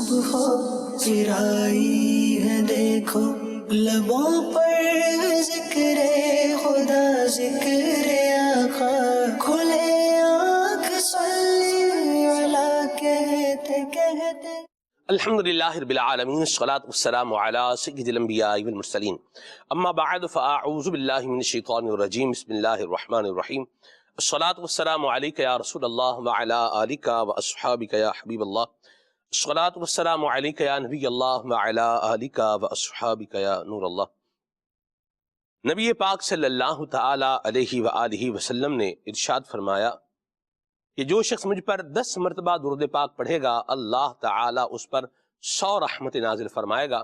صبح چرائی ہے دیکھو لبوں پر ذکر خدا ذکر آقا کھلے آنکھ صلی علی کہتے کہتے الحمدللہ رب العالمین الصلاة والسلام علی سید الانبیاء والمرسلین اما بعد فاعوذ باللہ من الشیطان الرجیم بسم اللہ الرحمن الرحیم الصلاة والسلام علیک یا رسول اللہ وعلی آلک واصحابک یا حبیب اللہ الصلاة والسلام علیک یا نبی اللہ وعلی آلک واصحابک یا نور اللہ۔ نبی پاک صلی اللہ تعالی علیہ وآلہ وسلم نے ارشاد فرمایا کہ جو شخص مجھ پر 10 مرتبہ درود پاک پڑھے گا اللہ تعالیٰ اس پر 100 رحمت نازل فرمائے گا،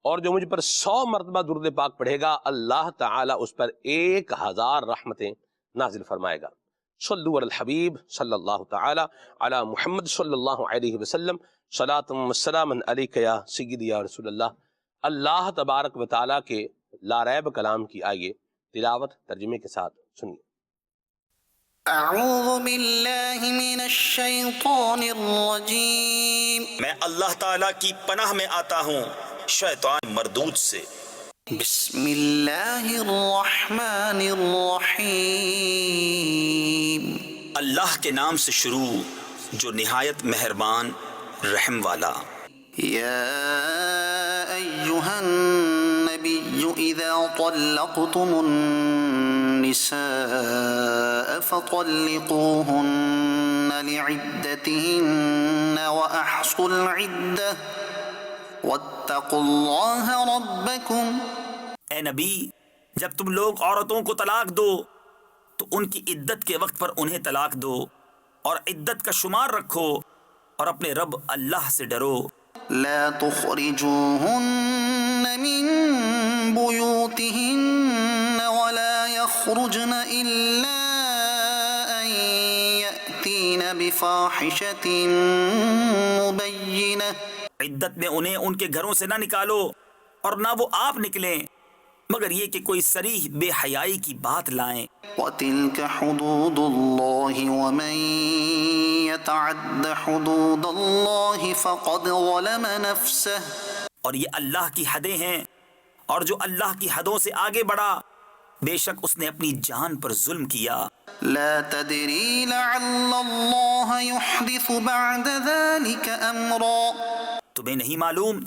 اور جو مجھ پر 100 مرتبہ درود پاک پڑھے گا اللہ تعالیٰ اس پر 1000 رحمتیں نازل فرمائے گا۔ صلو علی الحبیب صلی اللہ تعالیٰ علی محمد صلی اللہ علیہ وسلم صلاۃ و سلام علیک یا سیدی یا رسول اللہ۔ اللہ تبارک و تعالیٰ کے لا ریب کلام کی آئیے تلاوت ترجمے کے ساتھ سنیے۔ اعوذ باللہ من الشیطان الرجیم، میں اللہ تعالیٰ کی پناہ میں آتا ہوں شیطان مردود سے۔ بسم اللہ الرحمن الرحیم، اللہ کے نام سے شروع جو نہایت مہربان رحم والا۔ یا ایہا النبی اذا طلقتم النساء فطلقوهن لعدتهن وأحصوا العدة واتقوا الله ربكم۔ اے نبی، جب تم لوگ عورتوں کو طلاق دو تو ان کی عدت کے وقت پر انہیں طلاق دو، اور عدت کا شمار رکھو، اور اپنے رب اللہ سے ڈرو۔ لا تخرجوهن من بيوتهن ولا يخرجن إلا أن يأتين بفاحشة مبينة۔ عدت میں انہیں ان کے گھروں سے نہ نکالو، اور نہ وہ آپ نکلیں مگر یہ کہ کوئی صریح بے حیائی کی بات لائیں۔ وَتِلْكَ حُدُودُ اللَّهِ وَمَن يَتَعَدَّ حُدُودَ اللَّهِ فَقَدْ ظَلَمَ نَفْسَهُ۔ اور یہ اللہ کی حدیں ہیں، اور جو اللہ کی حدوں سے آگے بڑھا بے شک اس نے اپنی جان پر ظلم کیا۔ لا تدری لعل اللہ يحدث بعد ذلك امرا۔ تمہیں نہیں معلوم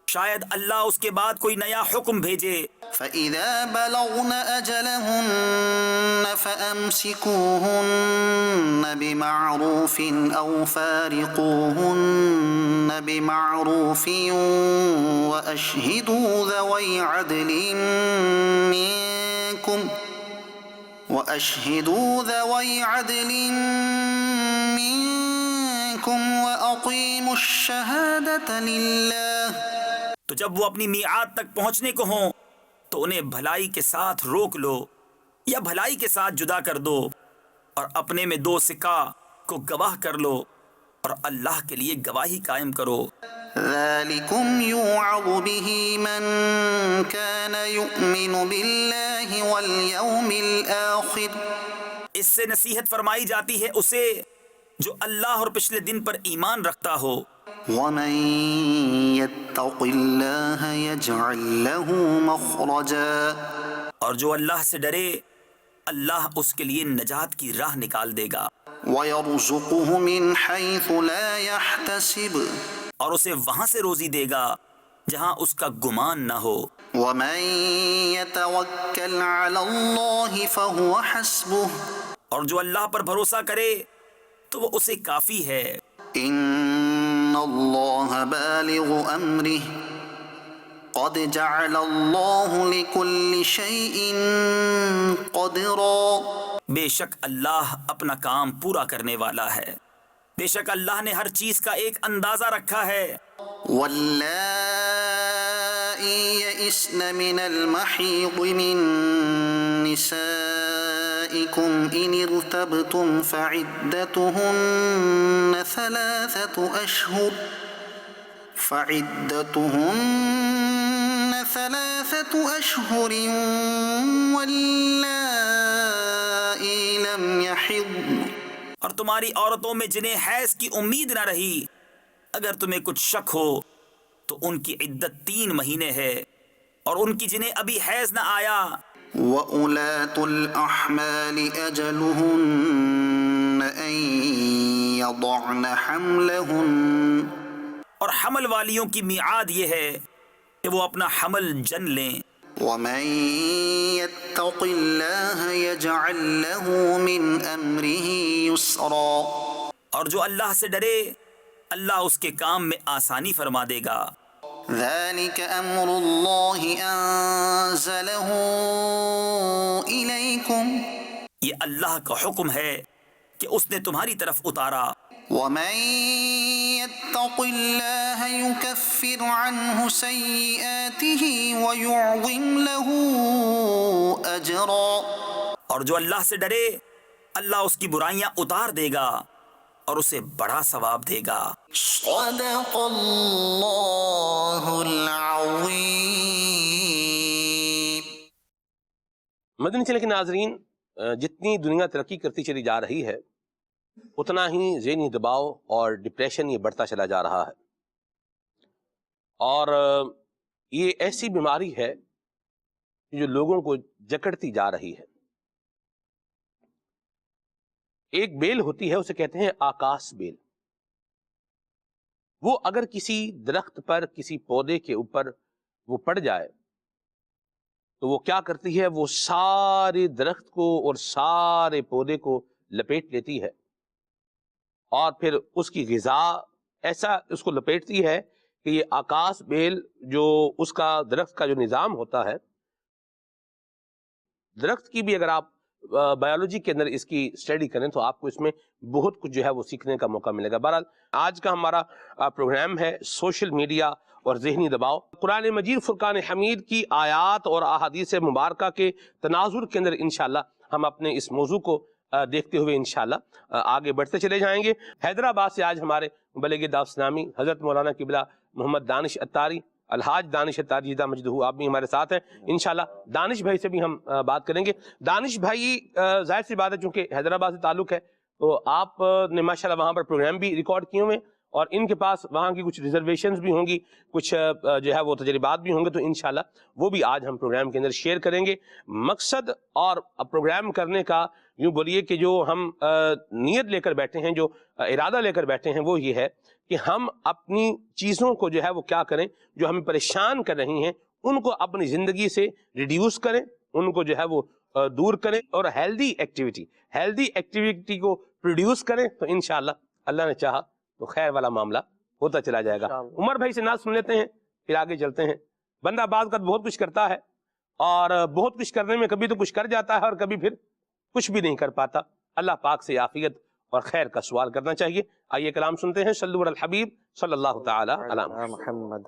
شاید اللہ اس کے بعد کوئی نیا حکم بھیجے۔ فَإِذَا بَلَغْنَ أَجَلَهُنَّ فَأَمْسِكُوهُنَّ بِمَعْرُوفٍ أَوْ فَارِقُوهُنَّ بِمَعْرُوفٍ وَأَشْهِدُوا ذَوَيْ عَدْلٍ مِّنكُمْ وَأَقِيمُوا الشَّهَادَةَ لِلَّهِ۔ تو جب وہ اپنی میعاد تک پہنچنے کو ہوں تو انہیں بھلائی کے ساتھ روک لو یا بھلائی کے ساتھ جدا کر دو، اور اپنے میں 2 سکہ کو گواہ کر لو، اور اللہ کے لیے گواہی قائم کرو۔ ذَلِكُمْ يُوعَظُ بِهِ مَنْ كَانَ يُؤْمِنُ بِاللَّهِ وَالْيَوْمِ الْآخِرِ۔ اس سے نصیحت فرمائی جاتی ہے اسے جو اللہ اور پچھلے دن پر ایمان رکھتا ہو۔ وَمَن يَتَّقِ اللَّهَ يَجْعَل لَّهُ مَخْرَجًا۔ اور جو اللہ سے ڈرے اللہ اس کے لیے نجات کی راہ نکال دے گا۔ وَيَرْزُقُهُ مِنْ حَيْثُ لَا يَحْتَسِبُ۔ اور اسے وہاں سے روزی دے گا جہاں اس کا گمان نہ ہو۔ وَمَن يَتَوَكَّلْ عَلَى اللَّهِ فَهُوَ حَسْبُهُ۔ اور جو اللہ پر بھروسہ کرے تو وہ اسے کافی ہے۔ إِنَّ اللَّهَ بَالِغُ أَمْرِهِ قَدْ جَعَلَ اللَّهُ لِكُلِّ شَيْءٍ قَدْرًا۔ بے شک اللہ اپنا کام پورا کرنے والا ہے، بے شک اللہ نے ہر چیز کا ایک اندازہ رکھا ہے۔ وَاللَّائِي يَئِسْنَ مِنَ الْمَحِيضِ مِن نِّسَائِكُمْ إِنِ ارْتَبْتُمْ فَعِدَّتُهُنَّ 3 أشهر واللائي لم يحضن۔ اور تمہاری عورتوں میں جنہیں حیض کی امید نہ رہی اگر تمہیں کچھ شک ہو تو ان کی عدت 3 مہینے ہے، اور ان کی جنہیں ابھی حیض نہ آیا، وَأُولَاتُ الْأَحْمَالِ أَجَلُهُنَّ أَن يَضَعْنَ حَمْلَهُنَّ اور حمل والیوں کی میعاد یہ ہے کہ وہ اپنا حمل جن لیں۔ وَمَن يَتَّقِ اللَّهَ يَجْعَل لَّهُ مِنْ أَمْرِهِ يُسْرًا، اور جو اللہ سے ڈرے اللہ اس کے کام میں آسانی فرما دے گا۔ ذَلِكَ أَمْرُ اللَّهِ أَنزَلَهُ إِلَيْكُمْ، یہ اللہ کا حکم ہے کہ اس نے تمہاری طرف اتارا۔ وَمَن يَتَّقِ اللَّهَ يُكَفِّرْ عَنْهُ سَيِّئَاتِهِ وَيُعْظِمْ لَهُ أَجْرًا، اور جو اللہ سے ڈرے اللہ اس کی برائیاں اتار دے گا اور اسے بڑا ثواب دے گا۔ صدق اللہ العظیم۔ مدنی چینل کے ناظرین، جتنی دنیا ترقی کرتی چلی جا رہی ہے اتنا ہی ذہنی دباؤ اور ڈپریشن یہ بڑھتا چلا جا رہا ہے، اور یہ ایسی بیماری ہے جو لوگوں کو جکڑتی جا رہی ہے۔ ایک بیل ہوتی ہے، اسے کہتے ہیں آکاش بیل۔ وہ اگر کسی درخت پر، کسی پودے کے اوپر وہ پڑ جائے تو وہ کیا کرتی ہے، وہ سارے درخت کو اور سارے پودے کو لپیٹ لیتی ہے، اور پھر اس کی غذا ایسا اس کو لپیٹتی ہے کہ یہ آکاش بیل جو اس کا درخت کا جو نظام ہوتا ہے، درخت کی بھی اگر آپ بایولوجی کے اندر اس کی اسٹڈی کریں تو آپ کو اس میں بہت کچھ جو ہے وہ سیکھنے کا موقع ملے گا۔ بہرحال آج کا ہمارا پروگرام ہے سوشل میڈیا اور ذہنی دباؤ۔ قرآن مجید فرقان حمید کی آیات اور احادیث مبارکہ کے تناظر کے اندر انشاءاللہ ہم اپنے اس موضوع کو دیکھتے ہوئے انشاءاللہ آگے بڑھتے چلے جائیں گے۔ حیدرآباد سے آج ہمارے مبلغ دعوت اسلامی حضرت مولانا قبلہ محمد دانش اتاری، الحاج دانش اتاری جدہ مجدہ، آپ بھی ہمارے ساتھ ہیں۔ انشاءاللہ دانش بھائی سے بھی ہم بات کریں گے۔ دانش بھائی، ظاہر سی بات ہے چونکہ حیدرآباد سے تعلق ہے تو آپ نے ماشاءاللہ وہاں پر پروگرام بھی ریکارڈ کیے ہوئے، اور ان کے پاس وہاں کی کچھ ریزرویشنز بھی ہوں گی، کچھ جو ہے وہ تجربات بھی ہوں گے، تو انشاءاللہ وہ بھی آج ہم پروگرام کے اندر شیئر کریں گے۔ مقصد اور پروگرام کرنے کا یوں بولیے کہ جو ہم نیت لے کر بیٹھے ہیں، جو ارادہ لے کر بیٹھے ہیں، وہ یہ ہے کہ ہم اپنی چیزوں کو جو ہے وہ کیا کریں جو ہمیں پریشان کر رہی ہیں، ان کو اپنی زندگی سے ریڈیوس کریں، ان کو جو ہے وہ دور کریں، اور ہیلدی ایکٹیویٹی کو پروڈیوس کریں، تو انشاءاللہ اللہ نے چاہا تو خیر والا معاملہ ہوتا چلا جائے گا۔ عمر بھائی سے نعت سن لیتے ہیں، پھر آگے چلتے ہیں۔ بندہ بعض کا بہت کچھ کرتا ہے، اور بہت کچھ کرنے میں کبھی تو کچھ کر جاتا ہے اور کبھی پھر کچھ بھی نہیں کر پاتا۔ اللہ پاک سے عافیت اور خیر کا سوال کرنا چاہیے۔ آئیے کلام سنتے ہیں۔ صلو علی الحبیب صلی اللہ تعالی علی محمد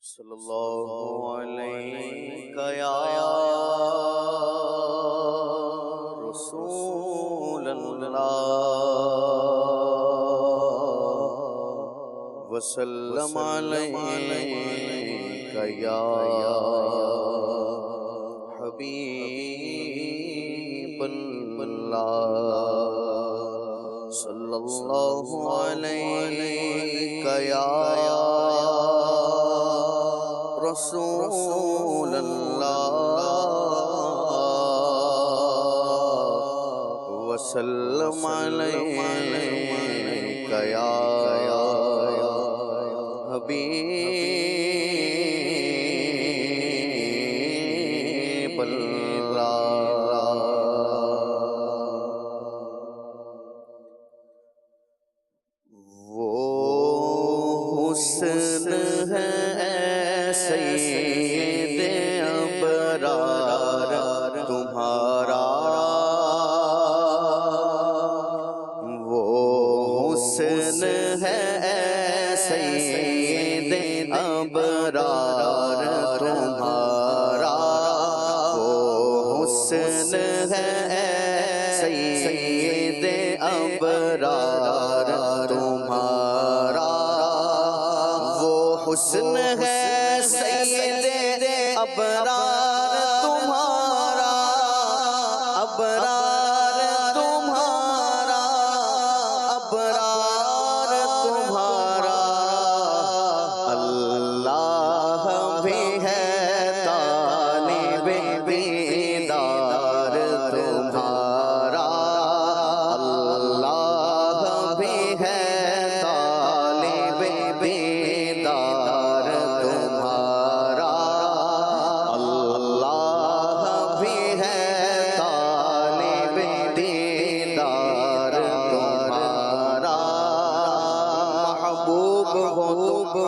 صلی اللہ علیہ یا رسول اللہ وسلم علیہ یا حبیب اللہ صلی اللہ علیہ یا رسول اللہ وسلم علیہ یا حبیب اللہ۔ وہ حسن ہے سید ابرار تمہارا، وہ حسن ہے سید ابرار تمہارا، وہ حسن ہے سید ابرار تمہارا، وہ حسن ہے سید ابرار تمہارا، ابرار تمہارا،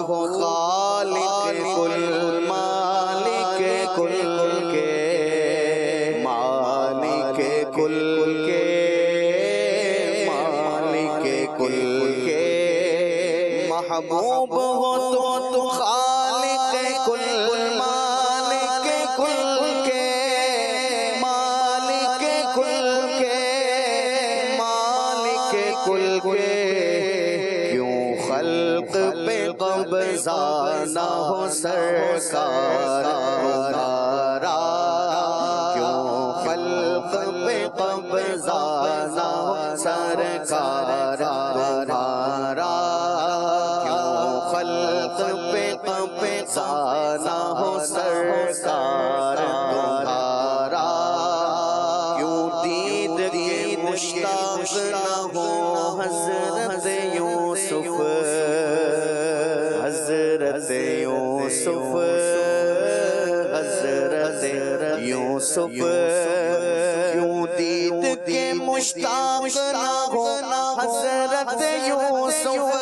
ہو خالق کل مالک کل کے مالک کل کے مالک کل کے محبوب ہو تو خالق کل مالک کل کے مالک کل کے مالک کل کے کیوں خلق پہ قبضہ نہ ہو سرکار تمہارا کیوں خلق پہ قبضہ نہ ہو سرکار تمہارا کیوں خلق پہ قبضہ نہ ہو سرکار تمہارا کیوں دید کے مشتاق نہ ہو حضرت یوسف حضرت یوسف حضرت یوسف کیوں دید کے مشتاق نہ ہو حضرت یوسف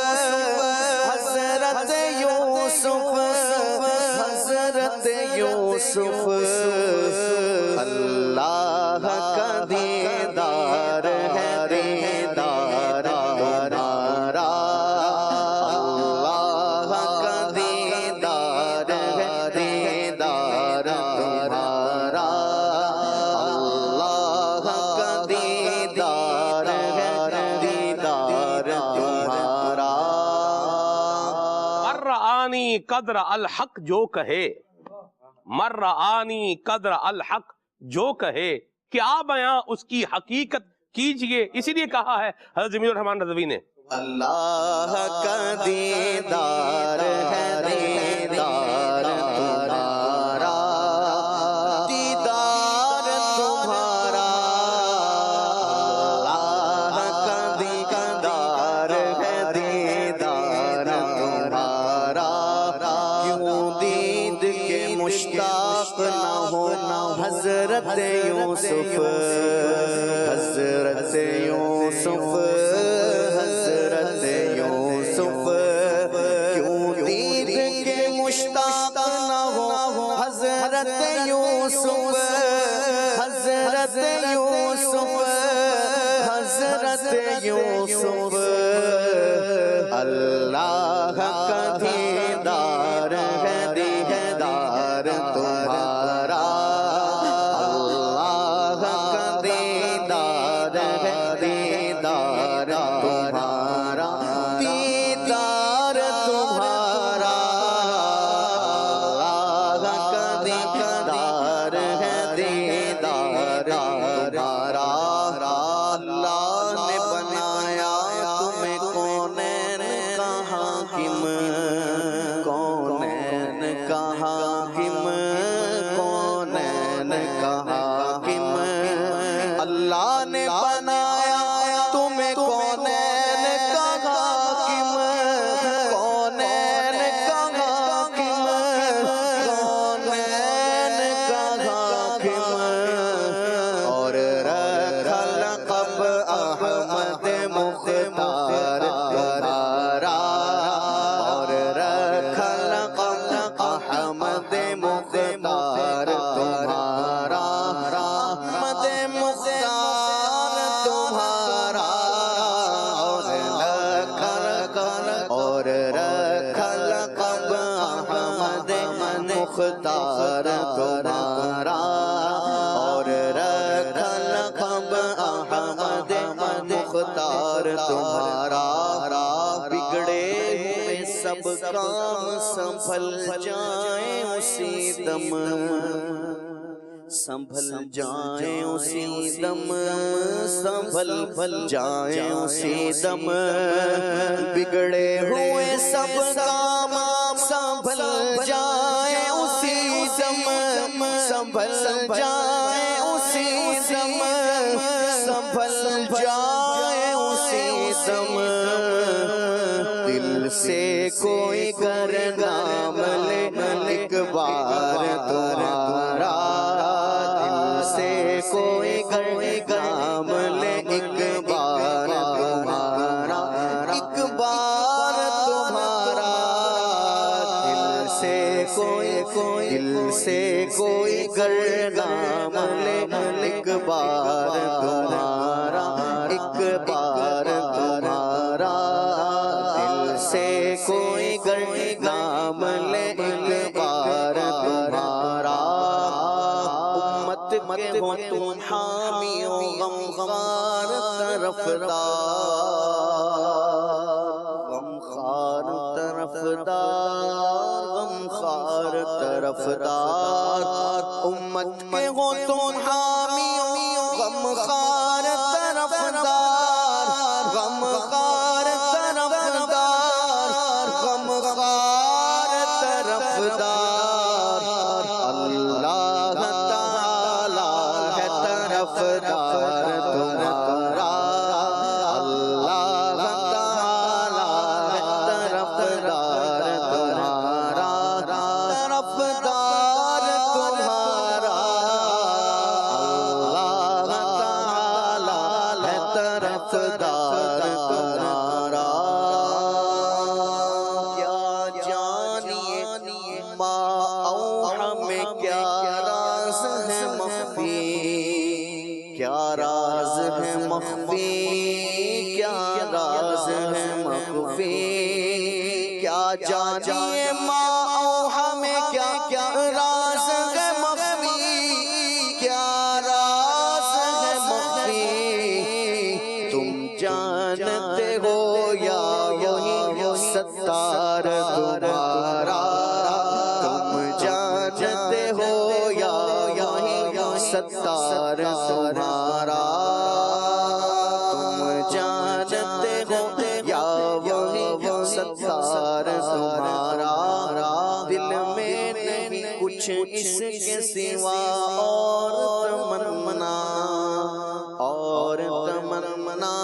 حضرت یوسف حضرت یوسف اللہ کا دیدار ہے دیدار تمہارا اللہ کا دیدار ہے دیدار تمہارا اللہ کا دیدار ہے دیدار تمہارا مرآنی قدر الحق جو کہے مرآنی قدر الحق جو کہے کیا بیاں اس کی حقیقت کیجئے اسی لیے کہا ہے حضرت جمیل الرحمن رضوی نے اللہ کا دیدار ہے دیدار تمہارا دیدار تمہارا اللہ کا دیدار ہے دیدار تمہارا کیوں دید کے مشتاق نہ ہو حضرت یوسف حضرت یوسف حضرت یوسف کیوں دید کے مشتاق نہ ہو حضرت یوسف حضرت یوسف حضرت یوسف اللہ کا دیدار ہے دیدار تمہارا اللہ کا دیدار ہے دیدار تمہارا دیدار تمہارا اللہ کا دیدار ہے دیدار تمہارا اللہ نے بنایا تمہیں کونین کا حاکم کونین کا حاکم کونین کا حاکم اللہ نے بنایا تمہیں کونین کا حاکم کونین کا حاکم کونین کا حاکم اور رکھا لقب احمد مختار تمہارا اور رکھا لقب احمد مختار تمہارا احمد مختار تمہارا اور رکھا لقب احمد مختار تمہارا اور رکھا لقب احمد مختار تمہارا بگڑے ہوئے سب کام سنبھل جائیں اسی دم سنبھل جائیں اسی دم سنبھل جائیں اسی دم بگڑے ہوئے سب کام سنبھل جائیں اسی دم سنبھل جائیں اسی دم سنبھل جائیں اسی دم دل سے کوئی کر نام لے ایک بار تمہارا دل سے کوئی کر نام لے ایک بار تمہارا ایک بار تمہارا دل سے کوئی گر نام لے ایک بار تمہارا، ایک بار تمہارا، دل سے کوئی گر نام لے ایک بار تمہارا، امت کے ہو تم حامی و غمخوار طرفدار، غمخوار طرفدار، غمخوار طرفدار، امت کے ہو تم حامی و غمخوار طرفدار، غمخوار طرفدار، غمخوار طرفدار، اللہ تعالی ہے طرفدار تمہارا، اللہ تعالی ہے طرفدار تمہارا، طرفدار تمہارا، اللہ تعالی ہے طرفدار تمہارا، کیا جانیے ما اوہم کیا راز ہے مخفی، کیا راز ہے مخفی، کیا راز ہے مخفی، کیا جانیے ما اوہم کیا کیا راز ہے مخفی، کیا راز ہے مخفی، تم جانتے ہو یا وہی ستار تمہارا، تم جانتے ہو یا وہی ستار تمہارا، تم جانتے ہو یا وہی ستار تمہارا، دل میں نہیں کچھ اس کے سوا اور تمنا، اور تمنا،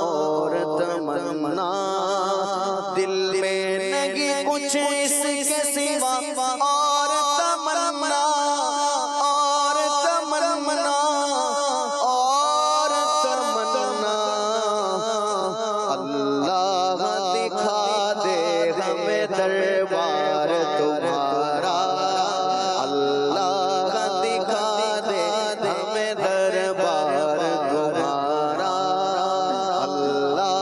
اور تمنا، دل میں نہیں کچھ اس کے سوا اور تمنا، اور تمنا، اور تمنا، اللہ دکھا دے ہمیں دربار تمہارا، اللہ دکھا دے ہمیں دربار تمہارا، اللہ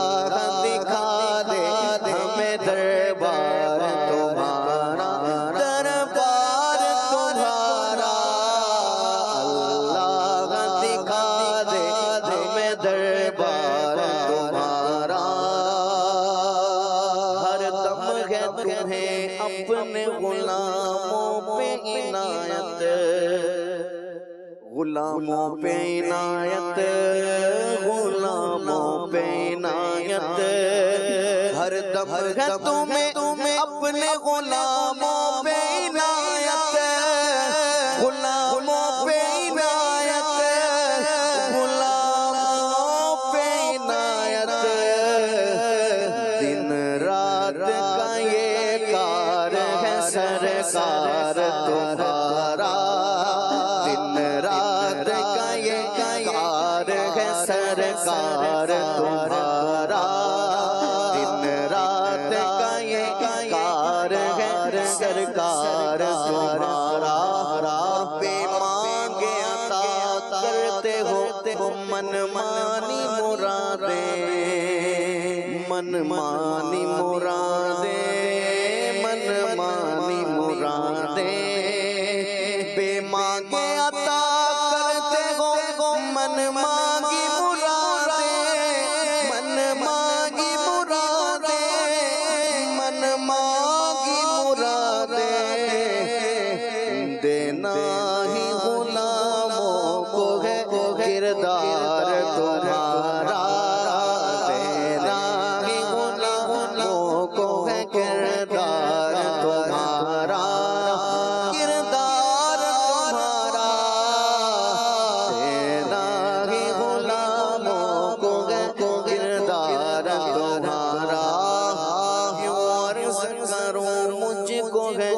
دکھا دے ہمیں دربار تمہارا، دربار تمہارا، اللہ دکھا دے ہمیں دربار تمہارا، ہر دم ہے تمہیں اپنے غلاموں پہ عنایت، غلاموں پہ عنایت، غلاموں پہ عنایت، ہر دم ہے تمہیں اپنے غلاموں پہ عنایت، غلاموں پہ عنایت، غلاموں پہ عنایت، دن رات کا یہ کار ہے سرکار تمہارا، دن رات کا یہ کار ہے سرکار تمہارا، دن رات کا یہ کار ہے سرکار تمہارا، بے مانگے عطا کرتے ہو من مانی مرادیں، من مانی مرادیں، من مانی مرادیں، بے مانگے عطا کرتے ہو من مانگی مرادیں، من مانگی مرادیں، من مانگی مرادیں، دینا ہی غلاموں کو ہے کردار تمہارا، دینا ہی غلاموں کو ہے کردار تمہارا، کردار تمہارا، دینا ہی غلاموں کو ہے کردار تمہارا، یوں عرض کروں مجھ کو ہے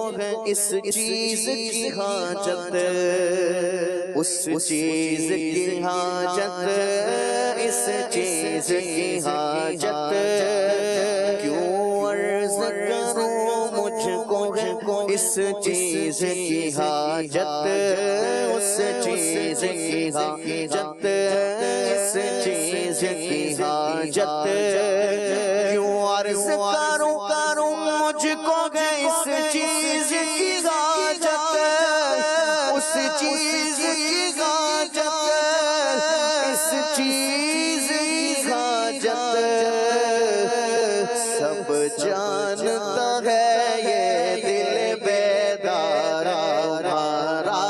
اس چیز کی حاجت، اس چیز کی حاجت، اس چیز کی حاجت، کیوں عرض کروں مجھ کو ہے چیز کی حاجت، اس چیز کی حاجت، اس چیز کی حاجت، کیوں عرض کروں مجھ کو ہے اس چیز کی حاجت، اس چیز کی حاجت، اس چیز کی حاجت، سب جانتا ہے یہ دل بیدار ہمارا،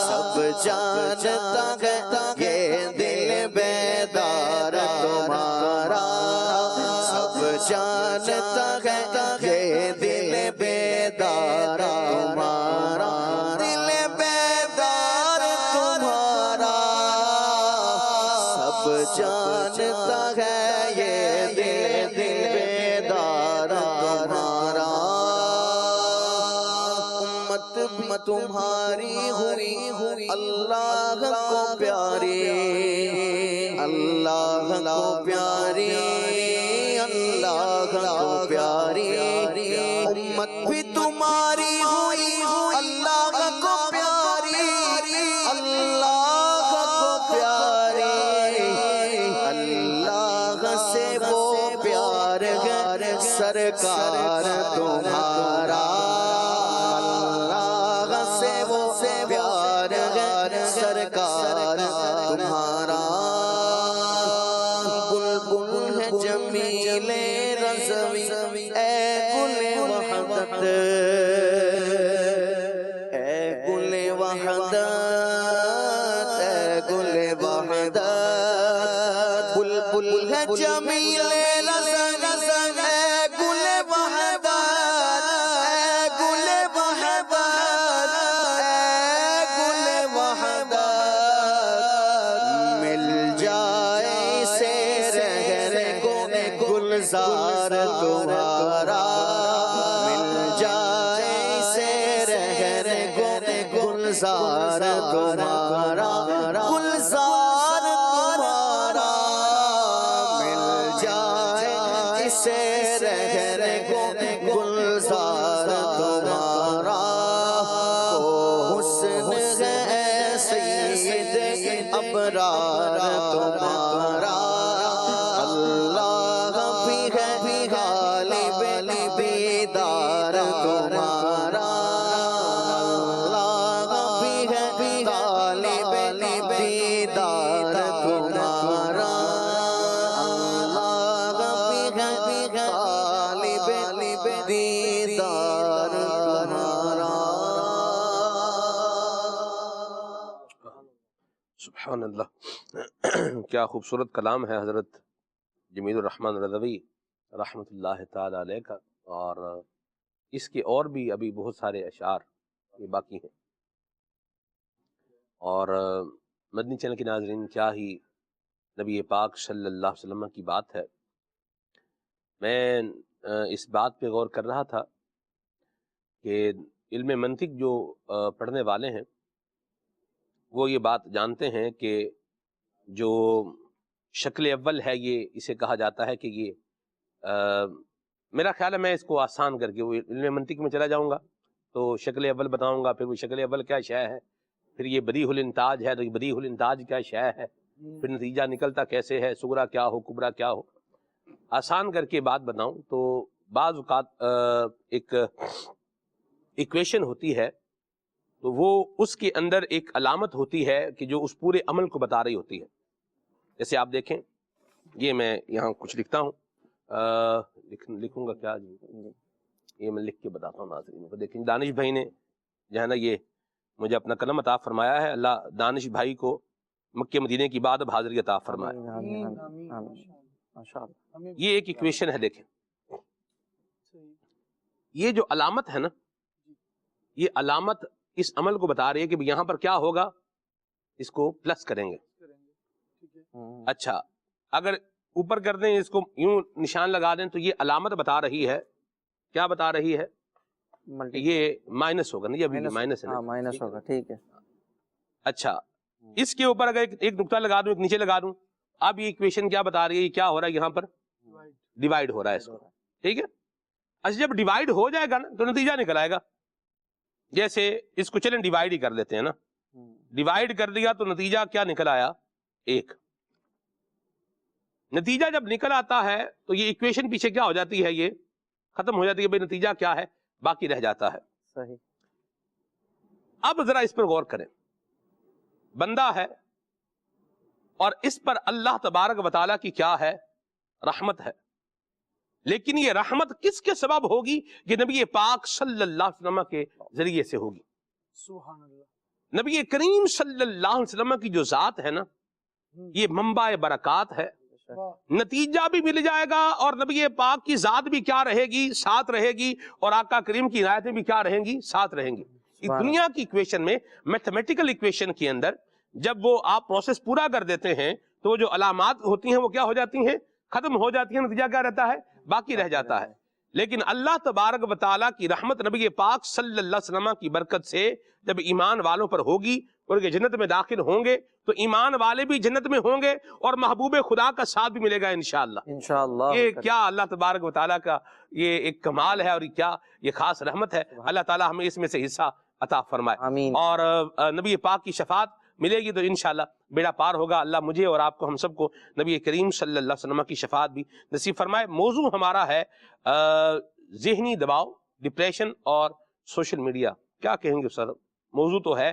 سب جانتا ہے یہ دل بیدار تمہارا، سب جانتا ہے یہ دل بیدار تمہارا، دل بیدار تمہارا، سب جانتا ہے یہ دل بیدار تمہارا، امت بھی تمہاری ہوئی اللہ کو پیاری، اللہ کو پیاری، اللہ کو پیاری، امت بھی تمہاری ہوئی اللہ کو پیاری، اللہ کو پیاری، اللہ سے وہ پیار ہے سرکار تمہارا، اللہ سے وہ پیار ہے سرکار تمہارا، بلبل ہے جمیل رضوی اے گل وحدت، اے گل وحدت، اے گل وحدت، بلبل ہے جمیل رضوی اے گل وحدت، اے گل وحدت، اے گل وحدت، مل جائے سے رہنے کو گلزار تمہارا، مل جائے سے رہنے کو گلزار تمہارا، گلزار تمہارا، مل جائے اسے رہنے کو گلزار تمہارا، وہ حسن ہے سید ابرار تمہارا، اللہ بھی ہے غالب بیدار تمہارا، اللہ بھی ہے غالب بیدار تمہارا، اللہ بھی ہے غالب بیدار تمہارا۔ سبحان اللہ، کیا خوبصورت کلام ہے حضرت جمیل الرحمن رضوی رحمۃ اللہ تعالی علیہ کا، اور اس کے اور بھی ابھی بہت سارے اشعار یہ باقی ہیں، اور مدنی چینل کے ناظرین کیا ہی نبی پاک صلی اللہ علیہ وسلم کی بات ہے۔ میں اس بات پہ غور کر رہا تھا کہ علم منطق جو پڑھنے والے ہیں وہ یہ بات جانتے ہیں کہ جو شکل اول ہے یہ اسے کہا جاتا ہے کہ یہ میرا خیال ہے میں اس کو آسان کر کے وہ علم منطق میں چلا جاؤں گا تو شکل اول بتاؤں گا، پھر وہ شکل اول کیا شے ہے، پھر یہ بدیع الانتاج ہے تو یہ بدیع الانتاج کیا شے ہے، پھر نتیجہ نکلتا کیسے ہے، صغرا کیا ہو کبرا کیا ہو، آسان کر کے بات بتاؤں تو بعض اوقات ایک ایکویشن ہوتی ہے تو وہ اس کے اندر ایک علامت ہوتی ہے کہ جو اس پورے عمل کو بتا رہی ہوتی ہے۔ جیسے آپ دیکھیں یہ میں یہاں کچھ لکھتا ہوں، لکھوں گا کیا جی، یہ میں لکھ کے بتاتا ہوں ناظرین کو۔ دیکھیں دانش بھائی نے جو ہے نا یہ مجھے اپنا قلم عطا فرمایا ہے، اللہ دانش بھائی کو مکہ مدینے کی بعد اب حاضری عطا فرمائے۔ یہ ایک ایکویشن ہے، دیکھیں یہ جو علامت ہے نا، یہ علامت اس عمل کو بتا رہی ہے کہ یہاں پر کیا ہوگا، اس کو پلس کریں گے۔ اچھا اگر اوپر کر دیں اس کو یوں نشان لگا دیں تو یہ علامت بتا رہی ہے، کیا بتا رہی ہے، یہ مائنس ہوگا نا، یہ ابھی مائنس ہے نا، مائنس ہوگا، ٹھیک ہے۔ اچھا اس کے اوپر اگر ایک نقطہ لگا دوں، ایک نیچے لگا دوں، اب یہ ایکویشن کیا بتا رہی ہے، یہ کیا ہو رہا ہے، یہاں پر ڈیوائیڈ ہو رہا ہے اس کو، ٹھیک ہے۔ اچھا جب ڈیوائیڈ ہو جائے گا نا تو نتیجہ نکل آئے گا، جیسے اس کو چلیں ڈیوائڈ ہی کر لیتے ہیں نا، ڈیوائڈ کر دیا تو نتیجہ کیا نکل آیا؟ 1۔ نتیجہ جب نکل آتا ہے تو یہ ایکویشن پیچھے کیا ہو جاتی ہے؟ یہ ختم ہو جاتی ہے، بھئی نتیجہ کیا ہے؟ باقی رہ جاتا ہے۔ صحیح۔ اب ذرا اس پر غور کریں، بندہ ہے اور اس پر اللہ تبارک و تعالیٰ کی کیا ہے؟ رحمت ہے، لیکن یہ رحمت کس کے سبب ہوگی؟ یہ نبی پاک صلی اللہ علیہ وسلم کے ذریعے سے ہوگی۔ سبحان اللہ۔ نبی کریم صلی اللہ علیہ وسلم کی جو ذات ہے نا، یہ منبع برکات ہے، نتیجہ بھی مل جائے گا اور نبی پاک کی ذات بھی کیا رہے گی؟ ساتھ رہے گی، اور آقا کریم کی عنایتیں بھی کیا رہیں گی؟ ساتھ رہیں گی۔ اس دنیا کی ایکویشن میں، میتھمیٹیکل ایکویشن کے اندر جب وہ آپ پروسیس پورا کر دیتے ہیں تو وہ جو علامات ہوتی ہیں وہ کیا ہو جاتی ہیں؟ ختم ہو جاتی ہیں، نتیجہ کیا رہتا ہے؟ باقی رہ جاتا ہے۔ لیکن اللہ تبارک و تعالیٰ کی رحمت نبی پاک صلی اللہ علیہ وسلم کی برکت سے جب ایمان والوں پر ہوگی اور یہ جنت میں داخل ہوں گے تو ایمان والے بھی جنت میں ہوں گے اور محبوب خدا کا ساتھ بھی ملے گا انشاءاللہ۔ انشاءاللہ۔ یہ کیا اللہ تبارک و تعالیٰ کا یہ ایک کمال ہے اور کیا یہ خاص رحمت ہے۔ اللہ تعالیٰ ہمیں اس میں سے حصہ عطا فرمائے، آمین۔ اور نبی پاک کی شفاعت ملے گی تو انشاءاللہ بیڑا پار ہوگا۔ اللہ مجھے اور آپ کو، ہم سب کو نبی کریم صلی اللہ علیہ وسلم کی شفاعت بھی نصیب فرمائے۔ موضوع ہمارا ہے ذہنی دباؤ، ڈپریشن اور سوشل میڈیا۔ کیا کہیں گے سر؟ موضوع تو ہے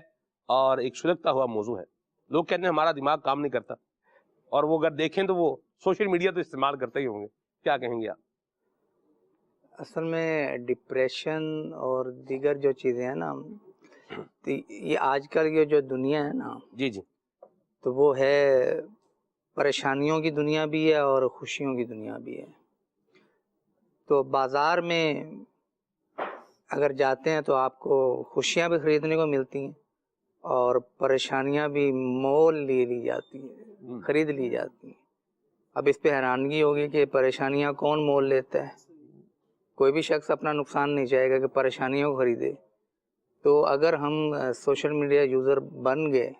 اور ایک سلگتا ہوا موضوع ہے۔ لوگ کہتے ہیں ہمارا دماغ کام نہیں کرتا، اور وہ اگر دیکھیں تو وہ سوشل میڈیا تو استعمال کرتے ہی ہوں گے۔ کیا کہیں گے آپ؟ اصل میں ڈپریشن اور دیگر جو چیزیں ہیں نا، تو یہ آج کل یہ جو دنیا ہے نا، جی جی، تو وہ ہے پریشانیوں کی دنیا بھی ہے اور خوشیوں کی دنیا بھی ہے۔ تو بازار میں اگر جاتے ہیں تو آپ کو خوشیاں بھی خریدنے کو ملتی ہیں اور پریشانیاں بھی مول لی جاتی ہیں، خرید لی جاتی ہیں۔ اب اس پہ حیرانگی ہوگی کہ پریشانیاں کون مول لیتا ہے؟ کوئی بھی شخص اپنا نقصان نہیں چاہے گا کہ پریشانیوں کو خریدے۔ تو اگر ہم سوشل میڈیا یوزر بن گئے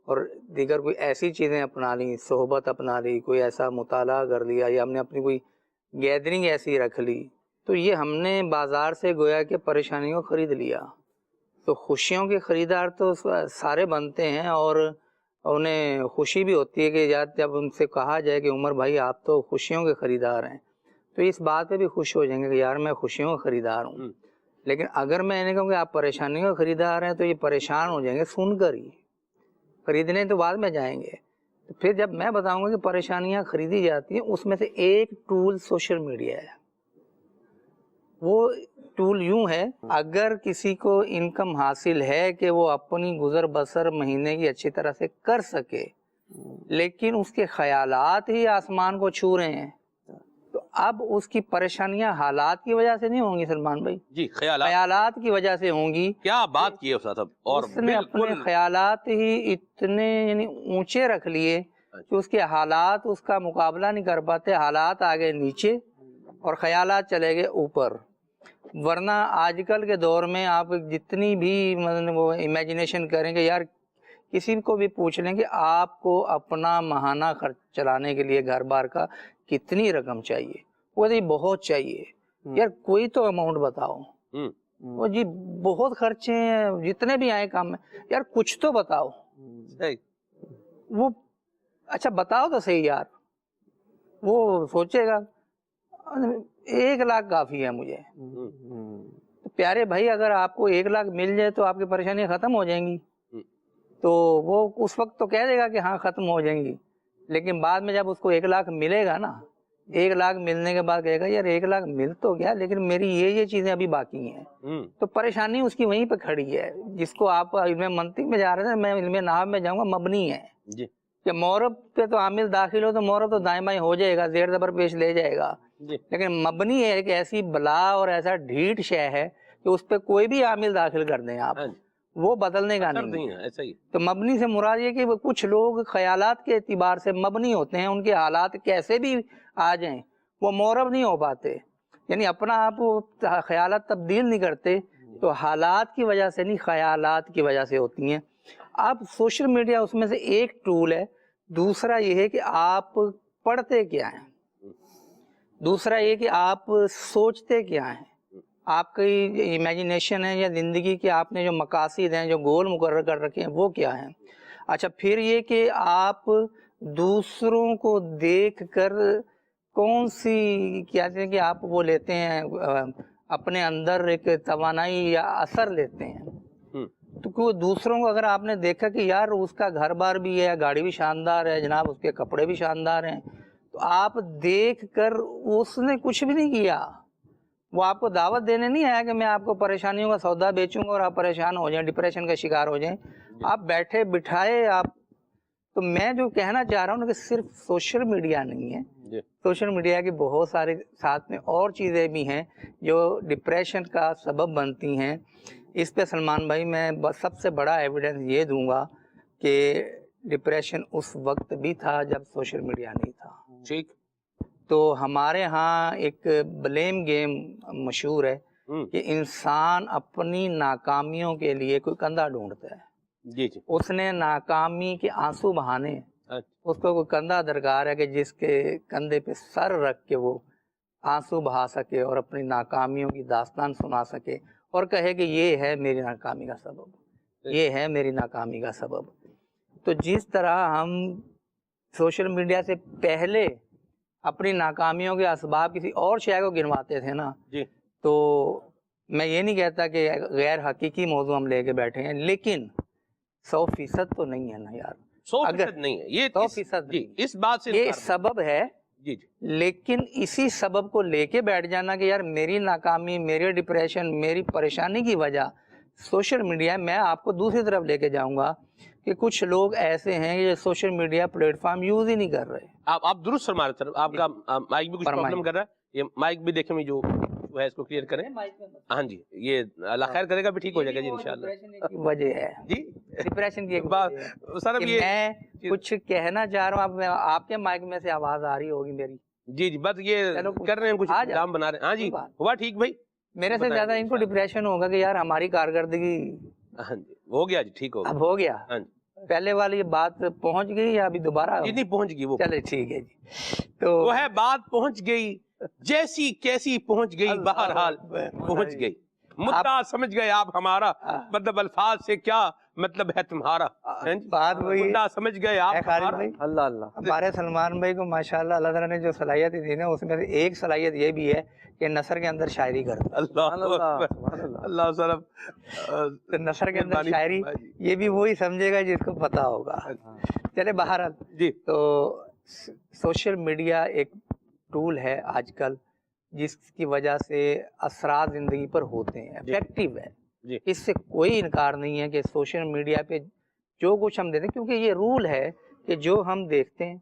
اور دیگر کوئی ایسی چیزیں اپنا لیں، صحبت اپنا لی، کوئی ایسا مطالعہ کر لیا، یا ہم نے اپنی کوئی گیدرنگ ایسی رکھ لی، تو یہ ہم نے بازار سے گویا کہ پریشانیوں کو خرید لیا۔ تو خوشیوں کے خریدار تو سارے بنتے ہیں، اور انہیں خوشی بھی ہوتی ہے کہ یار جب ان سے کہا جائے کہ عمر بھائی آپ تو خوشیوں کے خریدار ہیں، تو اس بات پہ بھی خوش ہو جائیں گے کہ یار میں خوشیوں کا خریدار ہوں۔ لیکن اگر میں نے کہوں کہ آپ پریشانیوں کا خریدار ہیں تو یہ پریشان ہو جائیں گے سن کر ہی، خریدنے تو بعد میں جائیں گے۔ تو پھر جب میں بتاؤں گا کہ پریشانیاں خریدی جاتی ہیں، اس میں سے ایک ٹول سوشل میڈیا ہے۔ وہ ٹول یوں ہے، اگر کسی کو انکم حاصل ہے کہ وہ اپنی گزر بسر مہینے کی اچھی طرح سے کر سکے، لیکن اس کے خیالات ہی آسمان کو چھو رہے ہیں، تو اب اس کی پریشانیاں حالات کی وجہ سے نہیں ہوں گی سلمان بھائی، جی خیالات کی وجہ سے ہوں گی۔ کیا بات کی ہے استاد صاحب، اور اس نے اپنے خیالات ہی اتنے یعنی اونچے رکھ لیے کہ اس کے حالات اس کا مقابلہ نہیں کر پاتے، حالات آگے نیچے اور خیالات چلے گئے اوپر۔ ورنہ آج کل کے دور میں آپ جتنی بھی مطلب وہ امیجنیشن کریں کہ یار کسی کو بھی پوچھ لیں کہ آپ کو اپنا ماہانہ خرچ چلانے کے لیے گھر بار کا کتنی رقم چاہیے، وہ جی بہت چاہیے، یار کوئی تو اماؤنٹ بتاؤ، وہ جی بہت خرچے ہیں جتنے بھی آئے کام میں، یار کچھ تو بتاؤ، وہ اچھا بتاؤ تو صحیح یار، وہ سوچے گا 1 لاکھ کافی ہے مجھے۔ پیارے بھائی اگر آپ کو 1 لاکھ مل جائے تو آپ کی پریشانیاں ختم ہو جائیں گی، تو وہ اس وقت تو کہہ دے گا کہ ہاں ختم ہو جائیں گی، لیکن بعد میں جب اس کو 1 لاکھ ملے گا نا، 1 لاکھ ملنے کے بعد کہے گا یار 1 لاکھ مل تو گیا لیکن میری یہ چیزیں ابھی باقی ہیں، تو پریشانی اس کی وہیں پہ کھڑی ہے۔ جس کو آپ علم منطق میں جا رہے تھے، میں علم نحو میں جاؤں گا، مبنی ہے کہ مورب پہ تو عامل داخل ہو تو مورب تو دائیں بائیں ہو جائے گا، زیر زبر پیش لے جائے گا، لیکن مبنی ہے کہ ایسی بلا اور ایسا ڈھیٹ شے ہے کہ اس پہ کوئی بھی عامل داخل کر دیں آپ، وہ بدلنے کا نہیں ہے۔ ایسا ہی تو مبنی سے مراد یہ کہ وہ کچھ لوگ خیالات کے اعتبار سے مبنی ہوتے ہیں، ان کے حالات کیسے بھی آ جائیں وہ مورب نہیں ہو پاتے، یعنی اپنا آپ خیالات تبدیل نہیں کرتے، تو حالات کی وجہ سے نہیں، خیالات کی وجہ سے ہوتی ہیں۔ اب سوشل میڈیا اس میں سے ایک ٹول ہے۔ دوسرا یہ ہے کہ آپ پڑھتے کیا ہیں، دوسرا یہ کہ آپ سوچتے کیا ہیں، آپ کی امیجنیشن ہے یا زندگی کے آپ نے جو مقاصد ہیں جو گول مقرر کر رکھے ہیں وہ کیا ہیں. اچھا پھر یہ کہ آپ دوسروں کو دیکھ کر کون سی کیا کہتے ہیں کہ آپ وہ لیتے ہیں اپنے اندر ایک توانائی یا اثر لیتے ہیں. تو کوئی دوسروں کو اگر آپ نے دیکھا کہ یار اس کا گھر بار بھی ہے, گاڑی بھی شاندار ہے, جناب اس کے کپڑے بھی شاندار ہیں, تو آپ دیکھ کر اس نے کچھ بھی نہیں کیا, وہ آپ کو دعوت دینے نہیں آیا کہ میں آپ کو پریشانیوں کا سودا بیچوں گا اور آپ پریشان ہو جائیں, ڈپریشن کا شکار ہو جائیں. آپ بیٹھے بٹھائے آپ. تو میں جو کہنا چاہ رہا ہوں کہ صرف سوشل میڈیا نہیں ہے, سوشل میڈیا کی بہت سارے ساتھ میں اور چیزیں بھی ہیں جو ڈپریشن کا سبب بنتی ہیں. اس پہ سلمان بھائی میں سب سے بڑا ایویڈنس یہ دوں گا کہ ڈپریشن اس وقت بھی تھا جب سوشل میڈیا نہیں تھا. ٹھیک. تو ہمارے ہاں ایک بلیم گیم مشہور ہے کہ انسان اپنی ناکامیوں کے لیے کوئی کندھا ڈھونڈتا ہے. جی جی. اس نے ناکامی کے آنسو بہانے, اس کو کوئی کندھا درکار ہے کہ جس کے کندھے پہ سر رکھ کے وہ آنسو بہا سکے اور اپنی ناکامیوں کی داستان سنا سکے اور کہے کہ یہ ہے میری ناکامی کا سبب, یہ ہے میری ناکامی کا سبب. تو جس طرح ہم سوشل میڈیا سے پہلے اپنی ناکامیوں کے اسباب کسی اور شے کو گنواتے تھے نا, تو میں یہ نہیں کہتا کہ غیر حقیقی موضوع ہم لے کے بیٹھے ہیں, لیکن 100% تو نہیں ہے نا یار. 100% نہیں ہے یہ, 100% جی اس بات سے یہ سبب ہے. جی جی. لیکن اسی سبب کو لے کے بیٹھ جانا کہ یار میری ناکامی, میرے ڈپریشن, میری پریشانی کی وجہ سوشل میڈیا. میں آپ کو دوسری طرف لے کے جاؤں گا کہ کچھ لوگ ایسے ہیں یہ social media platform use ہی نہیں کر رہے. آپ درست فرما رہے سر, آپ کا مائک بھی کچھ پرابلم کر رہا ہے, یہ مائک بھی دیکھیں جو ہے اس کو کلیئر کریں. ہاں جی, یہ اللہ خیر کرے گا بھی ٹھیک ہو جائے گا جی انشاءاللہ. وجہ ہے جی ڈپریشن کی ایک سر. اب یہ میں کچھ کہنا چاہ رہا ہوں, آپ کے مائک میں سے آواز آ رہی ہوگی میری. جی جی, بس یہ کر رہے ہیں کچھ نام بنا رہے ہیں. ہاں جی ہوا ٹھیک بھائی, میرے سے زیادہ ان کو ڈپریشن ہوگا کہ یار ہماری کارکردگی. ہاں جی ہو گیا جی, ٹھیک ہو گیا. اب ہو گیا. ہاں جی, پہلے والی بات پہنچ گئی یا ابھی دوبارہ؟ نہیں پہنچ گئی وہ. چلے ٹھیک ہے جی. تو وہ ہے بات پہنچ گئی جیسی کیسی پہنچ گئی, بہرحال پہنچ گئی. مدعا سمجھ گئے آپ ہمارا, مطلب الفاظ سے کیا مطلب ہے تمہارا. بات وہی مدعا سمجھ گئے آپ ہمارا. اللہ اللہ. ہمارے سلمان بھائی کو ماشاءاللہ اللہ تعالیٰ نے جو صلاحیت دی نا, اس میں سے ایک صلاحیت یہ بھی ہے کہ نثر کے اندر شاعری کرتا. اللہ صرف نثر کے اندر شاعری یہ بھی وہی سمجھے گا جس کو پتا ہوگا. چلے بہرحال جی. تو سوشل میڈیا ایک ٹول ہے آج کل جس کی وجہ سے اثرات زندگی پر ہوتے ہیں, افیکٹو ہے. اس سے کوئی انکار نہیں ہے کہ سوشل میڈیا پہ جو کچھ ہم دیتے ہیں, کیونکہ یہ رول ہے کہ جو ہم دیکھتے ہیں,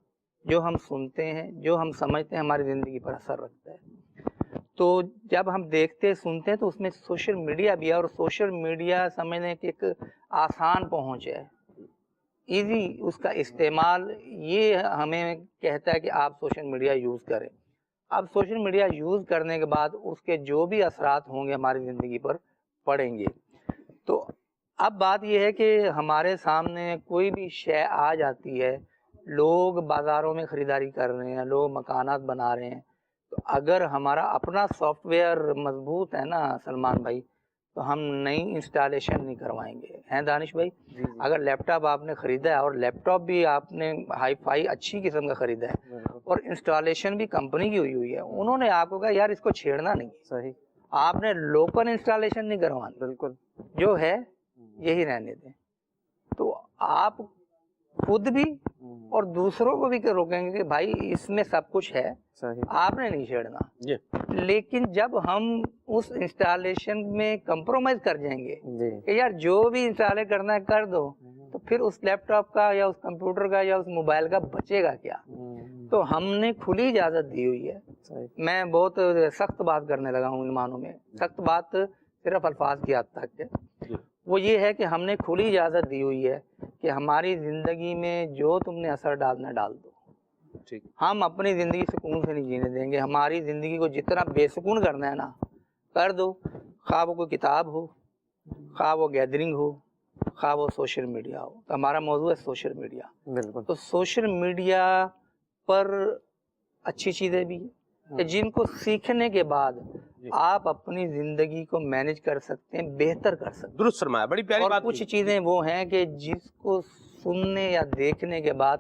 جو ہم سنتے ہیں, جو ہم سمجھتے ہیں ہماری زندگی پر اثر رکھتا ہے. تو جب ہم دیکھتے سنتے ہیں تو اس میں سوشل میڈیا بھی ہے, اور سوشل میڈیا سمجھنے کی ایک آسان پہنچ ہے, ایزی اس کا استعمال. یہ ہمیں کہتا ہے کہ آپ سوشل میڈیا یوز کریں. اب سوشل میڈیا یوز کرنے کے بعد اس کے جو بھی اثرات ہوں گے ہماری زندگی پر پڑیں گے. تو اب بات یہ ہے کہ ہمارے سامنے کوئی بھی شے آ جاتی ہے, لوگ بازاروں میں خریداری کر رہے ہیں, لوگ مکانات بنا رہے ہیں, تو اگر ہمارا اپنا سافٹ ویئر مضبوط ہے نا سلمان بھائی, تو ہم نئی انسٹالیشن نہیں کروائیں گے, ہیں دانش بھائی؟ اگر لیپ ٹاپ آپ نے خریدا ہے, اور لیپ ٹاپ بھی آپ نے ہائی فائی اچھی قسم کا خریدا ہے, اور انسٹالیشن بھی کمپنی کی ہوئی ہے, انہوں نے آپ کو کہا یار اس کو چھیڑنا نہیں. صحیح. آپ نے لوکل انسٹالیشن نہیں کروانی, بالکل جو ہے یہی رہنے دیں. تو آپ خود بھی اور دوسروں کو بھی روکیں گے کہ بھائی اس میں سب کچھ ہے, آپ نے نہیں چھیڑنا. لیکن جب ہم اس انسٹالیشن میں کمپرومائز کر جائیں گے کہ یار جو بھی انسٹال کرنا ہے کر دو, تو پھر اس لیپ ٹاپ کا یا اس کمپیوٹر کا یا اس موبائل کا بچے گا کیا؟ تو ہم نے کھلی اجازت دی ہوئی ہے. میں بہت سخت بات کرنے لگا ہوں ان معنوں میں, سخت بات صرف الفاظ کی حد تک ہے. وہ یہ ہے کہ ہم نے کھلی اجازت دی ہوئی ہے کہ ہماری زندگی میں جو تم نے اثر ڈالنا ڈال دو. ہم اپنی زندگی سکون سے نہیں جینے دیں گے. ہماری زندگی کو جتنا بے سکون کرنا ہے نا کر دو, خواہ وہ کوئی کتاب ہو, خواہ وہ گیدرنگ ہو, خواہ وہ سوشل میڈیا ہو. تو ہمارا موضوع ہے سوشل میڈیا. بالکل. تو سوشل میڈیا پر اچھی چیزیں بھی ہیں, کہ جن کو سیکھنے کے بعد آپ اپنی زندگی کو مینج کر سکتے ہیں، بہتر کر سکتے ہیں. درست فرمایا، بڑی پیاری اور بات کچھ کہی. چیزیں وہ ہیں کہ جس کو سننے یا دیکھنے کے بعد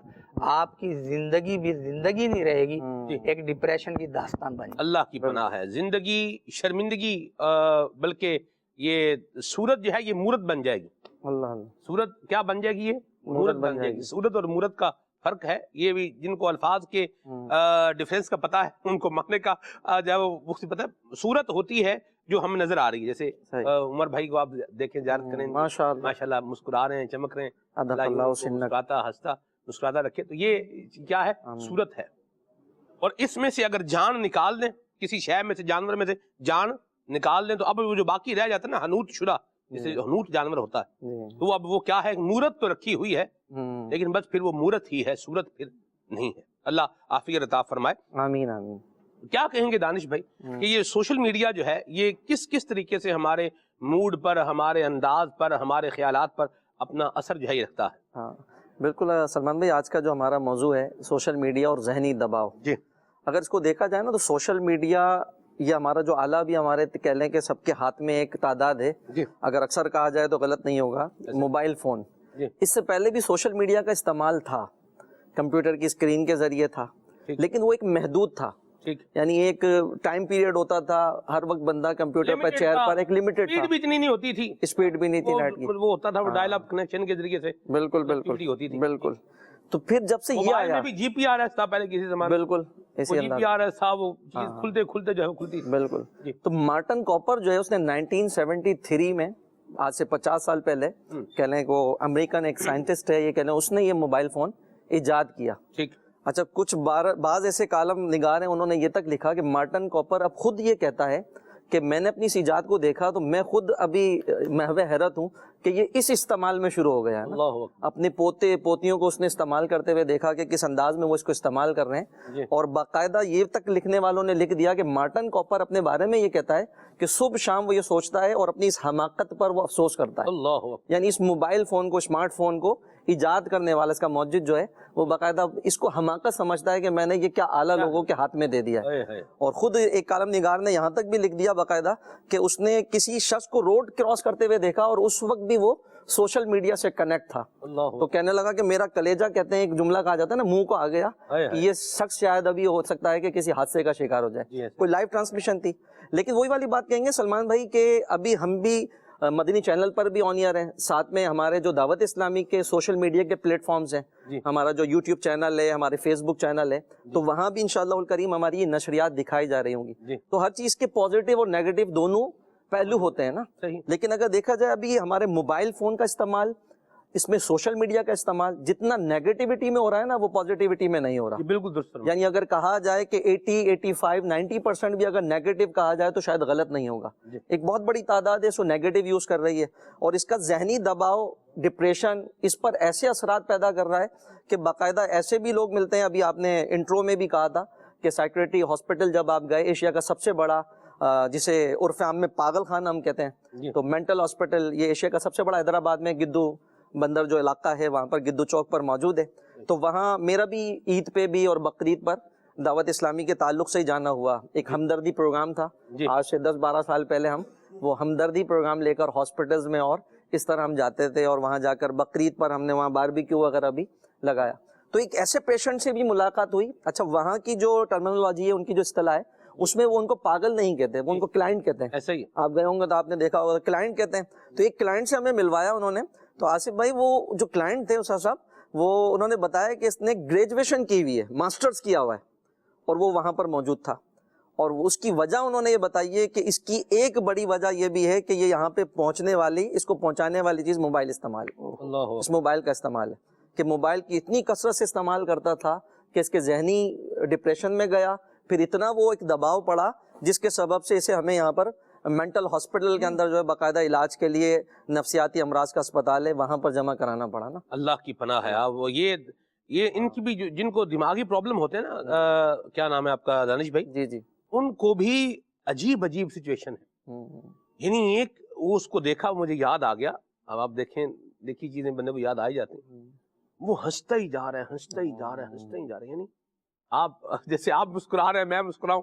آپ کی زندگی بھی زندگی نہیں رہے گی، ایک ڈپریشن کی داستان بن جائے. اللہ کی پناہ ہے. زندگی شرمندگی بلکہ یہ صورت جو ہے یہ مورت بن جائے گی. اللہ صورت کیا بن جائے گی؟ یہ مورت بن جائے گی. صورت اور مورت کا فرق ہے. یہ بھی جن کو الفاظ کے ڈیفرنس کا پتہ ہے ان کو معنی کا جو ہے وہ مختصر پتہ ہے. صورت ہوتی ہے جو ہمیں نظر آ رہی ہے. جیسے عمر بھائی کو آپ دیکھیں، زیارت کریں، ماشاءاللہ مسکرا رہے ہیں، چمک رہے ہیں، مسکراتا ہنستا مسکراتا رکھے. تو یہ کیا ہے؟ صورت ہے. اور اس میں سے اگر جان نکال دیں، کسی شے میں سے، جانور میں سے جان نکال دیں، تو اب وہ جو باقی رہ جاتا ہے نا، حنوط شدہ، جسے حنوط جانور ہوتا ہے، تو وہ اب وہ کیا ہے؟ مورت تو رکھی ہوئی ہے، لیکن بس پھر وہ مورت ہی ہے، صورت پھر نہیں ہے. اللہ عافیت عطا فرمائے. آمین آمین. کیا کہیں گے دانش بھائی کہ یہ سوشل میڈیا جو ہے یہ کس طریقے سے ہمارے موڈ پر، ہمارے انداز پر، ہمارے خیالات پر اپنا اثر جو ہے یہ رکھتا ہے؟ ہاں بالکل سلمان بھائی، آج کا جو ہمارا موضوع ہے سوشل میڈیا اور ذہنی دباؤ. جی. اگر اس کو دیکھا جائے نا تو سوشل میڈیا یہ ہمارا جو آلہ بھی ہمارے کہہ لیں کہ سب کے ہاتھ میں ایک تعداد ہے. جی. اگر اکثر کہا جائے تو غلط نہیں ہوگا. موبائل فون، جی. اس سے پہلے بھی سوشل میڈیا کا استعمال تھا، کمپیوٹر کی اسکرین کے ذریعے تھا، لیکن وہ ایک محدود تھا. یعنی ایک ٹائم پیریڈ ہوتا تھا، ہر وقت بندہ کمپیوٹر پر چیئر پر، ایک لمیٹڈ تھا. اسپیڈ بھی اتنی نہیں ہوتی تھی، اسپیڈ بھی نہیں تھی نیٹ کی، وہ ہوتا تھا وہ ڈائل اپ کنیکشن کے ذریعے سے. بالکل بالکل ہوتی تھی. بالکل. تو پھر جب سے یہ آیا، بھی جی پی آر ایس تھا پہلے کسی زمانے. بالکل جی پی آر ایس تھا، وہ چیز کھلتے کھلتے جو ہے کھلتی. بالکل. تو مارٹن کاپر جو ہے اس نے 1973 میں، آج سے 50 سال پہلے کہہ لیں کہ وہ امریکن ایک سائنٹسٹ ہے، یہ کہہ لیں اس نے یہ موبائل فون ایجاد کیا. ٹھیک. اچھا، کچھ بعض ایسے کالم نگار ہیں، انہوں نے یہ تک لکھا کہ مارٹن کاپر اب خود یہ کہتا ہے کہ میں نے اپنی اس ایجاد کو دیکھا تو میں خود ابھی محو حیرت ہوں کہ یہ اس استعمال میں شروع ہو گیا ہے. اپنے پوتے پوتیوں کو اس نے استعمال کرتے ہوئے دیکھا کہ کس انداز میں وہ اس کو استعمال کر رہے ہیں. اور باقاعدہ یہ تک لکھنے والوں نے لکھ دیا کہ مارٹن کاپر اپنے بارے میں یہ کہتا ہے کہ صبح شام وہ یہ سوچتا ہے اور اپنی اس حماقت پر وہ افسوس کرتا ہے. یعنی اس موبائل فون کو، اسمارٹ فون کو ایجاد کرنے والا، اس کا موجد جو ہے وہ باقاعدہ اس کو حماقت سمجھتا ہے کہ میں نے یہ کیا آلہ لوگوں کے ہاتھ میں دے دیا ہے. اور خود ایک کالم نگار نے یہاں تک بھی لکھ دیا باقاعدہ کہ اس نے کسی شخص کو روڈ کراس کرتے ہوئے دیکھا اور اس وقت بھی وہ سوشل میڈیا سے کنیکٹ تھا. تو کہنے لگا کہ میرا کلیجہ، کہتے ہیں ایک جملہ کہا جاتا ہے نا، منہ کو آ گیا کہ یہ شخص شاید ابھی ہو سکتا ہے کہ کسی حادثے کا شکار ہو جائے. کوئی لائیو ٹرانسمیشن تھی. لیکن وہی والی بات کہیں گے سلمان بھائی کہ ابھی ہم بھی مدنی چینل پر بھی آن ایئر ہیں، ساتھ میں ہمارے جو دعوت اسلامی کے سوشل میڈیا کے پلیٹ فارمز ہیں، ہمارا جو یوٹیوب چینل ہے، ہمارے فیس بک چینل ہے، تو وہاں بھی انشاءاللہ الکریم ہماری یہ نشریات دکھائی جا رہی ہوں گی. تو ہر چیز کے پازیٹیو اور نیگیٹو دونوں پہلو ہوتے ہیں نا. لیکن اگر دیکھا جائے ابھی ہمارے موبائل فون کا استعمال، اس میں سوشل میڈیا کا استعمال جتنا نیگیٹیوٹی میں ہو رہا ہے نا، وہ پازیٹیوٹی میں نہیں ہو رہا. بالکل درست. یعنی اگر کہا جائے کہ 80 85 90% بھی اگر نیگیٹو کہا جائے تو شاید غلط نہیں ہوگا. ایک بہت بڑی تعداد ہے اس کو نیگیٹو یوز کر رہی ہے، اور اس کا ذہنی دباؤ، ڈپریشن اس پر ایسے اثرات پیدا کر رہا ہے کہ باقاعدہ ایسے بھی لوگ ملتے ہیں. ابھی آپ نے انٹرو میں بھی کہا تھا کہ سائیکریٹری ہاسپٹل جب آپ گئے، ایشیا کا سب سے بڑا، جسے عرف عام میں پاگل خانہ ہم کہتے ہیں، تو مینٹل ہاسپٹل یہ ایشیا کا سب سے بڑا حیدرآباد میں گدو بندر جو علاقہ ہے وہاں پر گدو چوک پر موجود ہے. تو وہاں میرا بھی عید پہ بھی اور بقرعید پر دعوت اسلامی کے تعلق سے ہی جانا ہوا. ایک ہمدردی پروگرام تھا، آج سے 10-12 سال پہلے ہم وہ ہمدردی پروگرام لے کر ہاسپٹلز میں اور اس طرح ہم جاتے تھے، اور وہاں جا کر بقرعید پر ہم نے وہاں باربیکیو وغیرہ بھی لگایا. تو ایک ایسے پیشنٹ سے بھی ملاقات ہوئی. اچھا، وہاں کی جو ٹرمینالوجی ہے، ان کی جو اصطلاح ہے، اس میں وہ ان کو پاگل نہیں کہتے، وہ ان کو کلائنٹ کہتے ہیں. ایسا ہی آپ گئے ہوں گے تو آپ نے دیکھا ہوگا کلائنٹ کہتے ہیں. تو ایک کلائنٹ سے ہمیں ملوایا انہوں نے. تو آصف بھائی وہ جو کلائنٹ تھے استاد صاحب، وہ انہوں نے بتایا کہ اس نے گریجویشن کی ہوئی ہے، ماسٹرز کیا ہوا ہے، اور وہ وہاں پر موجود تھا. اور اس کی وجہ انہوں نے یہ بتائی ہے کہ اس کی ایک بڑی وجہ یہ بھی ہے کہ یہ یہاں پہ پہنچنے والی، اس کو پہنچانے والی چیز موبائل استعمال ہے. اس موبائل کا استعمال ہے کہ موبائل کی اتنی کثرت سے استعمال کرتا تھا کہ اس کے ذہنی ڈپریشن میں گیا. پھر اتنا وہ ایک دباؤ پڑا جس کے سبب سے اسے ہمیں یہاں پر مینٹل ہاسپٹل کے اندر جو ہے باقاعدہ علاج کے لیے نفسیاتی امراض کا اسپتال ہے، وہاں پر جمع کرانا پڑا نا. اللہ کی پناہ ہے. وہ یہ ان کی بھی جن کو دماغی پرابلم ہوتے ہیں نا، کیا نام ہے آپ کا دانش بھائی؟ جی جی. ان کو بھی عجیب سچویشن ہے. یعنی ایک وہ اس کو دیکھا، مجھے یاد آ گیا. اب آپ دیکھیں، دیکھی چیزیں بندے کو یاد آ ہی جاتی ہیں. وہ ہنستا ہی جا رہا ہے، ہنستا ہی جا رہا ہے، ہنستا ہی جا رہا ہے. یعنی آپ جیسے آپ مسکرا رہے ہیں، میں مسکراؤں،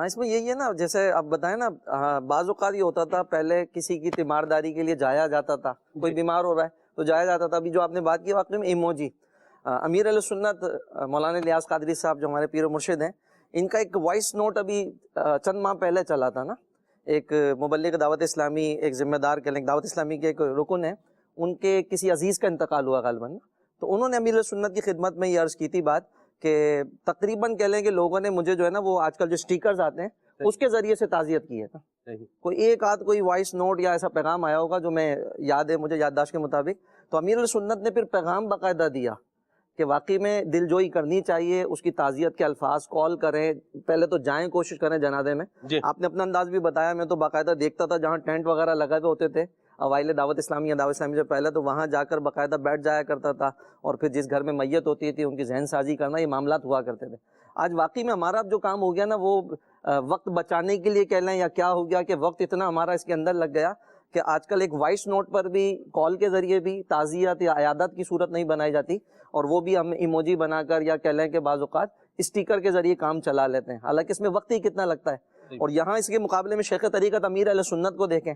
ہاں اس میں یہی ہے نا، جیسے آپ بتائیں نا، بعض اوقات یہ ہوتا تھا پہلے کسی کی تیمارداری کے لیے جایا جاتا تھا، کوئی بیمار ہو رہا ہے تو جایا جاتا تھا. ابھی جو آپ نے بات کی واقعی میں ایموجی، امیر علیہ سنت مولانا الیاس قادری صاحب جو ہمارے پیر و مرشد ہیں، ان کا ایک وائس نوٹ ابھی چند ماہ پہلے چلا تھا نا. ایک مبلغ دعوت اسلامی، ایک ذمہ دار کہہ لیں، دعوت اسلامی کے ایک رکن ہیں، ان کے کسی عزیز کا انتقال ہوا غالباً، تو انہوں نے امیر علیہ سنت کی خدمت میں یہ عرض کی تھی بات کہ تقریباً کہہ لیں کہ لوگوں نے مجھے جو ہے نا وہ آج کل جو اسٹیکرز آتے ہیں اس کے ذریعے سے تعزیت کی ہے نا. کوئی ایک آدھ کوئی وائس نوٹ یا ایسا پیغام آیا ہوگا جو میں یاد ہے مجھے یادداشت کے مطابق. تو امیر علیہ سنت نے پھر پیغام باقاعدہ دیا کہ واقعی میں دل جوئی کرنی چاہیے، اس کی تعزیت کے الفاظ کال کریں، پہلے تو جائیں، کوشش کریں جنازے میں. آپ نے اپنا انداز بھی بتایا، میں تو باقاعدہ دیکھتا تھا جہاں ٹینٹ وغیرہ لگے ہوئے ہوتے تھے اوائل دعوت اسلامی یا دعوت اسلامی سے پہلے، تو وہاں جا کر باقاعدہ بیٹھ جایا کرتا تھا، اور پھر جس گھر میں میت ہوتی تھی ان کی ذہن سازی کرنا، یہ معاملات ہوا کرتے تھے. آج واقعی میں ہمارا اب جو کام ہو گیا نا وہ وقت بچانے کے لیے کہہ لیں یا کیا ہو گیا کہ وقت اتنا ہمارا اس کے اندر لگ گیا کہ آج کل ایک وائس نوٹ پر بھی کال کے ذریعے بھی تعزیت یا عیادت کی صورت نہیں بنائی جاتی، اور وہ بھی ہم ایموجی بنا کر یا کہہ لیں کہ بعض اوقات اسٹیکر کے ذریعے کام چلا لیتے ہیں، حالانکہ اس میں وقت ہی کتنا لگتا ہے. اور یہاں اس کے مقابلے میں شیخ طریقت امیر علیہ سنت کو دیکھیں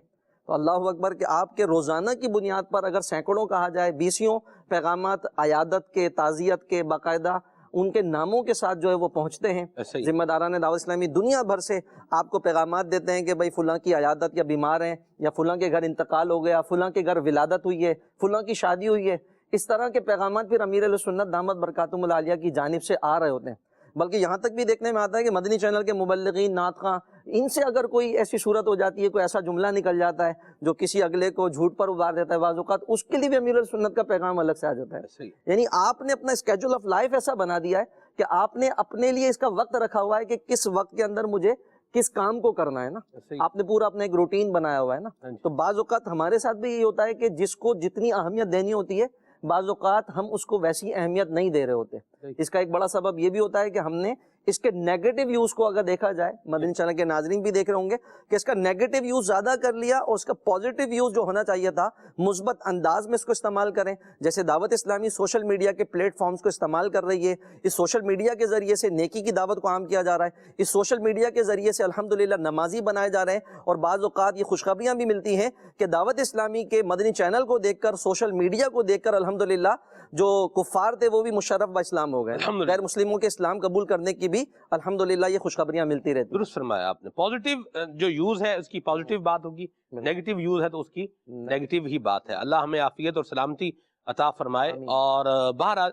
تو اللہ اکبر کہ آپ کے روزانہ کی بنیاد پر اگر سینکڑوں کہا جائے، بیسیوں پیغامات عیادت کے، تعزیت کے باقاعدہ ان کے ناموں کے ساتھ جو ہے وہ پہنچتے ہیں. ذمہ داران دعوت اسلامی دنیا بھر سے آپ کو پیغامات دیتے ہیں کہ بھائی فلاں کی عیادت یا بیمار ہیں، یا فلاں کے گھر انتقال ہو گیا، فلاں کے گھر ولادت ہوئی ہے، فلاں کی شادی ہوئی ہے. اس طرح کے پیغامات پھر امیر علیہ سنت دامت برکاتہم العالیہ کی جانب سے آ رہے ہوتے ہیں. بلکہ یہاں تک بھی دیکھنے میں آتا ہے کہ مدنی چینل کے مبلغین، نعت خواں، ان سے اگر کوئی ایسی صورت ہو جاتی ہے، کوئی ایسا جملہ نکل جاتا ہے جو کسی اگلے کو جھوٹ پر ابھار دیتا ہے بعض اوقات، اس کے لیے بھی امیر علیہ سنت کا پیغام الگ سے آ جاتا ہے. یعنی آپ نے اپنا اسکیجول آف لائف ایسا بنا دیا ہے کہ آپ نے اپنے لیے اس کا وقت رکھا ہوا ہے کہ کس وقت کے اندر مجھے کس کام کو کرنا ہے نا. آپ نے پورا اپنا ایک روٹین بنایا ہوا ہے نا. تو بعض اوقات ہمارے ساتھ بھی یہ ہوتا ہے کہ جس کو جتنی اہمیت دینی ہوتی ہے بعض اوقات ہم اس کو ویسی اہمیت نہیں دے رہے ہوتے. اس کا ایک بڑا سبب یہ بھی ہوتا ہے کہ ہم نے اس کے نیگیٹو یوز کو اگر دیکھا جائے، مدنی چینل کے ناظرین بھی دیکھ رہے ہوں گے کہ اس کا نیگیٹو یوز زیادہ کر لیا، اور اس کا پازیٹیو یوز جو ہونا چاہیے تھا مثبت انداز میں اس کو استعمال کریں. جیسے دعوت اسلامی سوشل میڈیا کے پلیٹ فارمز کو استعمال کر رہی ہے، اس سوشل میڈیا کے ذریعے سے نیکی کی دعوت کو عام کیا جا رہا ہے، اس سوشل میڈیا کے ذریعے سے الحمدللہ نمازی بنائے جا رہے ہیں. اور بعض اوقات یہ خوشخبریاں بھی ملتی ہیں کہ دعوت اسلامی کے مدنی چینل کو دیکھ کر، سوشل میڈیا کو دیکھ کر الحمدللہ جو کفار تھے وہ بھی مشرف با اسلام ہو گئے، غیر مسلموں کے اسلام قبول کرنے کی بھی الحمدللہ یہ خوشخبریاں ملتی رہتی. درست فرمایا آپ نے. پازیٹیو جو یوز ہے اس کی پازیٹیو بات ہوگی، نیگیٹیو یوز ہے تو اس کی نیگیٹیو ہی بات ہے. اللہ ہمیں عافیت اور سلامتی عطا فرمائے. اور بہرحال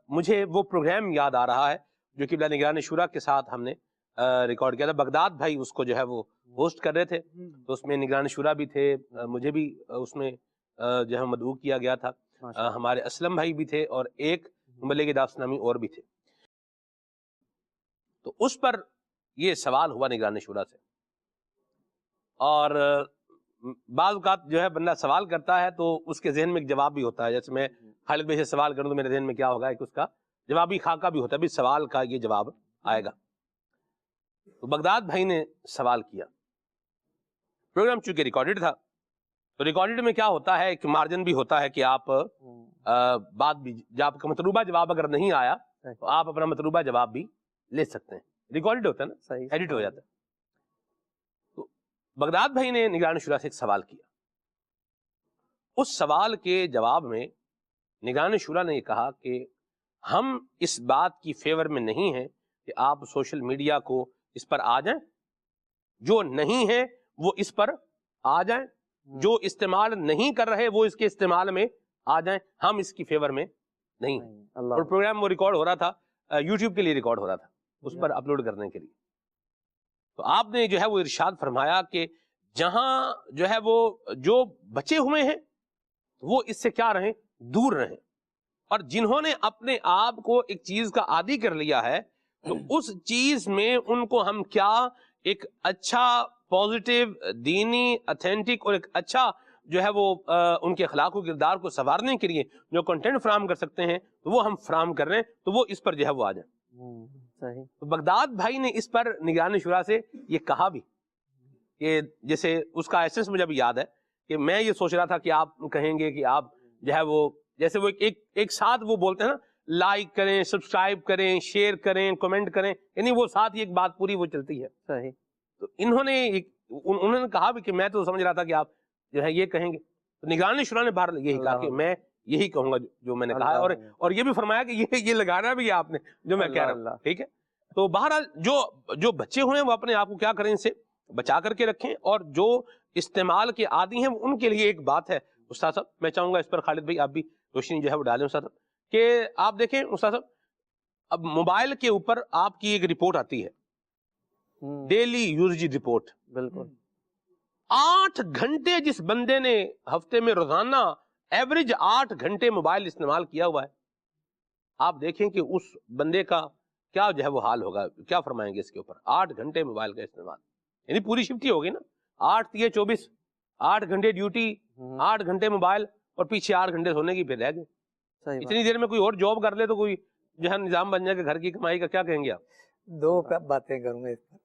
مجھے وہ پروگرام یاد آ رہا ہے جو کہ نگران شورا کے ساتھ ہم نے ریکارڈ کیا تھا. بغداد بھائی اس کو جو ہے وہ ہوسٹ کر رہے تھے، تو اس میں نگران شورا بھی تھے، مجھے بھی اس میں جو ہے مدعو کیا گیا تھا، ہمارے اسلم بھائی بھی تھے، اور ایک مبلغ دعوت اسلامی اور بھی تھے. تو اس پر یہ سوال ہوا نگران شورا سے، اور بعض اوقات جو ہے بندہ سوال کرتا ہے تو اس کے ذہن میں ایک جواب بھی ہوتا ہے. جیسے میں خالد بھائی سے سوال کروں تو میرے ذہن میں کیا ہوگا کہ اس کا جوابی خاکہ بھی ہوتا ہے، بھی سوال کا یہ جواب آئے گا. تو بغداد بھائی نے سوال کیا. پروگرام چونکہ ریکارڈڈ تھا، تو ریکارڈڈ میں کیا ہوتا ہے کہ مارجن بھی ہوتا ہے کہ آپ بات بھی، جب آپ کا مطلوبہ جواب اگر نہیں آیا تو آپ اپنا مطلوبہ جواب بھی لے سکتے ہیں. ریکارڈڈ ہوتا ہے نا، ایڈٹ ہو جاتا ہے. تو بغداد بھائی نے نگران شورا سے ایک سوال کیا. اس سوال کے جواب میں نگران شورا نے یہ کہا کہ ہم اس بات کی فیور میں نہیں ہیں کہ آپ سوشل میڈیا کو اس پر آ جائیں، جو نہیں ہے وہ اس پر آ جائیں، جو استعمال نہیں کر رہے وہ اس کے استعمال میں آ جائیں، ہم اس کی فیور میں نہیں ہیں. اور پروگرام وہ ریکارڈ ہو رہا تھا، یوٹیوب کے لیے ریکارڈ ہو رہا تھا، اس پر اپلوڈ کرنے کے لیے. تو آپ نے جو ہے وہ ارشاد فرمایا کہ جہاں جو ہے وہ جو بچے ہوئے ہیں وہ اس سے کیا رہیں، دور رہیں، اور جنہوں نے اپنے آپ کو ایک چیز کا عادی کر لیا ہے تو اس چیز میں ان کو ہم کیا ایک اچھا پازیٹیو دینی اتھینٹک اور ایک اچھا جو ہے وہ ان کے اخلاق و کردار کو سنوارنے کے لیے جو کنٹینٹ فراہم کر سکتے ہیں وہ ہم فراہم کر رہے ہیں، تو وہ اس پر جو ہے وہ آ جائیں. تو بغداد بھائی نے اس پر نگران شورا سے یہ کہا بھی کہ جیسے اس کا ایسنس مجھے بھی یاد ہے کہ میں یہ سوچ رہا تھا کہ آپ کہیں گے کہ آپ جو ہے وہ جیسے وہ ایک ساتھ وہ بولتے ہیں نا لائک کریں, سبسکرائب کریں, شیئر کریں, کمنٹ کریں, یعنی وہ ساتھ ہی ایک بات پوری وہ چلتی ہے. صحیح. تو انہوں نے کہا بھی کہ میں تو سمجھ رہا تھا کہ آپ جو ہے یہ کہیں گے. تو نگران شورا نے باہر یہی کہا کہ میں یہی کہوں گا جو میں نے کہا ہے, اور یہ بھی فرمایا کہ یہ لگانا بھی ہے آپ نے جو میں کہہ رہا ہوں. ٹھیک ہے. تو بہرحال جو بچے ہوئے ہیں وہ اپنے آپ کو کیا کریں, ان سے بچا کر کے رکھیں, اور جو استعمال کے عادی ہیں ان کے لیے ایک بات ہے استاد صاحب, میں چاہوں گا اس پر خالد بھائی آپ بھی روشنی جو ہے وہ ڈالیں استاد صاحب, کہ آپ دیکھیں استاد صاحب اب موبائل کے اوپر آپ کی ایک رپورٹ آتی ہے, ڈیلی یوزیج رپورٹ. بالکل. 8 گھنٹے جس بندے نے ہفتے میں روزانہ ایوریج 8 گھنٹے موبائل استعمال کیا ہوا ہے, آپ دیکھیں کہ اس بندے کا کیا جو ہے وہ حال ہوگا, کیا فرمائیں گے اس کے اوپر. 8 گھنٹے موبائل کا استعمال, یعنی پوری شفٹ ہی ہوگی نا, 8 × 24, 8 گھنٹے ڈیوٹی, 8 گھنٹے موبائل, اور پیچھے 8 گھنٹے سونے کی پھر رہ گئے. اتنی دیر میں کوئی اور جاب کر لے تو کوئی جو ہے نظام بن جائے کہ گھر کی کمائی کا, کیا کہیں گے آپ؟ 2 باتیں کروں گا اس پر.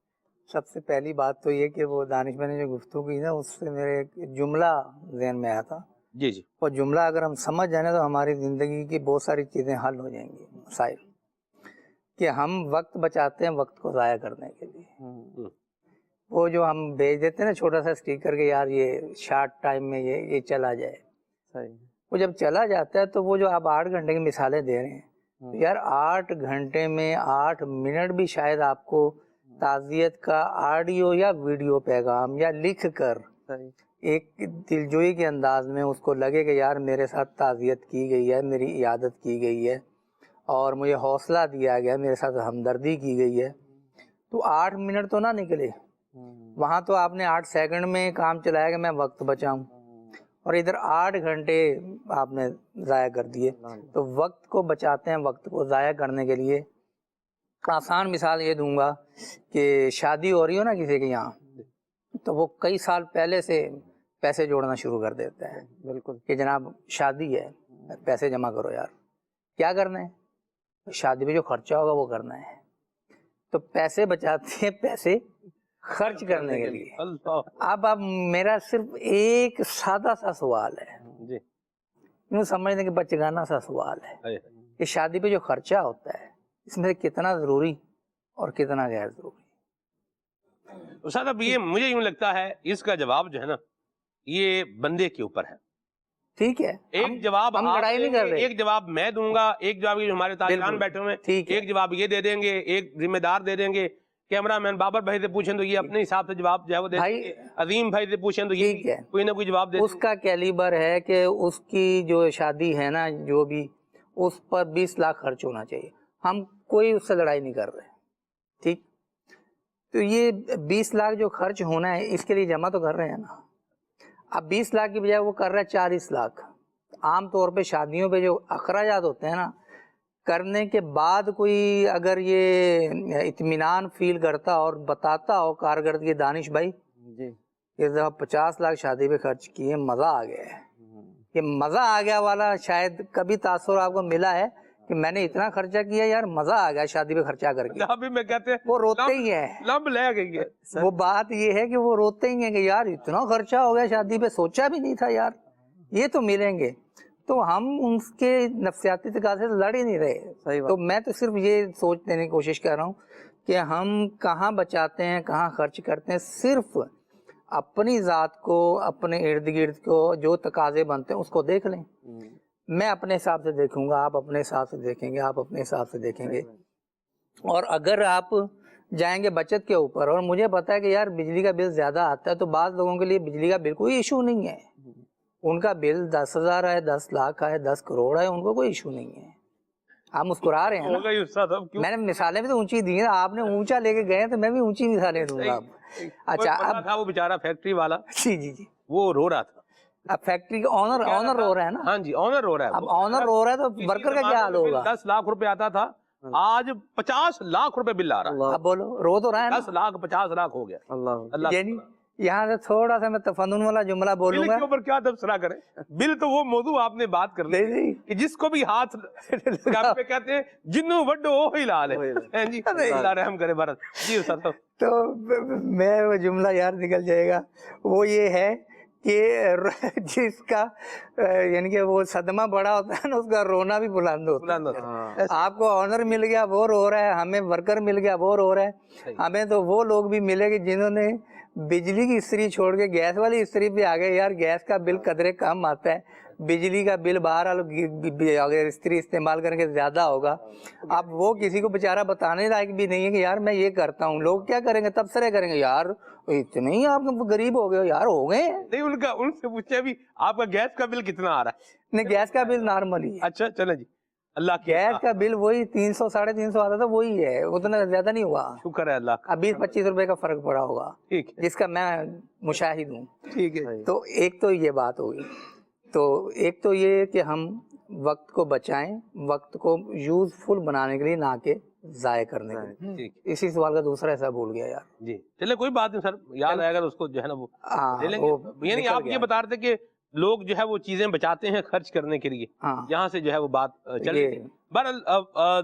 سب سے پہلی بات تو یہ کہ وہ دانش بھائی نے جو گفتگو کی نا, اس سے میرے ایک جملہ ذہن میں آیا تھا. جی جی. وہ جملہ اگر ہم سمجھ جائیں تو ہماری زندگی کی بہت ساری چیزیں حل ہو جائیں گی, مسائل. کہ ہم وقت بچاتے ہیں وقت کو ضائع کرنے کے لیے. وہ جو ہم بھیج دیتے ہیں نا چھوٹا سا اسٹیکر کہ یار یہ شارٹ ٹائم میں یہ چلا جائے, وہ جب چلا جاتا ہے تو وہ جو آپ 8 گھنٹے کی مثالیں دے رہے ہیں, تو یار 8 گھنٹے میں 8 منٹ بھی شاید آپ کو تعزیت کا آڈیو یا ویڈیو پیغام یا لکھ کر ایک دلجوئی کے انداز میں اس کو لگے کہ یار میرے ساتھ تعزیت کی گئی ہے, میری عیادت کی گئی ہے, اور مجھے حوصلہ دیا گیا, میرے ساتھ ہمدردی کی گئی ہے, تو 8 منٹ تو نہ نکلے وہاں, تو آپ نے 8 سیکنڈ میں کام چلایا کہ میں وقت بچاؤں, اور ادھر 8 گھنٹے آپ نے ضائع کر دیے. تو وقت کو بچاتے ہیں وقت کو ضائع کرنے کے لیے. آسان مثال یہ دوں گا کہ شادی ہو رہی ہو نا کسی کے یہاں, تو وہ کئی سال پہلے سے پیسے جوڑنا شروع کر دیتا ہے. بالکل. کہ جناب شادی ہے, پیسے جمع کرو یار. کیا کرنا ہے؟ شادی میں جو خرچہ ہوگا وہ کرنا ہے. تو پیسے بچاتے ہیں پیسے خرچ کرنے کے لیے. اب میرا صرف ایک سادہ سا سوال ہے, یوں سمجھنے کہ بچگانہ سا سوال ہے, کہ شادی پہ جو خرچہ ہوتا ہے اس میں کتنا ضروری اور کتنا غیر ضروری. استاد اب یہ مجھے یوں لگتا ہے اس کا جواب جو ہے نا یہ بندے کے اوپر ہے. ٹھیک ہے, ایک جواب ہم لڑائی نہیں کر رہے, ایک جواب میں دوں گا, ایک جواب ہمارے تاجران بیٹھے ہوئے ہیں, ایک جواب یہ دے دیں گے, ایک ذمہ دار دے دیں گے. کیمرہ مین بابر بھائی سے پوچھیں تو یہ اپنے حساب سے جواب جو ہے وہ دے دیں گے, عظیم بھائی سے پوچھیں تو یہ کوئی نہ کوئی جواب دے دیں گے. اس کا کیلیبر ہے کہ اس کی جو شادی ہے نا جو بھی, اس پر 20 لاکھ خرچ ہونا چاہیے. ہم کوئی اس سے لڑائی نہیں کر رہے, ٹھیک. تو یہ 20 لاکھ جو خرچ ہونا ہے اس کے لیے جمع تو کر رہے ہیں نا. اب 20 لاکھ کی بجائے وہ کر رہا ہے 40 لاکھ. عام طور پہ شادیوں پہ جو اخراجات ہوتے ہیں نا, کرنے کے بعد کوئی اگر یہ اطمینان فیل کرتا اور بتاتا ہو کارکردگی دانش بھائی جی یہ 50 لاکھ شادی پہ خرچ کیے, مزہ آ گیا ہے, یہ مزہ آ گیا والا شاید کبھی تاثر آپ کو ملا ہے کہ میں نے اتنا خرچہ کیا یار, مزہ آ گیا شادی پہ خرچہ کر کے. میں کہتے ہیں وہ روتے ہی ہیں, لب لے گئی ہے. وہ بات یہ ہے کہ وہ روتے ہی ہیں کہ یار اتنا خرچہ ہو گیا شادی پہ, سوچا بھی نہیں تھا یار یہ تو ملیں گے. تو ہم ان کے نفسیاتی تقاضے سے لڑ ہی نہیں رہے. تو میں تو صرف یہ سوچ دینے کی کوشش کر رہا ہوں کہ ہم کہاں بچاتے ہیں کہاں خرچ کرتے ہیں. صرف اپنی ذات کو, اپنے ارد گرد کو جو تقاضے بنتے ہیں اس کو دیکھ لیں. میں اپنے حساب سے دیکھوں گا, آپ اپنے حساب سے دیکھیں گے, آپ اپنے حساب سے دیکھیں گے. اور اگر آپ جائیں گے بچت کے اوپر, اور مجھے پتا ہے کہ یار بجلی کا بل زیادہ آتا ہے, تو بعض لوگوں کے لیے بجلی کا بل کوئی ایشو نہیں ہے. ان کا بل 10,000 ہے, 10 لاکھ ہے, 10 کروڑ ہے, ان کو کوئی ایشو نہیں ہے. آپ مسکرا رہے ہیں نا, میں نے مثالیں بھی تو اونچی دی ہیں, آپ نے اونچا لے کے گئے تو میں بھی اونچی مثالیں دوں گا. اچھا اب وہ بیچارہ فیکٹری والا جی جی جی وہ رو رہا تھا. اب فیکٹری کا آنر رو رہا ہے نا. ہاں جی, آنر رو رہا ہے. اب آنر رو رہا ہے تو ورکر کا کیا حال ہوگا؟ 10 لاکھ روپے آتا تھا, آج 50 لاکھ روپے بل آ رہا ہے. اب بولو, رو تو رہا ہے نا. 10 لاکھ 50 لاکھ ہو گیا. اللہ یعنی یہاں سے تھوڑا سا میں تفنن والا جملہ بولوں گا. بل کے اوپر کیا تبصرہ کریں, بل تو وہ موضوع آپ نے بات کر لی کہ جس کو بھی ہاتھ پہ کہتے ہیں جنوں وڈو وہی لال ہے جی, اللہ رحم کرے بھارت. جی استاد. تو میں وہ جملہ یار نکل جائے گا, وہ یہ ہے کہ جس کا یعنی کہ وہ صدمہ بڑا ہوتا ہے نا اس کا رونا بھی بلند ہوتا ہے. آپ کو آنر مل گیا وہ رو رہا ہے, ہمیں ورکر مل گیا وہ رو رہا ہے. ہمیں تو وہ لوگ بھی ملے کہ جنہوں نے بجلی کی استری چھوڑ کے گیس والی استری پہ آ گئے. یار گیس کا بل قدرے کم آتا ہے, بجلی کا بل بہرحال اگر استری استعمال کریں گے زیادہ ہوگا. اب وہ کسی کو بیچارہ بتانے لائق بھی نہیں ہے کہ یار میں یہ کرتا ہوں. لوگ کیا کریں گے, تبصرے کریں گے, یار اتنے ہی آپ غریب ہو گئے ہو, یار ہو گئے. نہیں ان سے پوچھے بھی آپ کا گیس کا بل کتنا آ رہا ہے؟ نہیں گیس کا بل نارمل ہی ہے. اچھا چلیں جی, اللہ کی گیس کا بل وہی 300 350 آتا تھا, وہی ہے, اتنا زیادہ نہیں ہوا. شکر ہے اللہ کا. اب 20-25 روپے کا فرق پڑا ہوگا ٹھیک ہے, جس کا میں مشاہد ہوں. ٹھیک ہے. تو ایک تو یہ بات ہوگی. تو ایک تو یہ کہ ہم وقت کو بچائیں, وقت کو یوزفل بنانے کے لیے نہ کہ ضائع کرنے کے لیے. اسی سوال کا دوسرا ایسا بھول گیا یار. جی چلے کوئی بات نہیں سر, یاد آئے گا اس کو جو ہے نا وہ لے لیں گے. یعنی آپ یہ بتا رہے تھے کہ لوگ جو ہے وہ چیزیں بچاتے ہیں خرچ کرنے کے لیے, یہاں سے جو ہے وہ بات چل رہی ہے. بہرحال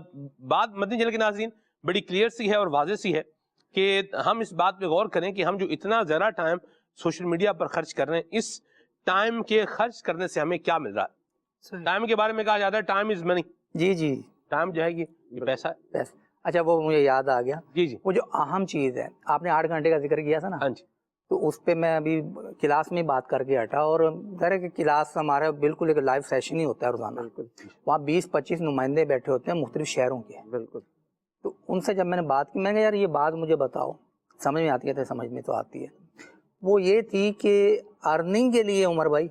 بات مدنی چینل کے ناظرین بڑی کلیئر سی ہے اور واضح سی ہے کہ ہم اس بات پہ غور کریں کہ ہم جو اتنا زیادہ ٹائم سوشل میڈیا پر خرچ کر رہے ہیں, اس ٹائم کے خرچ کرنے سے ہمیں کیا مل رہا ہے. ٹائم کے بارے میں کہا جاتا ہے time is money. G G, time جو ہے یہ پیسہ ہے. اچھا وہ مجھے یاد آ گیا. جی جی, وہ جو اہم چیز ہے, آپ نے 8 گھنٹے کا ذکر کیا تھا نا, ہاں جی, تو اس پہ میں ابھی کلاس میں بات کر کے ہٹا. اور ظاہر ہے کہ کلاس ہمارا بالکل ایک لائیو سیشن ہی ہوتا ہے روزانہ. وہاں 20-25 نمائندے بیٹھے ہوتے ہیں مختلف شہروں کے. بالکل. تو ان سے جب میں نے بات کی, میں نے کہا یار یہ بات مجھے بتاؤ, سمجھ میں آتی ہے, سمجھ میں تو آتی ہے. وہ یہ تھی کہ ارننگ کے لیے عمر بھائی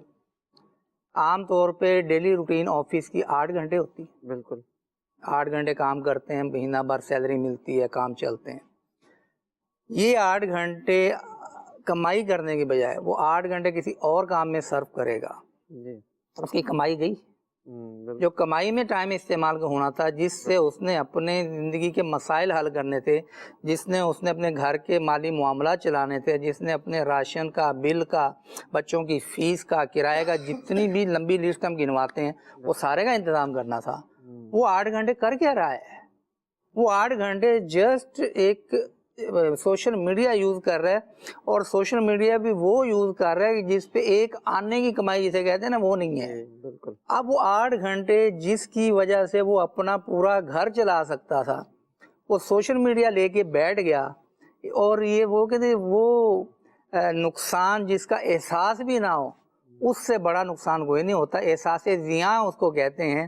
عام طور پہ ڈیلی روٹین آفس کی 8 گھنٹے ہوتی ہے. بالکل. 8 گھنٹے کام کرتے ہیں, مہینہ بھر سیلری ملتی ہے, کام چلتے ہیں. یہ 8 گھنٹے کمائی کرنے کے بجائے وہ 8 گھنٹے کسی اور کام میں صرف کرے گا, اس کی کمائی گئی. جو کمائی میں ٹائم استعمال کا ہونا تھا, جس سے اس نے اپنے زندگی کے مسائل حل کرنے تھے, جس نے اس نے اپنے گھر کے مالی معاملات چلانے تھے, جس نے اپنے راشن کا, بل کا, بچوں کی فیس کا, کرایہ کا, جتنی بھی لمبی لسٹ ہم گنواتے ہیں وہ سارے کا انتظام کرنا تھا, وہ 8 گھنٹے کر کیا رہا ہے؟ وہ 8 گھنٹے جسٹ ایک سوشل میڈیا یوز کر رہا ہے. اور سوشل میڈیا بھی وہ یوز کر رہا ہے جس پہ ایک آنے کی کمائی جسے کہتے ہیں نا, وہ نہیں ہے. بالکل. اب وہ 8 گھنٹے جس کی وجہ سے وہ اپنا پورا گھر چلا سکتا تھا, وہ سوشل میڈیا لے کے بیٹھ گیا. اور یہ وہ کہتے وہ نقصان جس کا احساس بھی نہ ہو, اس سے بڑا نقصان کوئی نہیں ہوتا. احساس زیاں اس کو کہتے ہیں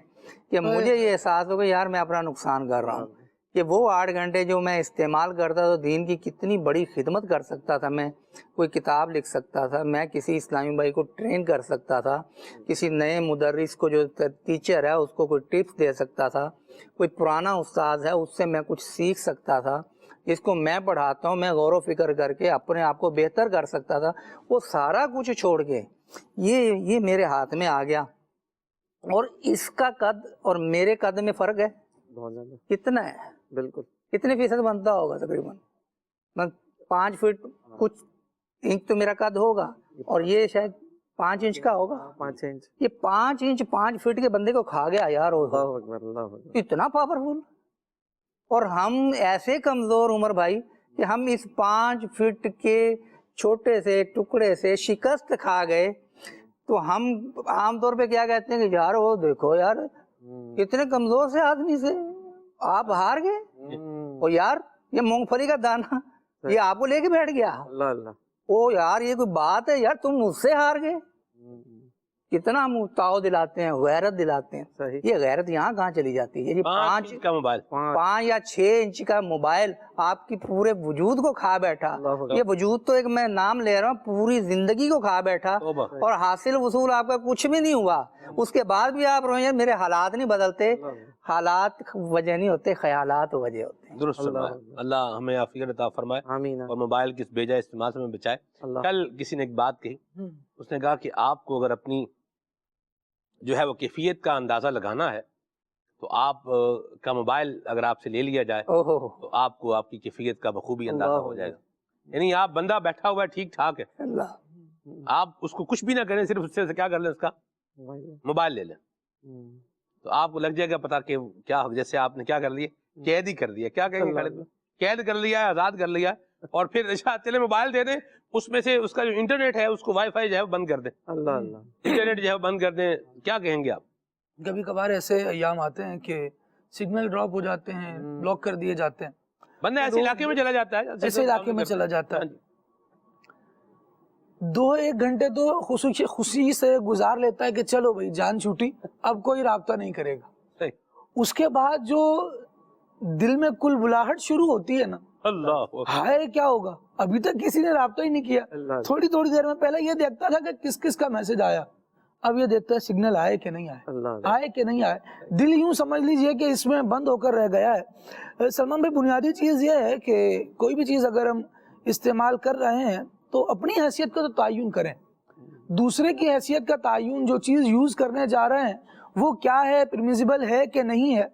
کہ مجھے یہ احساس ہو کہ یار میں اپنا نقصان کر رہا ہوں. کہ وہ 8 گھنٹے جو میں استعمال کرتا تو دین کی کتنی بڑی خدمت کر سکتا تھا. میں کوئی کتاب لکھ سکتا تھا, میں کسی اسلامی بھائی کو ٹرین کر سکتا تھا, کسی نئے مدرس کو جو ٹیچر ہے اس کو کوئی ٹپس دے سکتا تھا, کوئی پرانا استاد ہے اس سے میں کچھ سیکھ سکتا تھا, جس کو میں پڑھاتا ہوں میں غور و فکر کر کے اپنے آپ کو بہتر کر سکتا تھا. وہ سارا کچھ چھوڑ کے یہ میرے ہاتھ میں آ گیا. اور اس کا قد اور میرے قد میں فرق ہے بہت زیادہ. کتنا ہے؟ بالکل. کتنے فیصد بنتا ہوگا تقریباً 5 فٹ کچھ انچ تو میرا قد ہوگا, اور یہ شاید 5 انچ کا ہوگا. 5 انچ. یہ 5 انچ 5 فٹ کے بندے کو کھا گیا یار. اللہ اکبر, اللہ اکبر. اتنا پاورفل. اور ہم ایسے کمزور عمر بھائی کہ ہم اس 5 فٹ کے چھوٹے سے ٹکڑے سے شکست کھا گئے. تو ہم عام طور پہ کیا کہتے ہیں کہ یار وہ دیکھو یار اتنے کمزور سے آدمی سے آپ ہار گئے. اور یار یہ مونگ پھلی کا دانہ یہ آپ کو لے کے بیٹھ گیا. اللہ اللہ. او یار یہ کوئی بات ہے یار, تم مجھ سے ہار گئے. کتنا ہم تاؤ دلاتے ہیں, غیرت دلاتے ہیں. صحیح. یہ غیرت یہاں کہاں چلی جاتی ہے؟ یہ 5 کا موبائل, 5 یا 6 انچ کا موبائل آپ کی پورے وجود کو کھا بیٹھا. یہ وجود تو ایک میں نام لے رہا ہوں, پوری زندگی کو کھا بیٹھا, اور حاصل وصول آپ کا کچھ بھی نہیں ہوا. اس کے بعد بھی آپ روئیں میرے حالات نہیں بدلتے. حالات وجہ نہیں ہوتے, خیالات وجہ ہوتے ہیں. درست. اللہ ہمیں عافیت عطا فرمائے, آمین. اور موبائل کے بے جائے استعمال سے ہمیں بچائے. کل کسی نے ایک بات کہی, اس نے کہا کہ آپ کو اگر اپنی جو ہے وہ کیفیت کا اندازہ لگانا ہے تو آپ کا موبائل اگر آپ سے لے لیا جائے تو آپ کو آپ کی کیفیت کا بخوبی اندازہ ہو جائے گا. یعنی آپ بندہ بیٹھا ہوا ہے ٹھیک ٹھاک ہے, آپ اس کو کچھ بھی نہ کریں, صرف اس سے کیا کر لیں, اس کا موبائل لے لیں, تو آپ کو لگ جائے گا پتا کہ کیا, جیسے آپ نے کیا کر لیا, قید ہی کر دیا. کیا کہیں گے, قید کر لیا ہے, آزاد کر لیا ہے, اور پھر اچھا چلے موبائل دے دیں, اس میں سے اس کا جو انٹرنیٹ ہے اس کو وائی فائی جو ہے بند کر دیں, اللہ اللہ, انٹرنیٹ جو ہے بند کر دیں. کیا کہیں گے آپ؟ کبھی کبھار ایسے ایام آتے ہیں کہ سگنل ڈراپ ہو جاتے ہیں, بلاک کر دیے جاتے ہیں, بندہ ایسے علاقے میں چلا جاتا ہے, ایسے علاقے میں چلا جاتا ہے, 2-1 گھنٹے تو خوشی سے گزار لیتا ہے کہ چلو بھائی جان چھوٹی, اب کوئی رابطہ نہیں کرے گا. صحیح. اس کے بعد جو دل میں کل بلاہٹ شروع ہوتی ہے نا, اللہ ہائے کیا ہوگا, ابھی تک کسی نے رابطہ ہی نہیں کیا, تھوڑی تھوڑی دیر میں پہلے یہ دیکھتا تھا کہ کس کس کا میسج آیا, اب یہ دیکھتا ہے سگنل آئے کہ نہیں آئے, آئے کہ نہیں آئے. دل یوں سمجھ لیجئے کہ اس میں بند ہو کر رہ گیا ہے. سلمان بھائی, بنیادی چیز یہ ہے کہ کوئی بھی چیز اگر ہم استعمال کر رہے ہیں تو اپنی حیثیت کا تو تعین کریں, دوسرے کی حیثیت کا تعین, جو چیز یوز کرنے جا رہے ہیں وہ کیا ہے, پرمیزیبل ہے کہ نہیں ہے,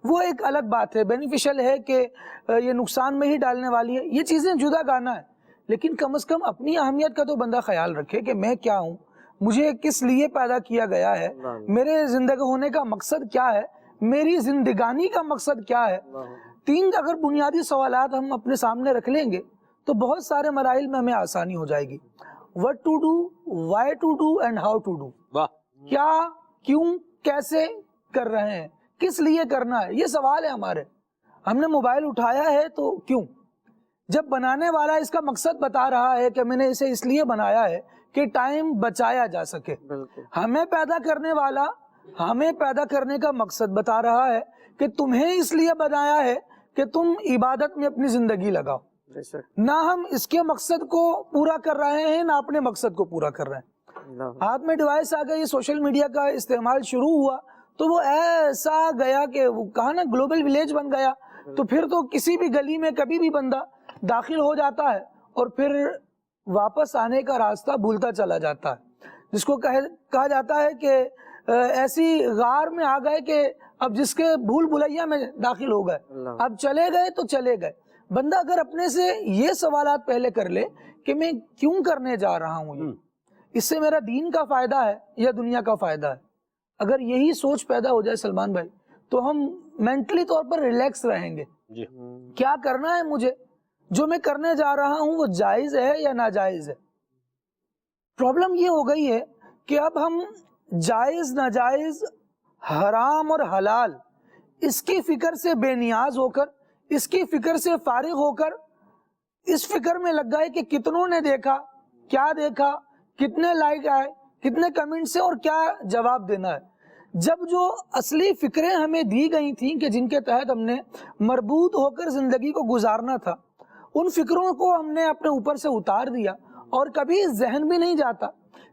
وہ ایک الگ بات ہے. بینیفیشل ہے کہ یہ نقصان میں ہی ڈالنے والی ہے, یہ چیزیں جدا گانا ہے. لیکن کم از کم اپنی اہمیت کا تو بندہ خیال رکھے کہ میں کیا ہوں, مجھے کس لیے پیدا کیا گیا ہے, میرے زندگی ہونے کا مقصد کیا ہے, میری زندگانی کا مقصد کیا ہے. 3 اگر بنیادی سوالات ہم اپنے سامنے رکھ لیں گے تو بہت سارے مراحل میں ہمیں آسانی ہو جائے گی. What to do, why to do and how to do. کیا, کیوں, کیسے کر رہے ہیں, کس لیے کرنا ہے, یہ سوال ہے ہمارے. ہم نے موبائل اٹھایا ہے تو کیوں, جب بنانے والا اس کا مقصد بتا رہا ہے کہ میں نے اسے اس لیے بنایا ہے کہ ٹائم بچایا جا سکے, ہمیں پیدا کرنے والا ہمیں پیدا کرنے کا مقصد بتا رہا ہے کہ تمہیں اس لیے بنایا ہے کہ تم عبادت میں اپنی زندگی لگاؤ. نہ ہم اس کے مقصد کو پورا کر رہے ہیں, نہ اپنے مقصد کو پورا کر رہے ہیں. ہاتھ میں ڈیوائس آ گئی, سوشل میڈیا کا استعمال شروع ہوا تو وہ ایسا گیا کہ وہ کہا نا گلوبل ولیج بن گیا. تو پھر تو کسی بھی گلی میں کبھی بھی بندہ داخل ہو جاتا ہے اور پھر واپس آنے کا راستہ بھولتا چلا جاتا ہے, جس کو کہا جاتا ہے کہ ایسی غار میں آ گئے کہ اب جس کے بھول بھلیا میں داخل ہو گئے, اب چلے گئے تو چلے گئے. بندہ اگر اپنے سے یہ سوالات پہلے کر لے کہ میں کیوں کرنے جا رہا ہوں, اس سے میرا دین کا فائدہ ہے یا دنیا کا فائدہ ہے, اگر یہی سوچ پیدا ہو جائے سلمان بھائی تو ہم مینٹلی طور پر ریلیکس رہیں گے. کیا کرنا ہے مجھے, جو میں کرنے جا رہا ہوں وہ جائز ہے یا ناجائز ہے. پرابلم یہ ہو گئی ہے کہ اب ہم جائز ناجائز, حرام اور حلال, اس کی فکر سے بے نیاز ہو کر, اس کی فکر سے فارغ ہو کر اس فکر میں لگ گئے کہ کتنوں نے دیکھا, کیا دیکھا, کتنے لائک آئے, کتنے کمنٹس ہیں اور کیا جواب دینا ہے. جب جو اصلی فکریں ہمیں دی گئی تھیں کہ جن کے تحت ہم نے مربوط ہو کر زندگی کو گزارنا تھا, ان فکروں کو ہم نے اپنے اوپر سے اتار دیا اور کبھی ذہن بھی نہیں جاتا,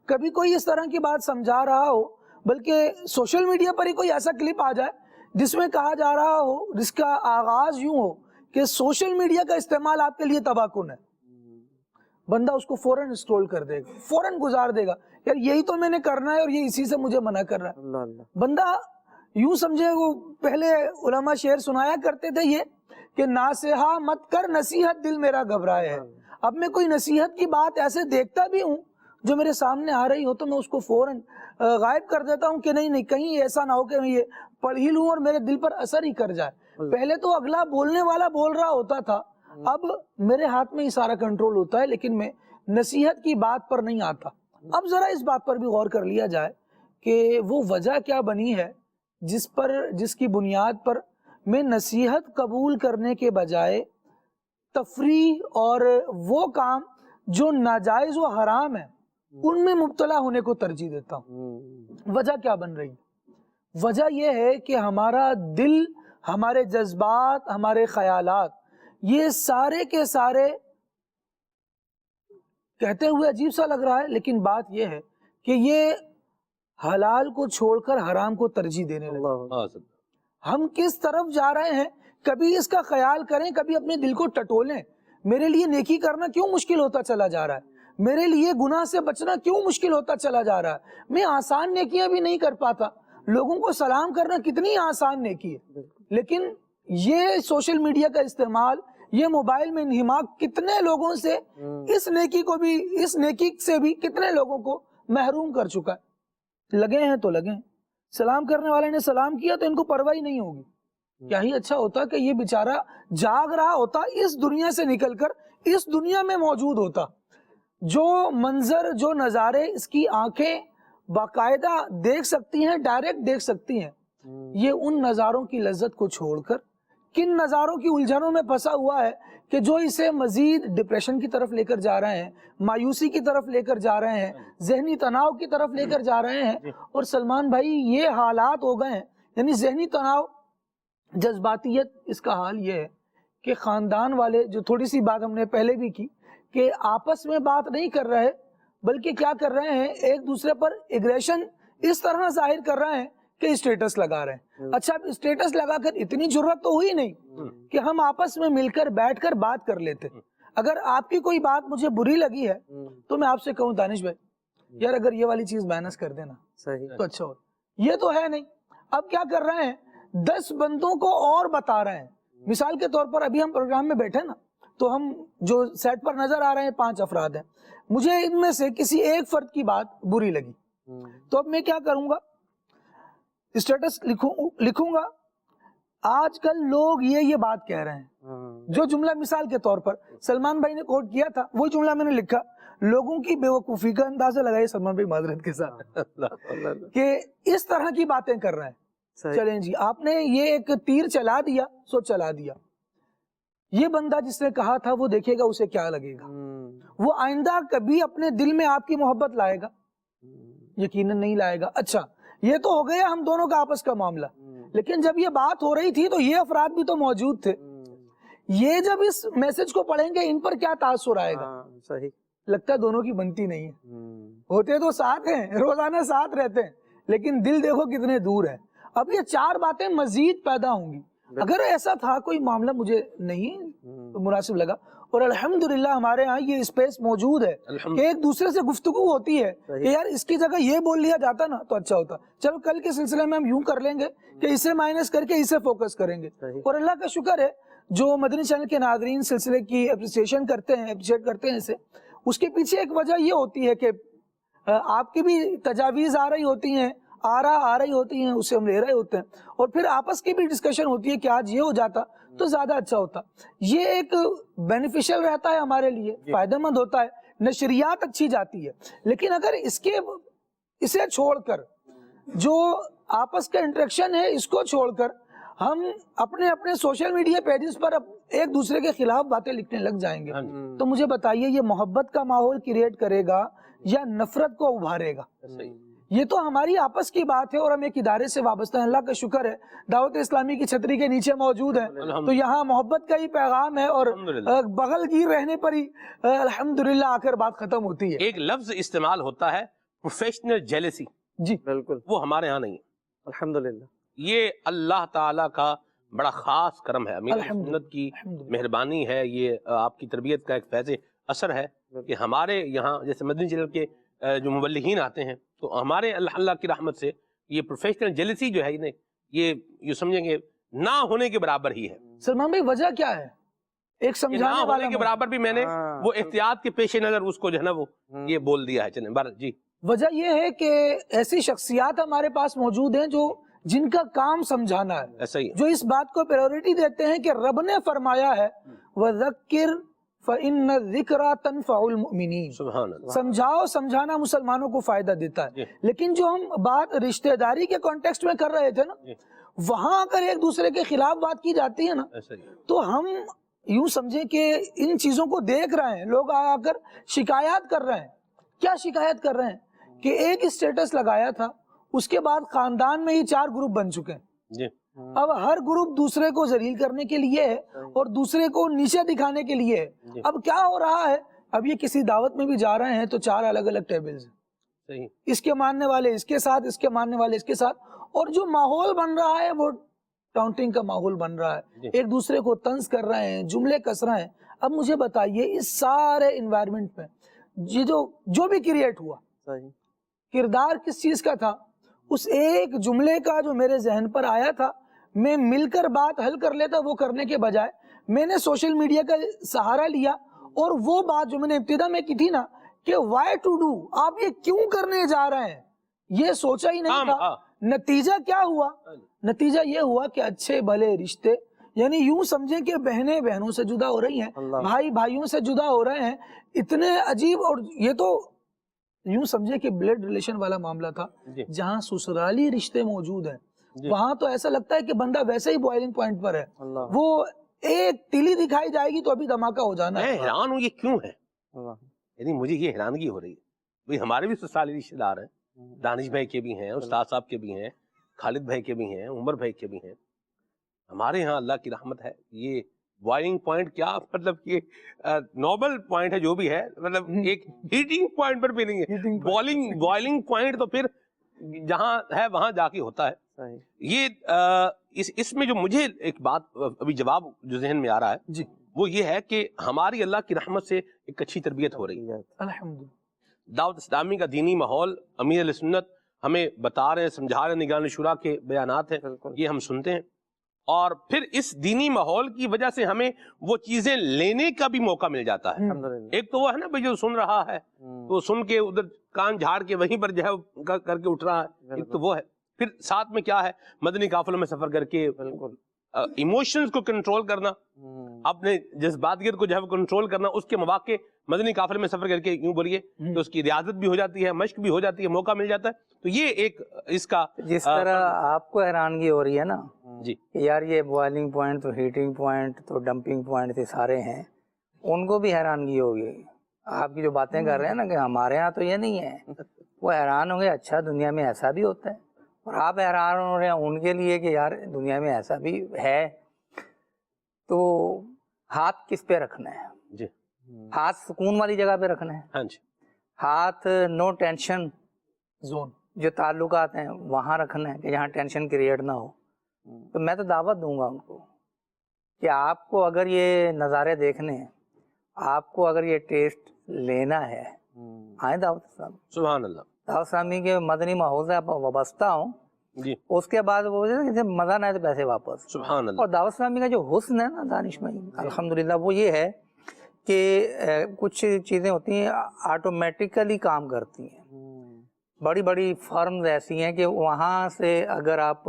کبھی کوئی اس طرح کی بات سمجھا رہا ہو, بلکہ سوشل میڈیا پر ہی کوئی ایسا کلپ آ جائے جس میں کہا جا رہا ہو, جس کا آغاز یوں ہو کہ سوشل میڈیا کا استعمال آپ کے لیے تباہ کن ہے, بندہ اس کو فوراً اسکرول کر دے گا, فوراً گزار دے گا, یار یہی تو میں نے کرنا ہے اور یہ اسی سے مجھے منع کر رہا ہے. بندہ یوں سمجھے, وہ پہلے علماء شعر سنایا کرتے تھے یہ کہ ناصحہ مت کر نصیحت دل میرا گھبرائے ہے. اب میں کوئی نصیحت کی بات ایسے دیکھتا بھی ہوں جو میرے سامنے آ رہی ہو تو میں اس کو فوراً غائب کر دیتا ہوں کہ نہیں کہیں ایسا نہ ہو کہ میں یہ پڑھ ہی لوں اور میرے دل پر اثر ہی کر جائے. پہلے تو اگلا بولنے والا بول رہا ہوتا تھا, اب میرے ہاتھ میں ہی سارا کنٹرول ہوتا ہے, لیکن میں نصیحت کی بات پر نہیں آتا. اب ذرا اس بات پر بھی غور کر لیا جائے کہ وہ وجہ کیا بنی ہے جس کی بنیاد پر میں نصیحت قبول کرنے کے بجائے تفریح اور وہ کام جو ناجائز و حرام ہے ان میں مبتلا ہونے کو ترجیح دیتا ہوں. وجہ کیا بن رہی ہے؟ وجہ یہ ہے کہ ہمارا دل, ہمارے جذبات, ہمارے خیالات, یہ سارے کے سارے, کہتے ہوئے عجیب سا لگ رہا ہے لیکن بات یہ ہے کہ یہ حلال کو چھوڑ کر حرام کو ترجیح دینے لگے. ہم کس طرف جا رہے ہیں کبھی اس کا خیال کریں, کبھی اپنے دل کو ٹٹولیں. میرے لیے نیکی کرنا کیوں مشکل ہوتا چلا جا رہا ہے, میرے لیے گناہ سے بچنا کیوں مشکل ہوتا چلا جا رہا ہے. میں آسان نیکیاں بھی نہیں کر پاتا, لوگوں کو سلام کرنا کتنی آسان نیکی ہے, لیکن یہ سوشل میڈیا کا استعمال, یہ موبائل میں انہماک کتنے لوگوں سے اس نیکی سے بھی کتنے لوگوں کو محروم کر چکا ہے. لگے ہیں تو لگے ہیں, سلام کرنے والے نے سلام کیا تو ان کو پرواہ ہی نہیں ہوگی. کیا ہی اچھا ہوتا کہ یہ بیچارہ جاگ رہا ہوتا, اس دنیا سے نکل کر اس دنیا میں موجود ہوتا، جو منظر، جو نظارے اس کی آنکھیں باقاعدہ دیکھ سکتی ہیں، ڈائریکٹ دیکھ سکتی ہیں، یہ ان نظاروں کی لذت کو چھوڑ کر کن نظاروں کی الجھنوں میں پھنسا ہوا ہے کہ جو اسے مزید ڈپریشن کی طرف لے کر جا رہے ہیں، مایوسی کی طرف لے کر جا رہے ہیں، ذہنی تناؤ کی طرف لے کر جا رہے ہیں. اور سلمان بھائی یہ حالات ہو گئے ہیں، یعنی ذہنی تناؤ، جذباتیت، اس کا حال یہ ہے کہ خاندان والے، جو تھوڑی سی بات ہم نے پہلے بھی کی کہ آپس میں بات نہیں کر رہے بلکہ کیا کر رہے ہیں، ایک دوسرے پر ایگریشن اس طرح ظاہر کر رہے ہیں کہ اسٹیٹس لگا رہے ہیں. اچھا اسٹیٹس لگا کر اتنی جرت تو ہوئی نہیں کہ ہم آپس میں مل کر بیٹھ کر بات کر لیتے. اگر آپ کی کوئی بات مجھے بری لگی ہے تو میں آپ سے کہوں دانش بھائی یار اگر یہ والی چیز مائنس کر دینا تو اچھا ہو. یہ تو ہے نہیں. اب کیا کر رہے ہیں، 10 بندوں کو اور بتا رہے ہیں. مثال کے طور پر ابھی ہم پروگرام میں بیٹھے نا، تو ہم جو سیٹ پر نظر آ رہے ہیں 5 افراد ہیں، مجھے ان میں سے کسی ایک فرد کی بات بری لگی تو اب میں کیا کروں گا، اسٹیٹس لکھوں گا آج کل لوگ یہ بات کہہ رہے ہیں. جو جملہ مثال کے طور پر سلمان بھائی نے کوٹ کیا تھا وہی جملہ میں نے لکھا، لوگوں کی بے وقوفی کا اندازہ لگائیے سلمان بھائی معذرت کے ساتھ کہ اس طرح کی باتیں کر رہے ہیں. چلیں جی، آپ نے یہ ایک تیر چلا دیا سو چلا دیا. یہ بندہ جس نے کہا تھا وہ دیکھے گا اسے کیا لگے گا. وہ آئندہ کبھی اپنے دل میں آپ کی محبت لائے گا؟ یقیناً نہیں لائے گا. اچھا یہ تو ہو گیا ہم دونوں کا آپس کا معاملہ، لیکن جب یہ بات ہو رہی تھی تو یہ افراد بھی تو موجود تھے. یہ جب اس میسج کو پڑھیں گے ان پر کیا تاثر آئے گا؟ صحیح لگتا ہے دونوں کی بنتی نہیں ہے. ہوتے تو ساتھ ہیں، روزانہ ساتھ رہتے ہیں، لیکن دل دیکھو کتنے دور ہے. اب یہ 4 باتیں مزید پیدا ہوں گی. اگر ایسا تھا کوئی معاملہ مجھے نہیں مناسب لگا، اور الحمدللہ ہمارے ہاں یہ اسپیس موجود ہے کہ ایک دوسرے سے گفتگو ہوتی ہے کہ یار اس کی جگہ یہ بول لیا جاتا نا تو اچھا ہوتا. چلو کل کے سلسلے میں ہم یوں کر لیں گے کہ اسے مائنس کر کے اسے فوکس کریں گے. اور اللہ کا شکر ہے جو مدنی چینل کے ناظرین سلسلے کی اپریسیشن کرتے ہیں، اپریشیٹ کرتے ہیں اسے، اس کے پیچھے ایک وجہ یہ ہوتی ہے کہ آپ کی بھی تجاویز آ رہی ہوتی ہیں، آ رہی ہوتی ہیں، اسے ہم لے رہے ہوتے ہیں، اور پھر آپس کی بھی ڈسکشن ہوتی ہے کہ آج یہ ہو جاتا تو زیادہ اچھا ہوتا. یہ ایک بینیفیشل رہتا ہے ہمارے لیے، فائدہ مند ہوتا ہے، نشریات اچھی جاتی ہے. لیکن اگر اسے چھوڑ کر، جو آپس کا انٹریکشن ہے اس کو چھوڑ کر ہم اپنے سوشل میڈیا پیجز پر ایک دوسرے کے خلاف باتیں لکھنے لگ جائیں گے تو مجھے بتائیے یہ محبت کا ماحول کریٹ کرے گا یا نفرت کو ابھارے گا؟ یہ تو ہماری آپس کی بات ہے اور ہم ایک ادارے سے وابستہ ہیں. اللہ کا شکر ہے دعوت اسلامی کی چھتری کے نیچے موجود ہیں تو یہاں محبت کا ہی پیغام ہے اور بغل گیر رہنے پر ہی الحمدللہ آ کر بات ختم ہوتی ہے. ایک لفظ استعمال ہوتا ہے پروفیشنل جیلسی. جی بالکل، وہ ہمارے ہاں نہیں ہے الحمدللہ. یہ اللہ تعالیٰ کا بڑا خاص کرم ہے، امیر سنت کی مہربانی ہے. یہ آپ کی تربیت کا ایک فیض اثر ہے کہ ہمارے یہاں جیسے مدنی چینل کے جو مبلغین آتے ہیں تو ہمارے اللہ کی رحمت سے یہ پروفیشنل جیلسی جو ہے یہ سمجھیں گے نہ ہونے کے برابر ہی ہے. سلمان بھائی وجہ کیا ہے؟ ایک نہ سمجھانے والا ہونے کے برابر بھی میں نے وہ احتیاط کے پیش نظر اس کو جو ہے نا وہ یہ بول دیا ہے. چلیں بار جی، وجہ یہ ہے کہ ایسی شخصیات ہمارے پاس موجود ہیں جن کا کام سمجھانا ہے، ایسا ہی جو اس بات کو پریورٹی دیتے ہیں کہ رب نے فرمایا ہے وَذَكِّرْ فَإِنَّ الذِّكْرَى تَنْفَعُ الْمُؤْمِنِينَ. سبحان اللہ. سمجھاؤ، سمجھانا مسلمانوں کو فائدہ دیتا ہے. لیکن جو ہم بات رشتہ داری کے کانٹیکسٹ میں کر رہے تھے نا، وہاں اگر ایک دوسرے کے خلاف بات کی جاتی ہے نا تو ہم یوں سمجھیں کہ ان چیزوں کو دیکھ رہے ہیں. لوگ آ کر شکایات کر رہے ہیں. کیا شکایت کر رہے ہیں کہ ایک اسٹیٹس لگایا تھا، اس کے بعد خاندان میں ہی 4 گروپ بن چکے ہیں. اب ہر گروپ دوسرے کو ذلیل کرنے کے لیے ہے اور دوسرے کو نیچے دکھانے کے لیے ہے. اب کیا ہو رہا ہے، اب یہ کسی دعوت میں بھی جا رہے ہیں تو 4 الگ الگ ٹیبلز ہیں. اس کے ماننے والے اس کے ساتھ، اس کے ماننے والے اس کے ساتھ، اور جو ماحول بن رہا ہے وہ ٹاؤنٹنگ کا ماحول بن رہا ہے. ایک دوسرے کو طنز کر رہے ہیں، جملے کس رہے ہیں. اب مجھے بتائیے اس سارے انوائرمنٹ میں یہ جو بھی کریٹ ہوا، کردار کس چیز کا تھا؟ اس ایک جملے کا جو میرے ذہن پر آیا تھا، میں مل کر بات حل کر لیتا، وہ کرنے کے بجائے میں نے سوشل میڈیا کا سہارا لیا اور وہ بات جو میں نے ابتدا میں کی تھی نا کہ وائی ٹو ڈو، آپ یہ کیوں کرنے جا رہے ہیں، یہ سوچا ہی نہیں تھا. نتیجہ کیا ہوا؟ نتیجہ یہ ہوا کہ اچھے بھلے رشتے یعنی یوں سمجھیں کہ بہنیں بہنوں سے جدا ہو رہی ہیں, بھائی بھائیوں سے جدا ہو رہے ہیں. اتنے عجیب, اور یہ تو یوں سمجھیں کہ بلڈ ریلیشن والا معاملہ تھا. جہاں سسرالی رشتے موجود ہیں وہاں تو ایسا لگتا ہے کہ بندہ ویسے ہی بوائلنگ پوائنٹ پر ہے. وہ ایک تیلی دکھائی جائے گی تو ابھی دھماکہ ہو جانا ہے. میں حیران ہوں یہ کیوں ہے, یعنی مجھے یہ حیرانگی ہو رہی ہے. بھئی ہمارے بھی سسرالی رشتے دار ہیں, دانش بھائی کے بھی ہیں, استاد صاحب کے بھی ہیں, خالد بھائی کے بھی ہیں, عمر بھائی کے بھی ہیں. ہمارے ہاں اللہ کی رحمت ہے, یہ بوائلنگ پوائنٹ کیا مطلب یہ نوبل پوائنٹ ہے جو بھی ہے, مطلب ایک ہیٹنگ پوائنٹ پر بھی نہیں ہے. بوائلنگ پوائنٹ تو پھر جہاں ہے وہاں جا کے ہوتا ہے. یہ اس میں جو مجھے ایک بات ابھی جواب جو ذہن میں آ رہا ہے وہ یہ ہے کہ ہماری اللہ کی رحمت سے ایک اچھی تربیت ہو رہی ہے الحمدللہ. دعوت اسلامی کا دینی ماحول امیر علیہ سنت ہمیں بتا رہے ہیں, سمجھا رہے ہیں, نگران شورا کے بیانات ہیں, یہ ہم سنتے ہیں. اور پھر اس دینی ماحول کی وجہ سے ہمیں وہ چیزیں لینے کا بھی موقع مل جاتا ہے. ایک تو وہ ہے نا بھائی جو سن رہا ہے تو سن کے ادھر کان جھاڑ کے وہیں پر جو ہے کر کے اٹھ رہا ہے, ایک تو وہ ہے. پھر ساتھ میں کیا ہے, مدنی قافلوں میں سفر کر کے ایموشنز کو کنٹرول کرنا, اپنے جذباتیت کو جو ہے کنٹرول کرنا, اس کے مواقع مدنی قافلے میں سفر کر کے یوں بولیے تو اس کی ریاضت بھی ہو جاتی ہے, مشق بھی ہو جاتی ہے, موقع مل جاتا ہے. تو یہ ایک اس کا جس طرح آپ کو حیرانگی ہو رہی ہے نا جی کہ یار یہ بوائلنگ پوائنٹ تو ہیٹنگ پوائنٹ تو ڈمپنگ پوائنٹ تو سارے ہیں, ان کو بھی حیرانگی ہوگی. آپ کی جو باتیں کر رہے ہیں نا کہ ہمارے ہاں تو یہ نہیں ہے, وہ حیران ہوں گے اچھا دنیا میں ایسا بھی ہوتا ہے. اور آپ حیران ہو رہے ہیں ان کے لیے کہ یار دنیا میں ایسا بھی ہے. تو ہاتھ کس پہ رکھنا ہے؟ جی ہاتھ سکون والی جگہ پہ رکھنا ہے. ہاں جی, ہاتھ نو ٹینشن زون جو تعلقات ہیں وہاں رکھنا ہے کہ جہاں ٹینشن کریٹ نہ ہو. تو میں تو دعوت دوں گا ان کو کہ آپ کو اگر یہ نظارے دیکھنے ہیں, آپ کو اگر یہ ٹیسٹ لینا ہے, آئیں دعوت اسلامی. سبحان اللہ. دعوت اسلامی کے مدنی ماحول سے آپ وابستہ ہوں, جی اس کے بعد وہ مزہ نہ آئے تو پیسے واپس. سبحان اللہ. اور دعوت اسلامی کا جو حسن ہے نا دانش بھائی الحمدللہ وہ یہ ہے کہ کچھ چیزیں ہوتی ہیں آٹومیٹیکلی کام کرتی ہیں. بڑی بڑی فرمز ایسی ہیں کہ وہاں سے اگر آپ,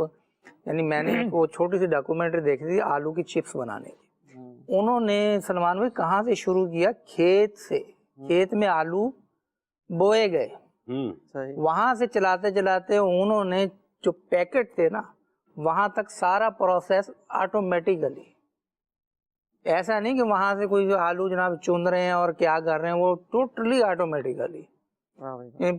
یعنی میں نے وہ چھوٹی سی ڈاکومنٹری دیکھی تھی آلو کی چپس بنانے کی. انہوں نے سلمان بھائی کہاں سے شروع کیا, کھیت سے. کھیت میں آلو بوئے گئے, وہاں سے چلاتے چلاتے انہوں نے جو پیکٹ تھے نا وہاں تک سارا پروسیس آٹومیٹیکلی. ایسا نہیں کہ وہاں سے کوئی جو آلو جناب چن رہے ہیں اور کیا کر رہے ہیں, وہ ٹوٹلی آٹومیٹیکلی.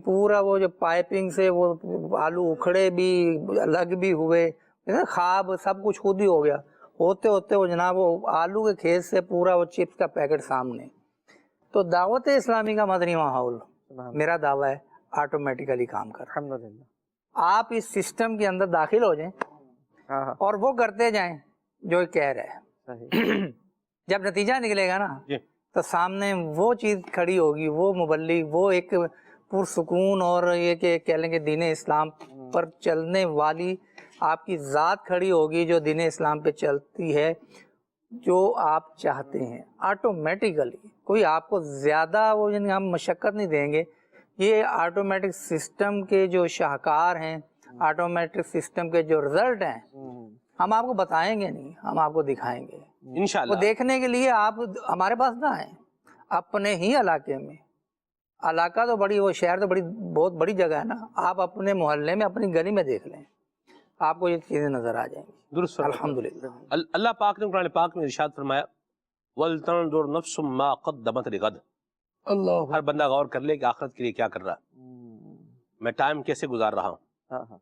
پورا وہ جو پائپنگ سے وہ آلو اکھڑے بھی, الگ بھی ہوئے, خواب سب کچھ خود ہی ہو گیا. ہوتے ہوتے وہ جناب وہ آلو کے کھیت سے پورا وہ چپس کا پیکٹ سامنے. تو دعوت اسلامی کا مدنی ماحول میرا دعویٰ ہے آٹومیٹیکلی کام کر. الحمدللہ. آپ اس سسٹم کے اندر داخل ہو جائیں اور وہ کرتے جائیں جو کہہ رہے ہیں. جب نتیجہ نکلے گا نا تو سامنے وہ چیز کھڑی ہوگی, وہ مبلغ, وہ ایک پرسکون اور یہ کہ کہہ لیں کہ دین اسلام پر چلنے والی آپ کی ذات کھڑی ہوگی جو دین اسلام پہ چلتی ہے, جو آپ چاہتے ہیں آٹومیٹیکلی. کوئی آپ کو زیادہ وہ یعنی ہم مشقت نہیں دیں گے. یہ آٹومیٹک سسٹم کے جو شاہکار ہیں, آٹومیٹک سسٹم کے جو رزلٹ ہیں, ہم آپ کو بتائیں گے نہیں, ہم آپ کو دکھائیں گے انشاءاللہ. وہ دیکھنے کے لیے آپ ہمارے پاس نہ آئیں, اپنے ہی علاقے میں. علاقہ تو بڑی, وہ شہر تو بڑی بہت بڑی جگہ ہے نا, آپ اپنے محلے میں اپنی گلی میں دیکھ لیں, آپ کو یہ چیزیں نظر آ جائیں گی. درست. الحمدللہ. اللہ پاک نے قرآن پاک میں ارشاد فرمایا وَلْتَنْظُرْ نَفْسٌ مَا قَدَّمَتْ لِغَدٍ. اللہ ہر بندہ غور کر لے کہ آخرت کے لیے کیا کر رہا ہے, میں ٹائم کیسے گزار رہا ہوں.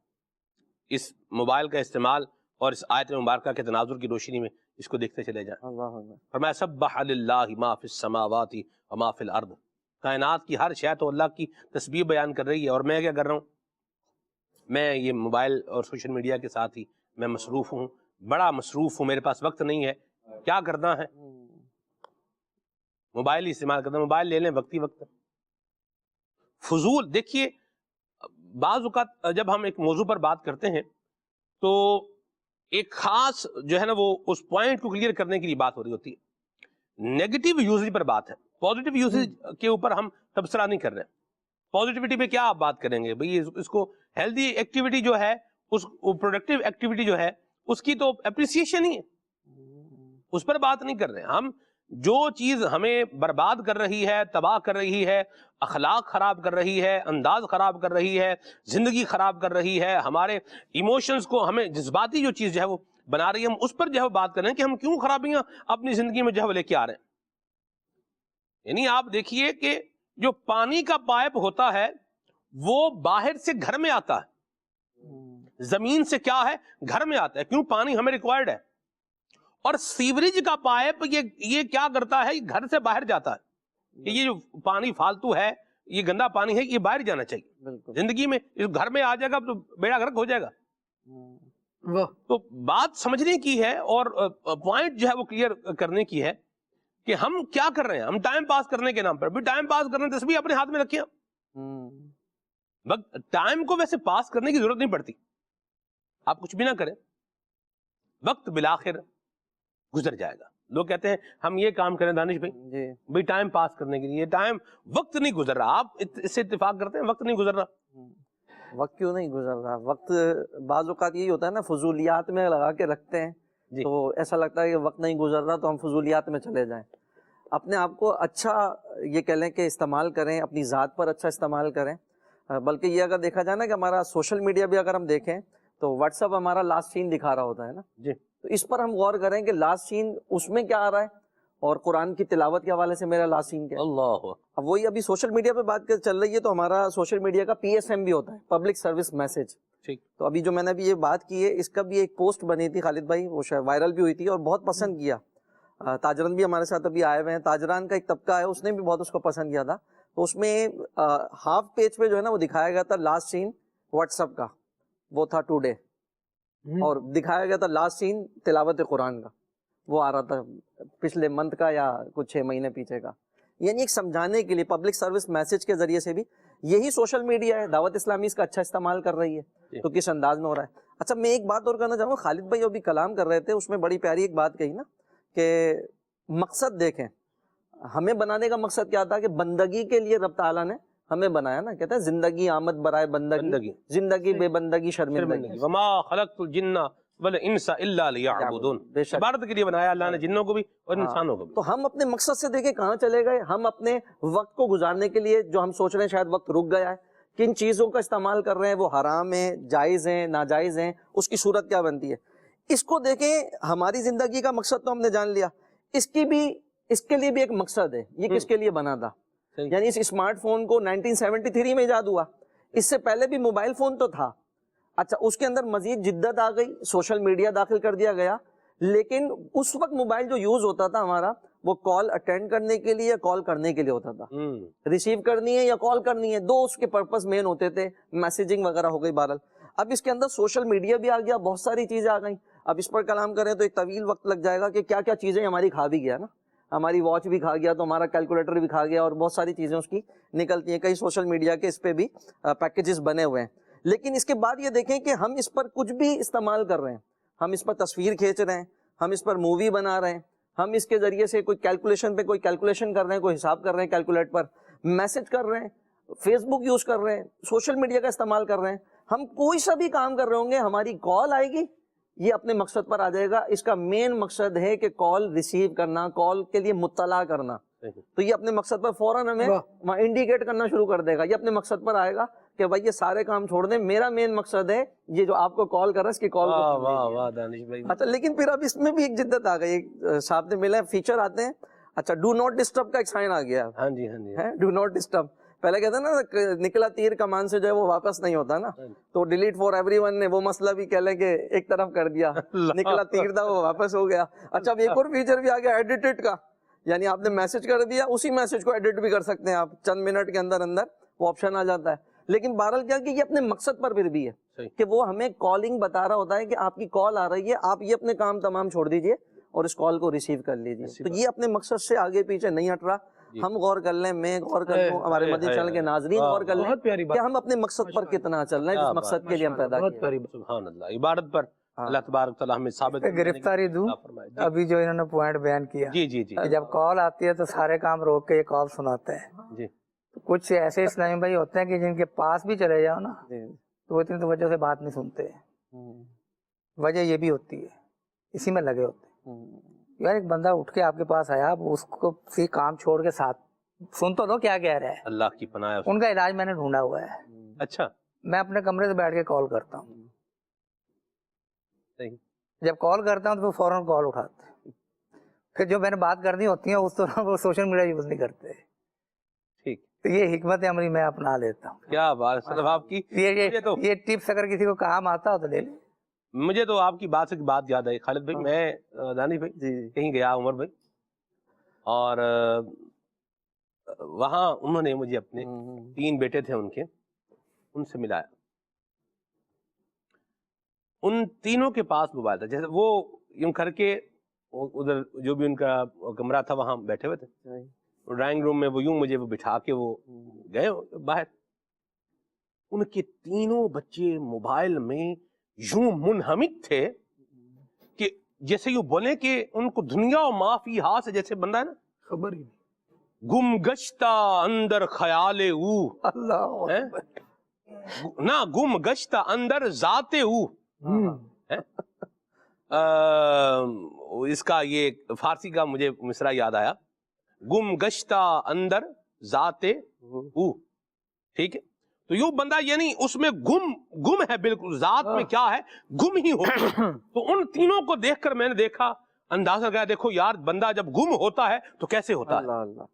اس موبائل کا استعمال اور اس آیت مبارکہ کے تناظر کی روشنی میں اس کو دیکھتے چلے جائیں. فرمایا سبح للہ ما فی السماوات وما فی الارض. کائنات کی ہر شے تو اللہ کی تسبیح بیان کر رہی ہے, اور میں کیا کر رہا ہوں, میں یہ موبائل اور سوشل میڈیا کے ساتھ ہی میں مصروف ہوں, بڑا مصروف ہوں, میرے پاس وقت نہیں ہے. کیا کرنا ہے, موبائل ہی استعمال کرنا. موبائل لے لیں وقتی وقت. فضول دیکھیے, بعض اوقات جب ہم ایک موضوع پر بات کرتے ہیں تو ایک خاص جو ہے نا وہ اس پوائنٹ کو کلیئر کرنے کے لیے بات ہو رہی ہوتی ہے. نیگیٹو یوزیج پر بات ہے, پازیٹیو یوزیج کے اوپر ہم تبصرہ نہیں کر رہے. پازیٹیوٹی پہ کیا آپ بات کریں گے بھئی, اس کو ہیلدی ایکٹیویٹی جو ہے, اس پروڈکٹیو ایکٹیویٹی جو ہے, اس کی تو اپریسیشن ہی ہے. اس پر بات نہیں کر رہے ہیں ہم. جو چیز ہمیں برباد کر رہی ہے، تباہ کر رہی ہے، اخلاق خراب کر رہی ہے، انداز خراب کر رہی ہے، زندگی خراب کر رہی ہے، ہمارے ایموشنز کو، ہمیں جذباتی جو چیز جو ہے وہ بنا رہی ہے، ہم اس پر جو ہے بات کر رہے ہیں کہ ہم کیوں خرابیاں اپنی زندگی میں جو ہے وہ لے کے آ رہے ہیں. یعنی آپ دیکھیے کہ جو پانی کا پائپ ہوتا ہے وہ باہر سے گھر میں آتا ہے، زمین سے کیا ہے گھر میں آتا ہے. کیوں؟ پانی ہمیں ریکوائرڈ ہے. اور سیوریج کا پائپ یہ کیا کرتا ہے؟ گھر سے باہر جاتا ہے کہ یہ جو پانی فالتو ہے، یہ گندا پانی ہے، یہ باہر جانا چاہیے. زندگی میں گھر میں آ جائے گا تو بیڑا غرق ہو جائے گا. تو بات سمجھنے کی ہے اور پوائنٹ جو ہے وہ کلیئر کرنے کی ہے کہ ہم کیا کر رہے ہیں. ہم ٹائم پاس کرنے کے نام پر بھی ٹائم پاس کرنے تسبیح اپنے ہاتھ میں رکھیں. ٹائم کو ویسے پاس کرنے کی ضرورت نہیں پڑتی، آپ کچھ بھی نہ کریں، وقت بالآخر گزر جائے گا. لوگ کہتے ہیں ہم یہ کام کریں دانش بھائی ٹائم پاس کرنے کے لیے، ٹائم وقت نہیں گزر رہا. آپ اس سے اتفاق کرتے ہیں وقت نہیں گزر رہا؟ وقت کیوں نہیں گزر رہا؟ وقت بعض اوقات یہی ہوتا ہے نا، فضولیات میں لگا کے رکھتے ہیں تو ایسا لگتا ہے کہ وقت نہیں گزر رہا تو ہم فضولیات میں چلے جائیں. اپنے آپ کو اچھا یہ کہہ لیں کہ استعمال کریں، اپنی ذات پر اچھا استعمال کریں. بلکہ یہ اگر دیکھا جائے نا کہ ہمارا سوشل میڈیا بھی اگر ہم دیکھیں تو واٹس ایپ ہمارا لاسٹ سین دکھا رہا ہوتا ہے نا جی، تو اس پر ہم غور کریں کہ لاسٹ سین اس میں کیا آ رہا ہے اور قرآن کی تلاوت کے حوالے سے میرا لاسٹ سین کیا ہے. اللہ، اب وہی ابھی سوشل میڈیا پہ بات چل رہی ہے تو ہمارا سوشل میڈیا کا PSM بھی ہوتا ہے، پبلک سروس میسج. تو ابھی جو میں نے ابھی یہ بات کی ہے اس کا بھی ایک پوسٹ بنی تھی خالد بھائی، وہ شاید وائرل بھی ہوئی تھی اور بہت پسند کیا. تاجران بھی ہمارے ساتھ ابھی آئے ہوئے ہیں، تاجران کا ایک طبقہ ہے اس نے بھی بہت اس کو پسند کیا تھا. تو اس میں ہاف پیج پہ جو ہے نا وہ دکھایا گیا تھا لاسٹ سین واٹس ایپ کا، وہ تھا ٹوڈے، اور دکھایا گیا تھا لاسٹ سین تلاوت قرآن کا، وہ آ رہا تھا پچھلے منتھ کا یا کچھ 6 مہینے پیچھے کا. یعنی ایک سمجھانے کے لیے پبلک سروس میسج کے ذریعے سے بھی یہی سوشل میڈیا ہے. دعوت اسلامی اس کا اچھا استعمال کر رہی ہے تو کس انداز میں ہو رہا ہے. اچھا میں ایک بات اور کرنا چاہوں گا، خالد بھائی ابھی کلام کر رہے تھے اس میں بڑی پیاری ایک بات کہی نا کہ مقصد دیکھیں، ہمیں بنانے کا مقصد کیا تھا کہ بندگی کے لیے رب تعالیٰ نے ہمیں بنایا نا. کہتے ہیں زندگی آمد برائے بندگی، زندگی بے بندگی شرمندگی. وما خلقت الجن والانس الا لیعبدون، عبادت کے لیے بنایا اللہ نے جنوں کو بھی اور انسانوں کو بھی. تو ہم اپنے مقصد سے دیکھیں کہاں چلے گئے. ہم اپنے وقت کو گزارنے کے لیے جو ہم سوچ رہے ہیں شاید وقت رک گیا ہے، کن چیزوں کا استعمال کر رہے ہیں، وہ حرام ہیں، جائز ہیں، ناجائز ہیں، اس کی صورت کیا بنتی ہے. اس کو دیکھیں، ہماری زندگی کا مقصد تو ہم نے جان لیا، اس کے لیے بھی ایک مقصد ہے. یہ کس کے لیے بنا تھا؟ یعنی اس اسمارٹ فون کو 1973 میں ایجاد ہوا، اس سے پہلے بھی موبائل فون تو تھا. اچھا اس کے اندر مزید جدت آ گئی، سوشل میڈیا داخل کر دیا گیا. لیکن اس وقت موبائل جو یوز ہوتا تھا ہمارا، وہ کال اٹینڈ کرنے کے لیے یا کال کرنے کے لیے ہوتا تھا. ریسیو کرنی ہے یا کال کرنی ہے، دو اس کے پرپس مین ہوتے تھے. میسیجنگ وغیرہ ہو گئی بہرحال. اب اس کے اندر سوشل میڈیا بھی آ گیا، بہت ساری چیزیں آ گئیں. اب اس پر کلام کریں تو ایک طویل وقت لگ جائے گا کہ کیا کیا چیزیں ہماری کھا بھی گیا نا. ہماری واچ بھی کھا گیا تو ہمارا کیلکولیٹر بھی کھا گیا اور بہت ساری چیزیں اس کی نکلتی ہیں. کئی سوشل میڈیا کے اس پہ بھی پیکیجز بنے ہوئے ہیں. لیکن اس کے بعد یہ دیکھیں کہ ہم اس پر کچھ بھی استعمال کر رہے ہیں. ہم اس پر تصویر کھینچ رہے ہیں، ہم اس پر مووی بنا رہے ہیں، ہم اس کے ذریعے سے کوئی کیلکولیشن پہ کوئی کیلکولیشن کر رہے ہیں، کوئی حساب کر رہے ہیں کیلکولیٹ پر، میسج کر رہے ہیں، فیس بک یوز کر رہے ہیں، سوشل میڈیا کا استعمال کر رہے ہیں. ہم کوئی سا بھی کام کر رہے ہوں گے، ہماری کال آئے گی، یہ اپنے مقصد پر آ جائے گا. اس کا مین مقصد ہے کہ کال ریسیو کرنا، کال کے لیے مطلع کرنا. تو یہ اپنے مقصد پر فوراً ہمیں وہاں انڈیکیٹ کرنا شروع کر دے گا. یہ اپنے مقصد پر آئے گا کہ بھائی یہ سارے کام چھوڑ دیں، میرا مین مقصد ہے یہ جو آپ کو کال کر رہا ہے اس کی کال کو. اچھا لیکن پھر اب اس میں بھی ایک جدت آ گئی. صاحب نے ملا فیچر آتے ہیں. اچھا ڈو ناٹ ڈسٹرب کا ایک سائن آ گیا. ہاں جی ہاں جی، ڈو ناٹ ڈسٹرب. پہلے کہتے ہیں نا نکلا تیر کمان سے جو ہے وہ واپس نہیں ہوتا نا، تو ڈیلیٹ فار ایوری ون نے وہ مسئلہ بھی کہہ لیں کہ ایک طرف کر دیا. نکلا تیر تھا وہ واپس ہو گیا. اچھا اب ایک اور فیچر بھی آ گیا ایڈیٹڈ کا، یعنی آپ نے میسج کر دیا، اسی میسج کو ایڈٹ بھی کر سکتے ہیں آپ چند منٹ کے اندر اندر، وہ آپشن آ جاتا ہے. لیکن بہرحال کیا کہ یہ اپنے مقصد پر پھر بھی ہے کہ وہ ہمیں کالنگ بتا رہا ہوتا ہے کہ آپ کی کال آ رہی ہے، آپ یہ اپنے کام تمام چھوڑ دیجئے اور اس کال کو ریسیو کر لیجئے. تو یہ اپنے مقصد سے آگے پیچھے نہیں ہٹ رہا. ہم غور کر لیں، میں غور کر لوں، ہمارے مدنی چینل کے ناظرین غور کر لیں کہ ہم اپنے مقصد پر کتنا چل رہے ہیں، جس مقصد کے لیے ہم پیدا کیے. سبحان اللہ. عبادت پر اللہ تبارک تعالیٰ ہمیں ثابت گرفتاری دوں. ابھی جو انہوں نے پوائنٹ بیان کیا، جی جی جی، جب کال آتی ہے تو سارے کام روک کے یہ کال سناتے ہیں. جی کچھ ایسے اسلامی بھائی ہوتے ہیں کہ جن کے پاس بھی چلے جاؤ نا تو وہ اتنی توجہ سے بات نہیں سنتے. وجہ یہ بھی ہوتی ہے، اسی میں لگے ہوتے ہیں. یار ایک بندہ اٹھ کے آپ کے پاس آیا, آپ اس کو کام چھوڑ کے ساتھ سن تو لو کیا کہہ رہا ہے. اللہ کی پناہ ہے. ان کا علاج میں نے ڈھونڈا ہوا ہے. اچھا, میں اپنے کمرے سے بیٹھ کے کال کرتا ہوں, جب کال کرتا ہوں تو وہ فوراً کال اٹھاتے ہیں. پھر جو میں نے بات کرنی ہوتی ہے اس طرح وہ سوشل میڈیا یوز نہیں کرتے. ٹھیک, تو یہ حکمت عملی میں اپنا لیتا ہوں. کیا بات ہے آپ کی. یہ ٹپس اگر کسی کو کام آتا ہو تو لے لیں. مجھے تو آپ کی بات سے بات یاد آئی خالد بھائی. میں دانش بھائی کہیں گیا, عمر بھائی, اور وہاں انہوں نے مجھے اپنے 3 بیٹے تھے ان سے ملایا. ان تینوں کے پاس موبائل تھا. جیسے وہ یوں کر کے ادھر جو بھی ان کا کمرہ تھا وہاں بیٹھے ہوئے تھے, ڈرائنگ روم میں وہ یوں مجھے بٹھا کے وہ گئے باہر. ان کے تینوں بچے موبائل میں یوں منہمک تھے کہ جیسے یوں بولے کہ ان کو دنیا و ما فیہا سے جیسے بندہ ہے نا خبر ہی نہیں. گم گشتہ اندر خیال او, اللہ نہ گم گشتہ اندر ذات او. اس کا یہ فارسی کا مجھے مصرع یاد آیا, گم گشتہ اندر ذات او. ٹھیک ہے, تو یوں بندہ یعنی اس میں گم ہے, بالکل ذات میں کیا ہے, گم ہی ہو. تو ان تینوں کو دیکھ کر میں نے دیکھا, اندازہ کیا, دیکھو یار بندہ جب گم ہوتا ہے تو کیسے ہوتا ہے.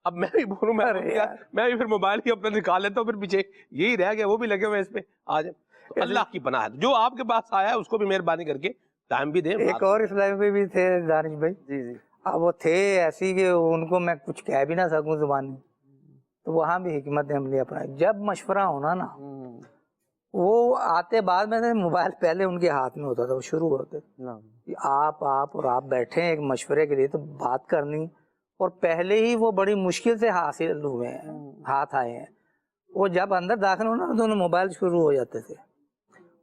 اب میں بھی بولوں, میں بھی پھر موبائل ہی اپنا نکال لیتا ہوں, پھر پیچھے یہی رہ گیا, وہ بھی لگے ہوئے اس پہ. آ جائیں, اللہ کی پناہ ہے. جو آپ کے پاس آیا ہے اس کو بھی مہربانی کر کے ٹائم بھی دیں. ایک اور اسلام پہ بھی تھے دانش بھائی. جی جی, اب وہ تھے ایسی کہ ان کو میں کچھ کہہ بھی نہ سکوں زبانی. تو وہاں بھی حکمت عملی اپنا. جب مشورہ ہونا نا, وہ آتے بعد میں موبائل پہلے ان کے ہاتھ میں ہوتا تھا, وہ شروع ہوتے آپ اور آپ بیٹھے ہیں ایک مشورے کے لیے, تو بات کرنی, اور پہلے ہی وہ بڑی مشکل سے حاصل ہوئے ہیں, ہاتھ آئے ہیں. وہ جب اندر داخل ہونا تو انہیں موبائل شروع ہو جاتے تھے.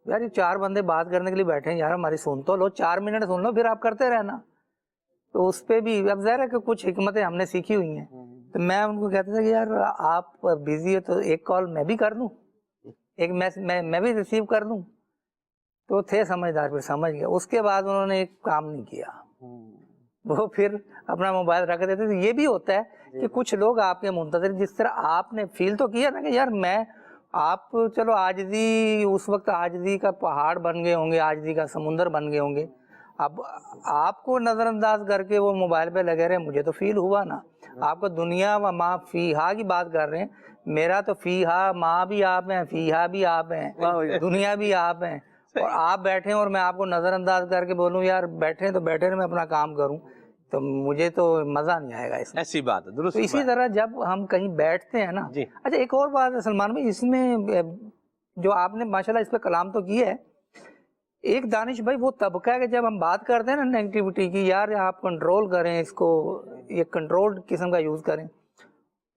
یار یہ 4 بندے بات کرنے کے لیے بیٹھے ہیں, یار ہماری سن تو لو, 4 منٹ سن لو, پھر آپ کرتے رہنا. تو اس پہ بھی اب ظاہر ہے کہ کچھ حکمتیں ہم نے سیکھی ہوئی ہیں. تو میں ان کو کہتا تھا کہ یار آپ بزی ہو تو ایک کال میں بھی کر دوں, ایک میں بھی ریسیو کر دوں. تو تھے سمجھدار, پھر سمجھ گیا. اس کے بعد انہوں نے ایک کام نہیں کیا, وہ پھر اپنا موبائل رکھ دیتے تھے. یہ بھی ہوتا ہے کہ کچھ لوگ آپ کے منتظر, جس طرح آپ نے فیل تو کیا نا کہ یار میں, آپ چلو عاجزی, اس وقت عاجزی کا پہاڑ بن گئے ہوں گے, عاجزی کا سمندر بن گئے ہوں گے. اب آپ کو نظر انداز کر کے وہ موبائل پہ لگے رہے, مجھے تو فیل ہوا نا. آپ کو دنیا و ما فیہا کی بات کر رہے ہیں, میرا تو فیہا ماں بھی آپ ہیں, فیہا بھی آپ ہیں, دنیا بھی آپ ہیں, اور آپ بیٹھے ہیں اور میں آپ کو نظر انداز کر کے بولوں یار بیٹھے تو بیٹھے میں اپنا کام کروں, تو مجھے تو مزہ نہیں آئے گا اس میں. ایسی بات ہے, درست. تو اسی طرح جب ہم کہیں بیٹھتے ہیں نا. اچھا ایک اور بات ہے سلمان بھائی, اس میں جو آپ نے ماشاءاللہ اس پہ کلام تو کیا ہے, ایک دانش بھائی وہ طبقہ ہے کہ جب ہم بات کرتے ہیں نا نیگیٹیوٹی کی, یار آپ کنٹرول کریں اس کو, یہ کنٹرول قسم کا یوز کریں,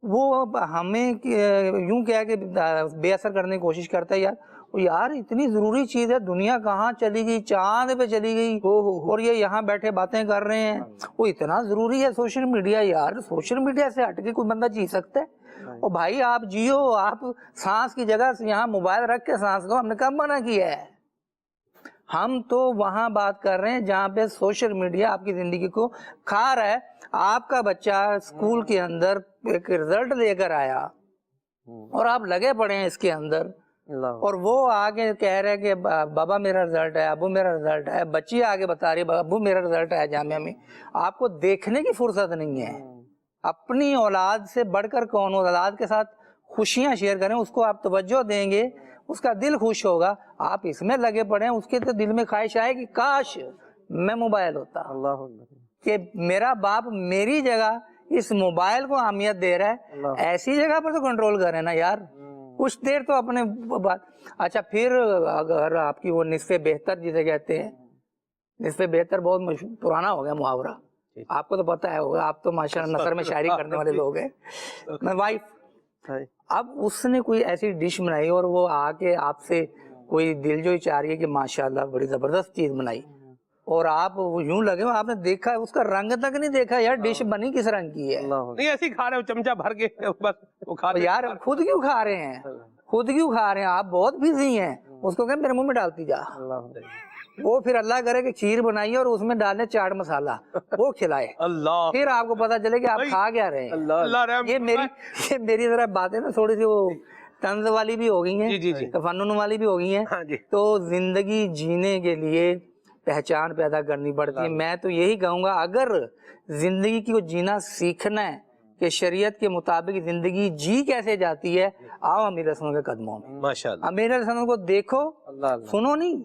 وہ ہمیں یوں کیا کہ بے اثر کرنے کی کوشش کرتا ہے. یار اتنی ضروری چیز ہے, دنیا کہاں چلی گئی, چاند پہ چلی گئی, اور یہ یہاں بیٹھے باتیں کر رہے ہیں. وہ اتنا ضروری ہے سوشل میڈیا. یار سوشل میڈیا سے ہٹ کے کوئی بندہ جی سکتا ہے؟ اور بھائی آپ جیو, آپ سانس کی جگہ یہاں موبائل رکھ کے سانس کو, ہم نے کب منع کیا ہے؟ ہم تو وہاں بات کر رہے ہیں جہاں پہ سوشل میڈیا آپ کی زندگی کو کھا رہا ہے. آپ کا بچہ اسکول کے اندر ایک رزلٹ لے کر آیا اور آپ لگے پڑے ہیں اس کے اندر, اور وہ آگے کہہ رہے کہ بابا میرا رزلٹ ہے, ابو میرا رزلٹ ہے, بچی آگے بتا رہی ہے ابو میرا رزلٹ ہے جامعہ میں. آپ کو دیکھنے کی فرصت نہیں ہے. اپنی اولاد سے بڑھ کر کون, اولاد کے ساتھ خوشیاں شیئر کریں, اس کو آپ توجہ دیں گے, اس کا دل خوش ہوگا. آپ اس میں لگے پڑے ہیں, اس کے تو دل میں خواہش آئے کہ کاش میں موبائل ہوتا, کہ میرا باپ میری جگہ اس موبائل کو اہمیت دے رہا ہے. ایسی جگہ پر تو کنٹرول کریں نا یار, کچھ دیر تو اپنے بات. اچھا پھر اگر آپ کی وہ نصف بہتر جسے کہتے ہیں, نصف بہتر بہت پرانا ہو گیا محاورہ, آپ کو تو پتہ ہے ہوگا, آپ تو ماشاءاللہ نثر میں شاعری کرنے والے لوگ ہیں. میں وائف, اب اس نے کوئی ایسی ڈش بنائی اور وہ آ کے آپ سے کوئی دل جوئی چاہ رہی ہے کہ ماشاءاللہ بڑی زبردست چیز بنائی, اور آپ یوں لگے ہو, آپ نے دیکھا اس کا رنگ تک نہیں دیکھا, یار ڈش بنی کس رنگ کی ہے, نہیں ایسے ہی کھا رہے ہو چمچہ بھر کے بس وہ کھا رہے. یار خود کیوں کھا رہے ہیں, خود کیوں کھا رہے ہیں, آپ بہت بزی ہیں, اس کو کہ میرے منہ میں ڈالتی جا. وہ پھر اللہ کرے کہ کھیر بنائیے اور اس میں ڈالیں چاٹ مسالہ، وہ کھلائے، اللہ پھر آپ کو پتا چلے کہ آپ کھا کیا رہے ہیں۔ اللہ رحم یہ میری ذرا باتیں نا تھوڑی سی وہ طنز والی بھی ہو گئی ہیں، جی جی تفنن والی بھی ہو گئی ہیں، ہاں جی تو زندگی جینے کے لیے پہچان پیدا کرنی پڑتی ہے۔ میں تو یہی کہوں گا اگر زندگی کو جینا سیکھنا ہے کہ شریعت کے مطابق زندگی جی کیسے جاتی ہے، آؤ امیر حسنوں کے قدموں میں، ماشاء اللہ امیر حسنوں کو دیکھو، سنو نہیں،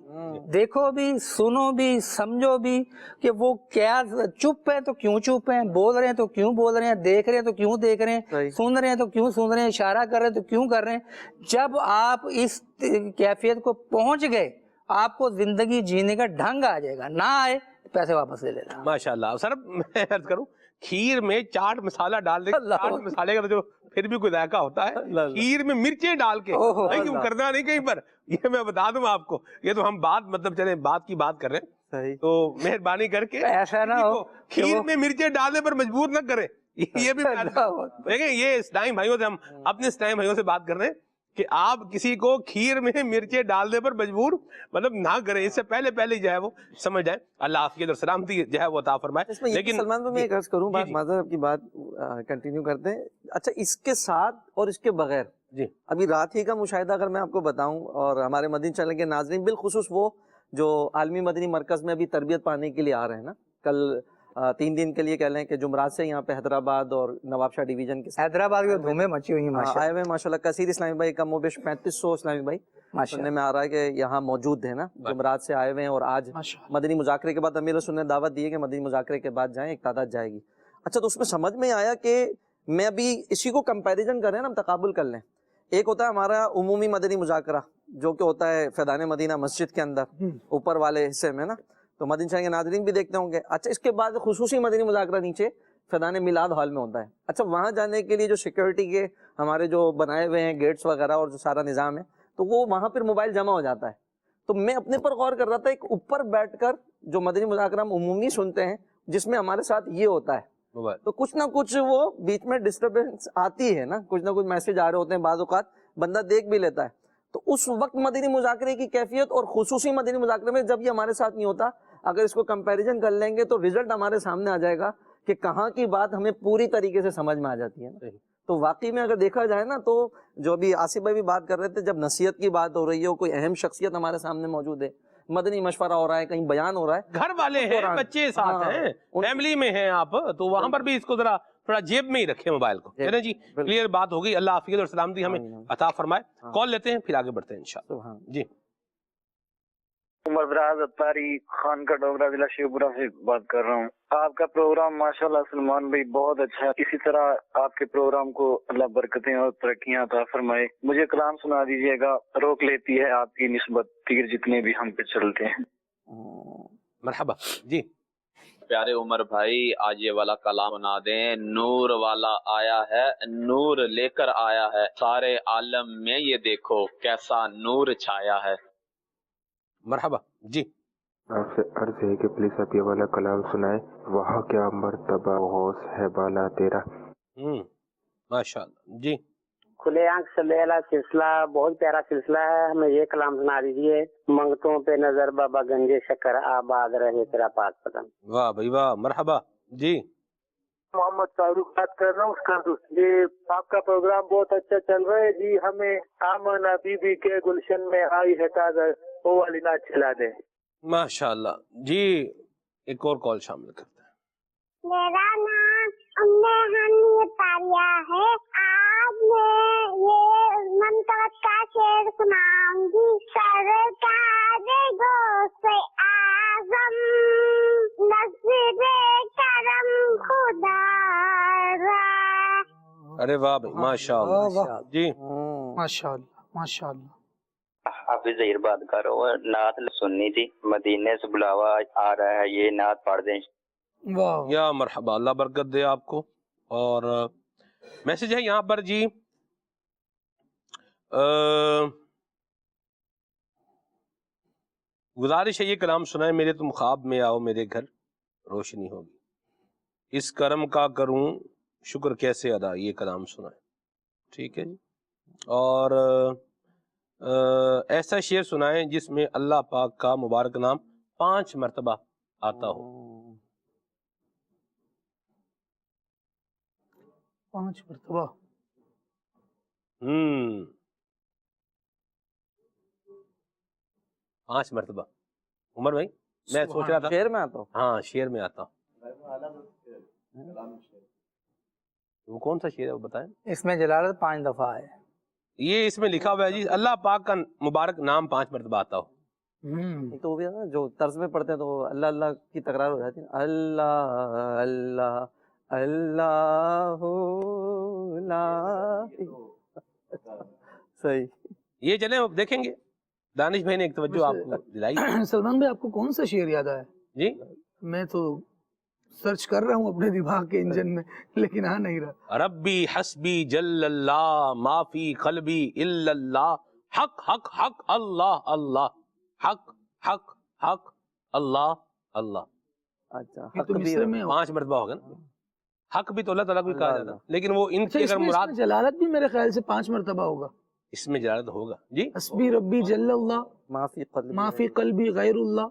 دیکھو بھی، سنو بھی، سمجھو بھی کہ وہ کیا چپ ہے تو کیوں چپ ہیں، بول رہے ہیں تو کیوں بول رہے ہیں، دیکھ رہے ہیں تو کیوں دیکھ رہے ہیں، سن رہے ہیں تو کیوں سن رہے ہیں، اشارہ کر رہے ہیں تو کیوں کر رہے ہیں۔ جب آپ اس کیفیت کو پہنچ گئے آپ کو زندگی جینے کا ڈھنگ آ جائے گا، نہ آئے پیسے واپس لے لینا۔ ماشاء اللہ۔ سر میں عرض کروں کھیر میں چاٹ مسالہ ڈال دے، چاٹ مسالے کا جو پھر بھی کوئی ذائقہ ہوتا ہے، کھیر میں مرچیں ڈال کے کیوں کرنا نہیں کہیں پر، یہ میں بتا دوں آپ کو، یہ تو ہم بات مطلب چلیں بات کی بات کر رہے ہیں، تو مہربانی کر کے ایسا نہ ہو کھیر میں مرچیں ڈالنے پر مجبور نہ کریں، یہ بھی دیکھیں، یہ اسلامی بھائیوں سے ہم اپنے اسلامی بھائیوں سے بات کر رہے ہیں کہ آپ کسی کو کھیر میں مرچیں ڈالنے پر مجبور مطلب نہ کریں، اس سے پہلے جو ہے وہ سمجھ جائیں، اللہ عافیت اور سلامتی جو ہے وہ عطا فرمائے۔ لیکن سلمان بھائی میں ایک عرض کروں، بات معذرت آپ کی بات کنٹینیو کرتے ہیں، اچھا اس کے ساتھ اور اس کے بغیر جی ابھی رات ہی کا مشاہدہ اگر میں آپ کو بتاؤں، اور ہمارے مدنی چینل کے ناظرین بالخصوص وہ جو عالمی مدنی مرکز میں ابھی تربیت پانے کے لیے آ رہے ہیں نا، کل 3 دن کے لیے کہہ لیں کہ جمعرات سے یہاں پہ حیدرآباد اور نواب شاہ ڈویژن کے حیدرآباد کی دھومیں مچی ہوئی ہیں، آئے ہوئے ماشاء اللہ کثیر اسلامی بھائی، کم و بیش 3500 اسلامی بھائی سننے میں آ رہا ہے کہ یہاں موجود ہے نا، جمعرات سے آئے ہوئے ہیں، اور آج مدنی مذاکرے کے بعد امیر رسول نے دعوت دی ہے کہ مدنی مذاکرے کے بعد جائیں، ایک تعداد جائے گی۔ اچھا تو اس میں سمجھ میں آیا کہ میں ابھی اسی کو کمپیریزن کر رہے ہیں نا، ہم تقابل کر لیں، ایک ہوتا ہے ہمارا عمومی مدنی مذاکرہ جو کہ ہوتا ہے فیضان مدینہ مسجد کے اندر اوپر والے حصے میں نا، تو مدنی چینل کے ناظرین بھی دیکھتے ہوں گے۔ اچھا اس کے بعد خصوصی مدنی مذاکرہ نیچے فیضان میلاد ہال میں ہوتا ہے۔ اچھا وہاں جانے کے لیے جو سیکیورٹی کے ہمارے جو بنائے ہوئے ہیں گیٹس وغیرہ اور جو سارا نظام ہے، تو وہ وہاں پھر موبائل جمع ہو جاتا ہے۔ تو میں اپنے پر غور کر رہا تھا، ایک اوپر بیٹھ کر جو مدنی مذاکرہ ہم عمومی سنتے ہیں جس میں ہمارے ساتھ یہ ہوتا ہے، تو کچھ نہ کچھ وہ بیچ میں ڈسٹربنس آتی ہے نا، کچھ نہ کچھ میسج آ رہے ہوتے ہیں، بعض اوقات بندہ دیکھ بھی لیتا ہے۔ تو اس وقت مدنی مذاکرے کی کیفیت اور خصوصی مدنی مذاکرے میں جب یہ ہمارے ساتھ نہیں ہوتا، اگر اس کو کمپیریزن کر لیں گے تو رزلٹ ہمارے سامنے آ جائے گا کہ کہاں کی بات ہمیں پوری طریقے سے سمجھ میں آ جاتی ہے نا۔ تو واقعی میں اگر دیکھا جائے نا، تو جو ابھی آصف بھائی بھی بات کر رہے تھے، جب نصیحت کی بات ہو رہی ہے، کوئی اہم شخصیت ہمارے سامنے موجود ہے، مدنی مشورہ ہو رہا ہے، کہیں بیان ہو رہا ہے، گھر والے ہیں، بچے ساتھ ہیں، فیملی میں ہیں آپ، تو وہاں پر بھی اس کو ذرا تھوڑا جیب میں ہی رکھیں موبائل کو، ہے نا جی؟ کلیئر بات ہو گئی، اللہ عافیت اور سلامتی ہمیں عطا فرمائے۔ کال لیتے ہیں پھر آگے بڑھتے ہیں انشاءاللہ۔ جی عمر دراز اتاری خان کا ڈوگرا ضلع شیوپورہ سے بات کر رہا ہوں۔ آپ کا پروگرام ماشاءاللہ سلمان بھائی بہت اچھا ہے، اسی طرح آپ کے پروگرام کو اللہ برکتیں اور ترقیاں عطا فرمائے۔ مجھے کلام سنا دیجیے گا، روک لیتی ہے آپ کی نسبت تیر جتنے بھی ہم پہ چلتے ہیں۔ مرحبا جی پیارے عمر بھائی، آج یہ والا کلام سنا دیں۔ نور والا آیا ہے، نور لے کر آیا ہے، سارے عالم میں یہ دیکھو کیسا نور چھایا ہے۔ مرحبا جی آپ سے عرض ہے کہ پلیز آپ یہ والا کلام سنائیں۔ وہاں کیا مرتبہ غوث ہے بالا تیرا۔ ماشاءاللہ جی کھلے آنکھ صلی اللہ سلسلہ بہت پیارا سلسلہ ہے، ہمیں یہ کلام سنا دیجیے۔ منگتوں پہ نظر بابا گنجے شکر آباد رہے تیرا پاک قدم۔ واہ بھائی واہ، مرحبا جی محمد فاروق بات کر رہا ہوں اس کا جی، آپ کا پروگرام بہت اچھا چل رہا ہے جی، ہمیں آمنہ بی بی کے گلشن میں آئی ہے تازہ وہ والی نعت چلا دیں۔ ماشاءاللہ جی، ایک اور کال شامل کرتے ہیں۔ میرا نام ہنی تاریا ہے، آج میں یہ منتخب کا شعر سناؤں گی۔ سرکار غوث اعظم نصر کرم خدا را۔ ارے واہ بھائی ماشاءاللہ جی ماشاءاللہ ماشاءاللہ۔ حافظ ظہیر بات کر رہا ہوں، نعت سننی تھی، مدینے سے بلاوا آ رہا ہے، یہ نعت پڑھ دیں۔ یا مرحبا، اللہ برکت دے آپ کو۔ اور میسج ہے یہاں پر جی، گزارش ہے یہ کلام سنائے، میرے تم خواب میں آؤ میرے گھر روشنی ہوگی، اس کرم کا کروں شکر کیسے ادا، یہ کلام سنائے، ٹھیک ہے جی۔ اور ایسا شعر سنائیں جس میں اللہ پاک کا مبارک نام 5 مرتبہ آتا ہو. 5 مرتبہ. 5 مرتبہ. عمر بھائی میں سوچ رہا تھا شعر میں آتا ہوں. ہاں شعر میں آتا ہوں. وہ کون سا شعر ہے وہ بتائیں. اس میں جلالت 5 دفعہ ہے. یہ اس میں لکھا ہوا ہے جی اللہ پاک کا مبارک نام 5 مرتبہ آتا ہو. ایک تو وہ بھی ہے نا جو طرز میں پڑھتے ہیں تو اللہ اللہ کی تکرار ہو جاتی ہے. اللہ اللہ اللہ لا. صحیح. یہ چلیں دیکھیں گے. دانش بھائی نے ایک توجہ آپ کو دلائی. سلمان بھائی آپ کو کون سا شعر یاد آیا؟ جی میں تو سرچ کر رہا ہوں اپنے دماغ کے انجن میں لیکن آ نہیں رہا. ربی حسبی جل اللہ ما فی قلبی الا اللہ حق حق حق اللہ اللہ حق حق حق اللہ اللہ. اچھا یہ تو حق بھی مصرے میں 5 مرتبہ ہوگا نا. حق بھی تو اللہ تعالیٰ کو کہا جاتا ہے لیکن وہ ان کی اس اگر میں مراد جلالت بھی میرے خیال سے 5 مرتبہ ہوگا. اس میں جلالت ہوگا جی. حسبی ربی جل اللہ معافی قلبی ما فی قلبی غیر اللہ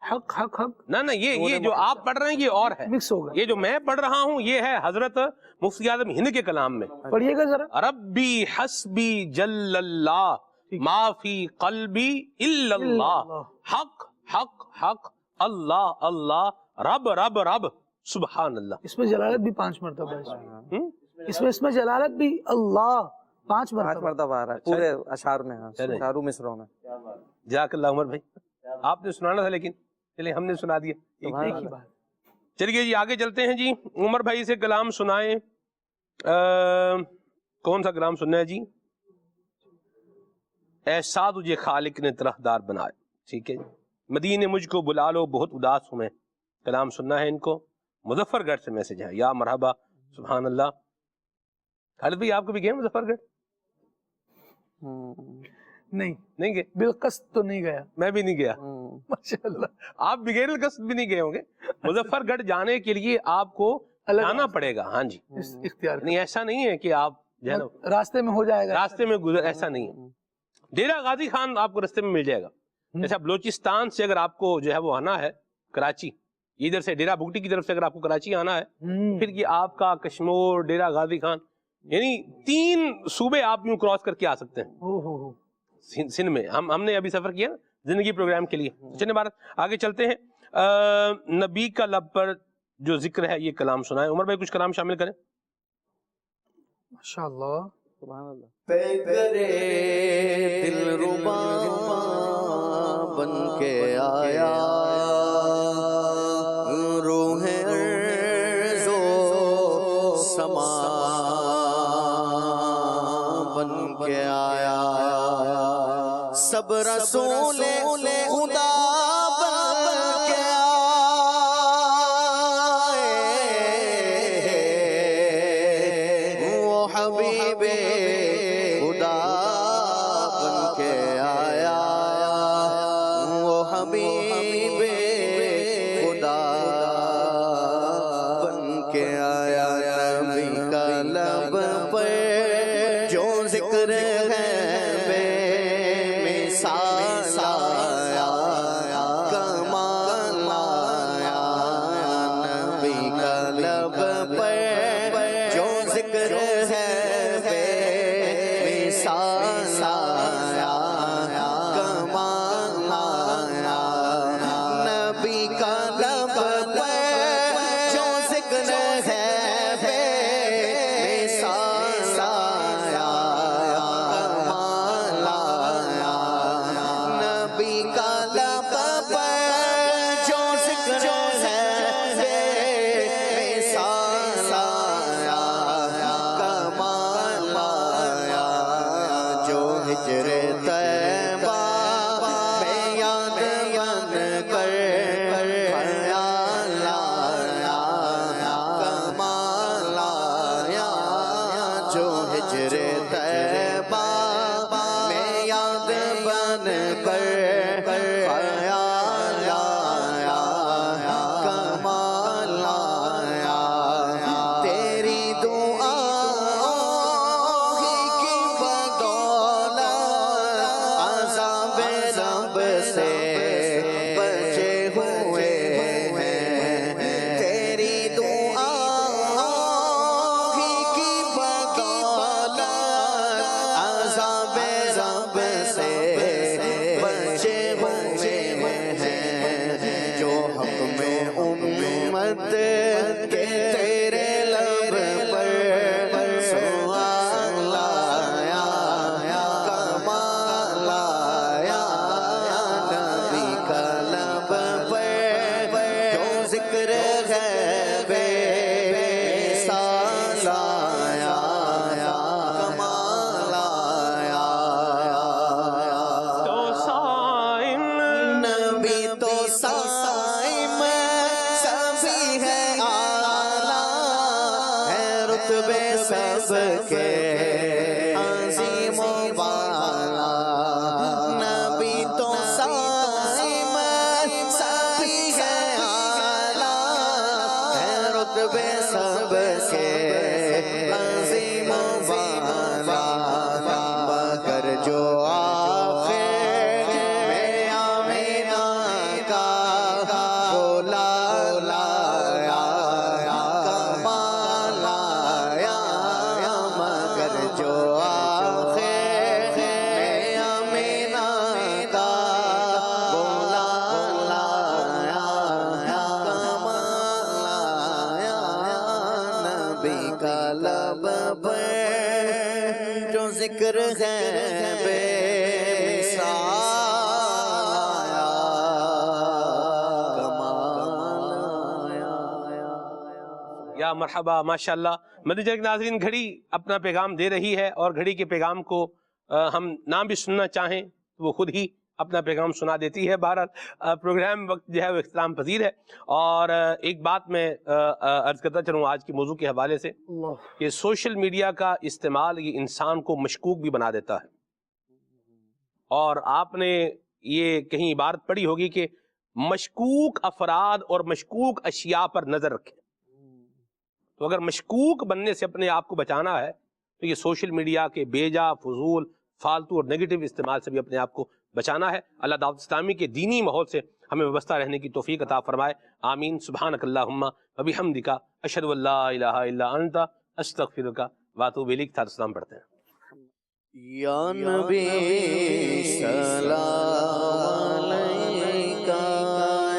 حق حق حق. نہ یہ جو آپ پڑھ رہے ہیں یہ اور ہے. مکس ہوگا. یہ جو میں پڑھ رہا ہوں یہ ہے حضرت مفتی اعظم ہند کے کلام میں. پڑھیے گا ذرا. ربی حسبی جل اللہ ما فی قلبی الا اللہ حق حق حق اللہ اللہ رب رب رب سبحان اللہ. اس میں جلالت بھی 5 مرتبہ ہے. اس میں جلالت بھی اللہ 5 مرتبہ آ رہا ہے پورے اشعار میں. ہاں اشعار مصروں میں. جزاک اللہ عمر بھائی. آپ نے سنانا تھا لیکن چلیے ہم نے سنا دیا. ایک ہی بات. چلیے جی آگے چلتے ہیں جی. عمر بھائی سے کلام سنائیں. کون سا کلام سننا ہے جی؟ ایسا تجھے خالق نے طرحدار بنائے. ٹھیک ہے جی. مدینے مجھ کو بلا لو بہت اداس ہوں میں. کلام سننا ہے ان کو. مظفر گڑھ سے میسج ہے. یا مرحبا سبحان اللہ. خالد بھائی آپ کو بھی گئے مظفر گڑھ؟ نہیں گئے. بالقصد تو نہیں گیا. میں بھی نہیں گیا. ماشاءاللہ. آپ بغیر القصد بھی نہیں گئے ہوں گے. مظفر گڑھ جانے کے لیے آپ کو جانا پڑے گا. ہاں جی اختیار. نہیں ایسا نہیں ہے کہ آپ جو ہے نا راستے میں ہو جائے گا. راستے میں گزر ایسا نہیں ہے. ڈیرہ غازی خان آپ کو راستے میں مل جائے گا. جیسا بلوچستان سے اگر آپ کو جو ہے وہ آنا ہے کراچی ادھر سے ڈیرہ بگٹی کی طرف سے اگر آپ کو کراچی آنا ہے پھر یہ آپ کا کشمور ڈیرہ غازی خان یعنی 3 صوبے آپ یوں کراس کر کے آ سکتے ہیں سندھ میں. ہم نے ابھی سفر کیا نا زندگی پروگرام کے لیے. چلیں بھارت آگے چلتے ہیں. نبی کا لب پر جو ذکر ہے یہ کلام سنائیں. عمر بھائی کچھ کلام شامل کریں. ماشاءاللہ. سبحان اللہ. دل ربا بن کے آیا روح ارض و سما بن کے آیا سب رسول خدا بن کے آئے وہ حبیب خدا بن کے آیا وہ حبیب خدا بن کے آیا نبی کا لب پر جو ذکر ہے بے مثال آیا کمال آیا نبی کا لب پر جو ذکر ہے بے مثال آیا کمال آیا نبی کا لب پر جو ذکر ہے بے مثال آیا کمال سب کے عظیم و بالا نبی تو سائم سبھی ہے اعلیٰ ہے رتبے سب کے عظیم و بالا مگر جو آخر میں آمینہ کا بولا لایا کمال آیا مگر جو آخر میں آمینہ کا بولا لایا کمال آیا نبی کا لب پر جو ذکر ہے بے مثال آیا کمال آیا. یا مرحبا ماشاءاللہ. مدنی چینل کے ناظرین، گھڑی اپنا پیغام دے رہی ہے اور گھڑی کے پیغام کو ہم نہ بھی سننا چاہیں تو وہ خود ہی اپنا پیغام سنا دیتی ہے. بہرحال پروگرام وقت جو ہے وہ اختتام پذیر ہے. اور ایک بات میں عرض کرتا چلوں آج کے موضوع کے حوالے سے کہ سوشل میڈیا کا استعمال یہ انسان کو مشکوک بھی بنا دیتا ہے. اور آپ نے یہ کہیں عبارت پڑھی ہوگی کہ مشکوک افراد اور مشکوک اشیاء پر نظر رکھیں. تو اگر مشکوک بننے سے اپنے آپ کو بچانا ہے تو یہ سوشل میڈیا کے بیجا فضول فالتو اور نیگیٹو استعمال سے بھی اپنے آپ کو بچانا ہے. اللہ دعوت اسلامی کے دینی ماحول سے ہمیں وابستہ رہنے کی توفیق عطا فرمائے. آمین. سبحانک اللہم و بحمدک اشہد ان لا الہ الا انت استغفرک و اتوب الیک. سلام پڑھتے ہیں. یا نبی سلام علیکہ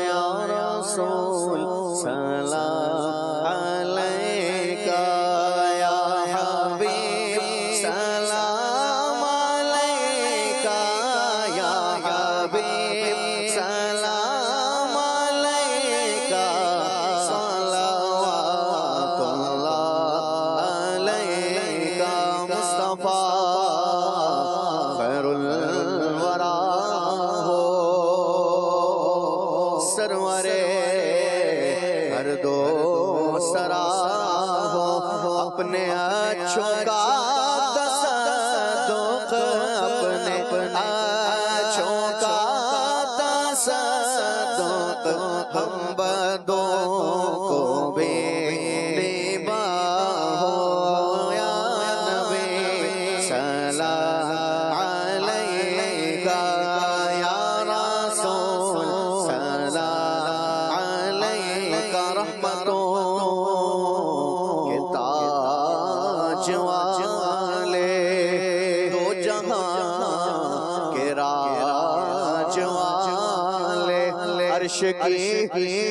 یا رسول سلام علیکہ یا حبیب سلام علیکہ یا حبیب سلام علیکہ صلوات اللہ علیکہ مصطفیٰ خیر الورا ہو سرور ہر دو سرا ہو اپنے اچھوں کا تصدق اپنے اچھوں کا تصدق ہم بدوں کو بھی نباہ ہو یا نبی سلام علیکہ یا رسول سلام علیکہ رحمتوں کے تاج والے دو جہاں کے راج والے عرش کی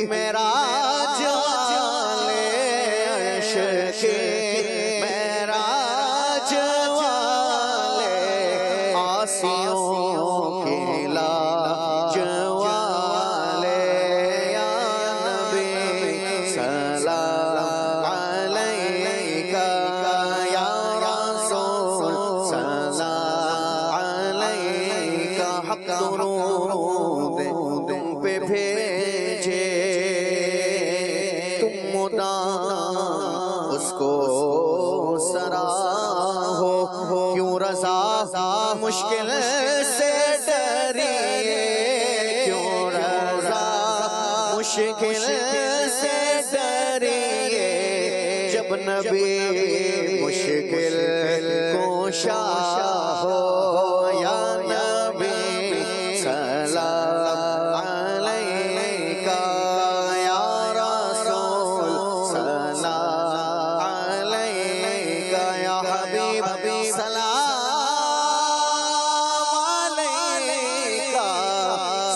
معراج والے عرش کی معراج والے آسیوں کے لاج والے یا نبی سلام علیکہ یا رسول سلام علیکہ حق درود تم پہ بھیجے تم مدام اس کو سراہو کیوں رضا مشکل سے ڈریے کیوں رضا مشکل سے ڈریے جب نبی مشکل کوشا ہو یا نبی سلام علیکہ یا رسول سلام علیکہ یا حبیب سلام علیکہ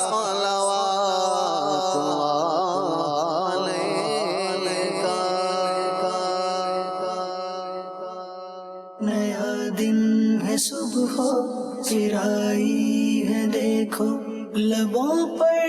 صلوات اللہ علیکہ. نیا دن ہے صبح چرائی ہے دیکھو لبوں پر